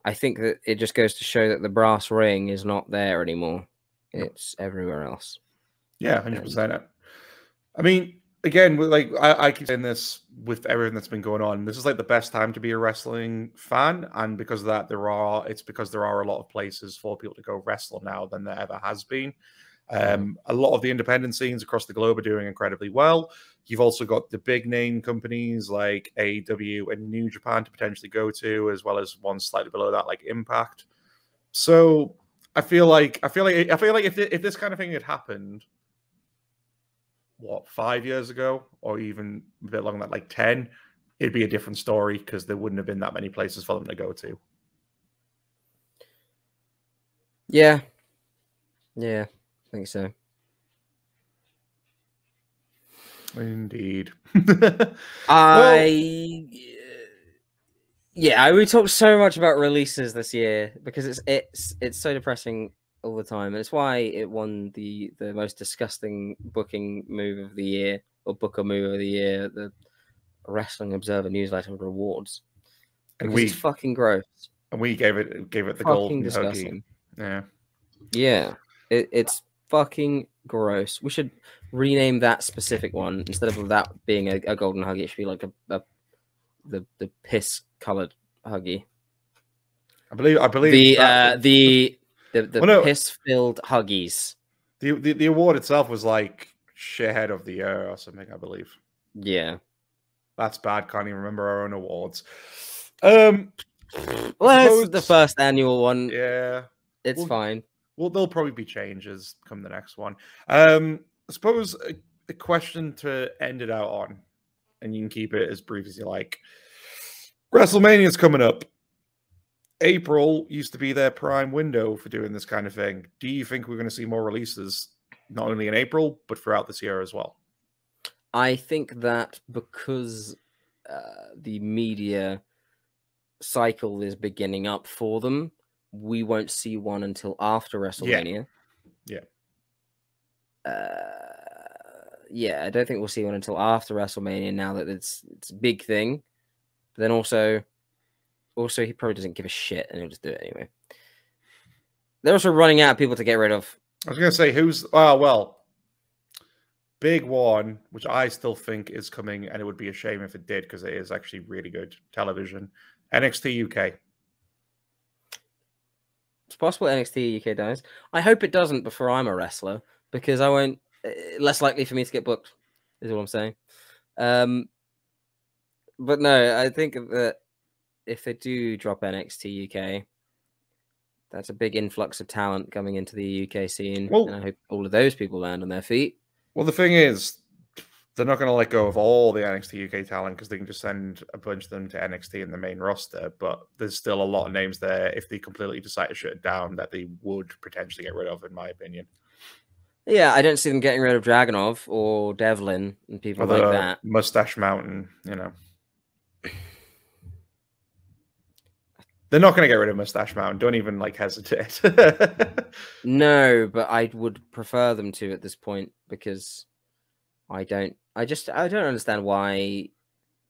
I think that it just goes to show that the brass ring is not there anymore. It's everywhere else. Yeah, 100%. I mean, again, like I keep saying this with everything that's been going on. This is like the best time to be a wrestling fan, and because of that, it's because there are a lot of places for people to go wrestle now than there ever has been. A lot of the independent scenes across the globe are doing incredibly well. You've also got the big name companies like AEW and New Japan to potentially go to, as well as one slightly below that, like Impact. So I feel like if this kind of thing had happened, what, 5 years ago, or even a bit longer than that, like 10, it'd be a different story because there wouldn't have been that many places for them to go to. Yeah, I think so. Indeed. We talked so much about releases this year because it's so depressing all the time, and it's why it won the most disgusting booking move of the year, or booker move of the year, the Wrestling Observer Newsletter Awards. Because it's fucking gross. And we gave it the fucking golden disgusting. Huggy. Yeah. It's fucking gross. We should rename that specific one instead of that being a golden huggy. It should be like the piss colored huggy. I believe the piss filled huggies. The award itself was like shithead of the year or something, I believe. Yeah, that's bad. Can't even remember our own awards. Well, it's the first annual one. Yeah, it's fine. Well, there'll probably be changes come the next one. I suppose a question to end it out on, and you can keep it as brief as you like. WrestleMania's coming up. April used to be their prime window for doing this kind of thing. Do you think we're going to see more releases, not only in April, but throughout this year as well? I think that because the media cycle is beginning up for them, we won't see one until after WrestleMania. I don't think we'll see one until after WrestleMania, now that it's a big thing. But then also he probably doesn't give a shit and he'll just do it anyway. They're also running out of people to get rid of. I was going to say, big one, which I still think is coming, and it would be a shame if it did, because it is actually really good television. NXT UK. It's possible NXT UK dies. I hope it doesn't before I'm a wrestler, because I won't. Less likely for me to get booked, is all I'm saying. But no, I think that if they do drop NXT UK, that's a big influx of talent coming into the UK scene, and I hope all of those people land on their feet. Well, the thing is, they're not going to let go of all the NXT UK talent, because they can just send a bunch of them to NXT in the main roster. But there's still a lot of names there, if they completely decide to shut it down, that they would potentially get rid of, in my opinion. Yeah, I don't see them getting rid of Dragunov or Devlin and people like that. Mustache Mountain, They're not going to get rid of Mustache Mountain. Don't even hesitate. No, but I would prefer them to at this point, because I don't understand why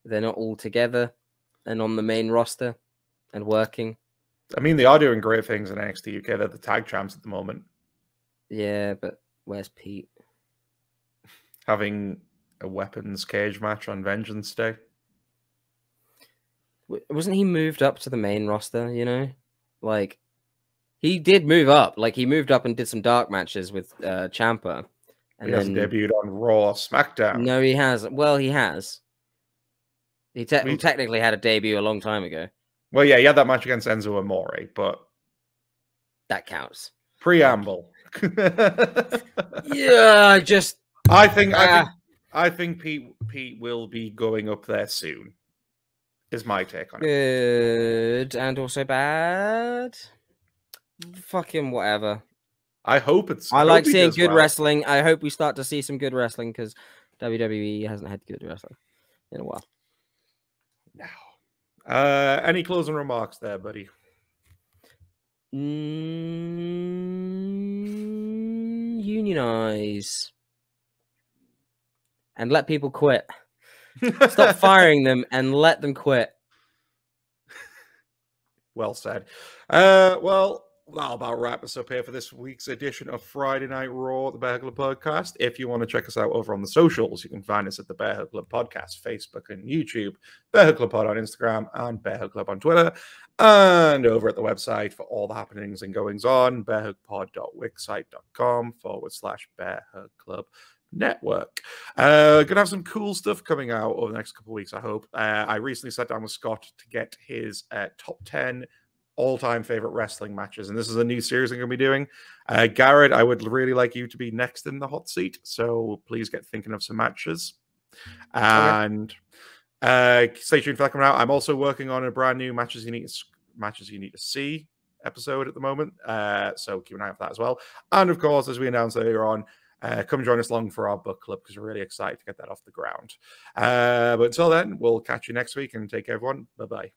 they're not all together and on the main roster and working. I mean, they are doing great things in NXT UK. They're the tag champs at the moment. Yeah, but where's Pete? Having a weapons cage match on Vengeance Day. Wasn't he moved up to the main roster, he did move up. He moved up and did some dark matches with Ciampa. And he hasn't debuted on Raw, SmackDown. No, he hasn't. Well, he has. He technically had a debut a long time ago. Well, yeah, he had that match against Enzo Amore, but... that counts. Preamble. Yeah, I think Pete will be going up there soon. Is my take on it. Good and also bad. Fucking whatever. I hope it's. I like seeing good wrestling. I hope we start to see some good wrestling, because WWE hasn't had good wrestling in a while. No. Any closing remarks there, buddy? Unionize. and let people quit. Stop firing them and let them quit. Well said. Well, that'll about wrap us up here for this week's edition of Friday Night Raw, the Bearhug Club podcast. If you want to check us out over on the socials, you can find us at the Bearhug Club podcast, Facebook and YouTube, Bearhug Club Pod on Instagram, and Bearhug Club on Twitter. And over at the website for all the happenings and goings on, bearhugpod.wixsite.com/Bearhug Club Network. Gonna have some cool stuff coming out over the next couple of weeks, I hope. I recently sat down with Scott to get his top 10 all-time favorite wrestling matches, and this is a new series I'm going to be doing. Garrod, I would really like you to be next in the hot seat, so please get thinking of some matches. And stay tuned for that coming out. I'm also working on a brand new matches you need to see episode at the moment, so keep an eye out for that as well. And of course, as we announced earlier on, come join us along for our book club, because we're really excited to get that off the ground. But until then, we'll catch you next week, and take care, everyone. Bye-bye.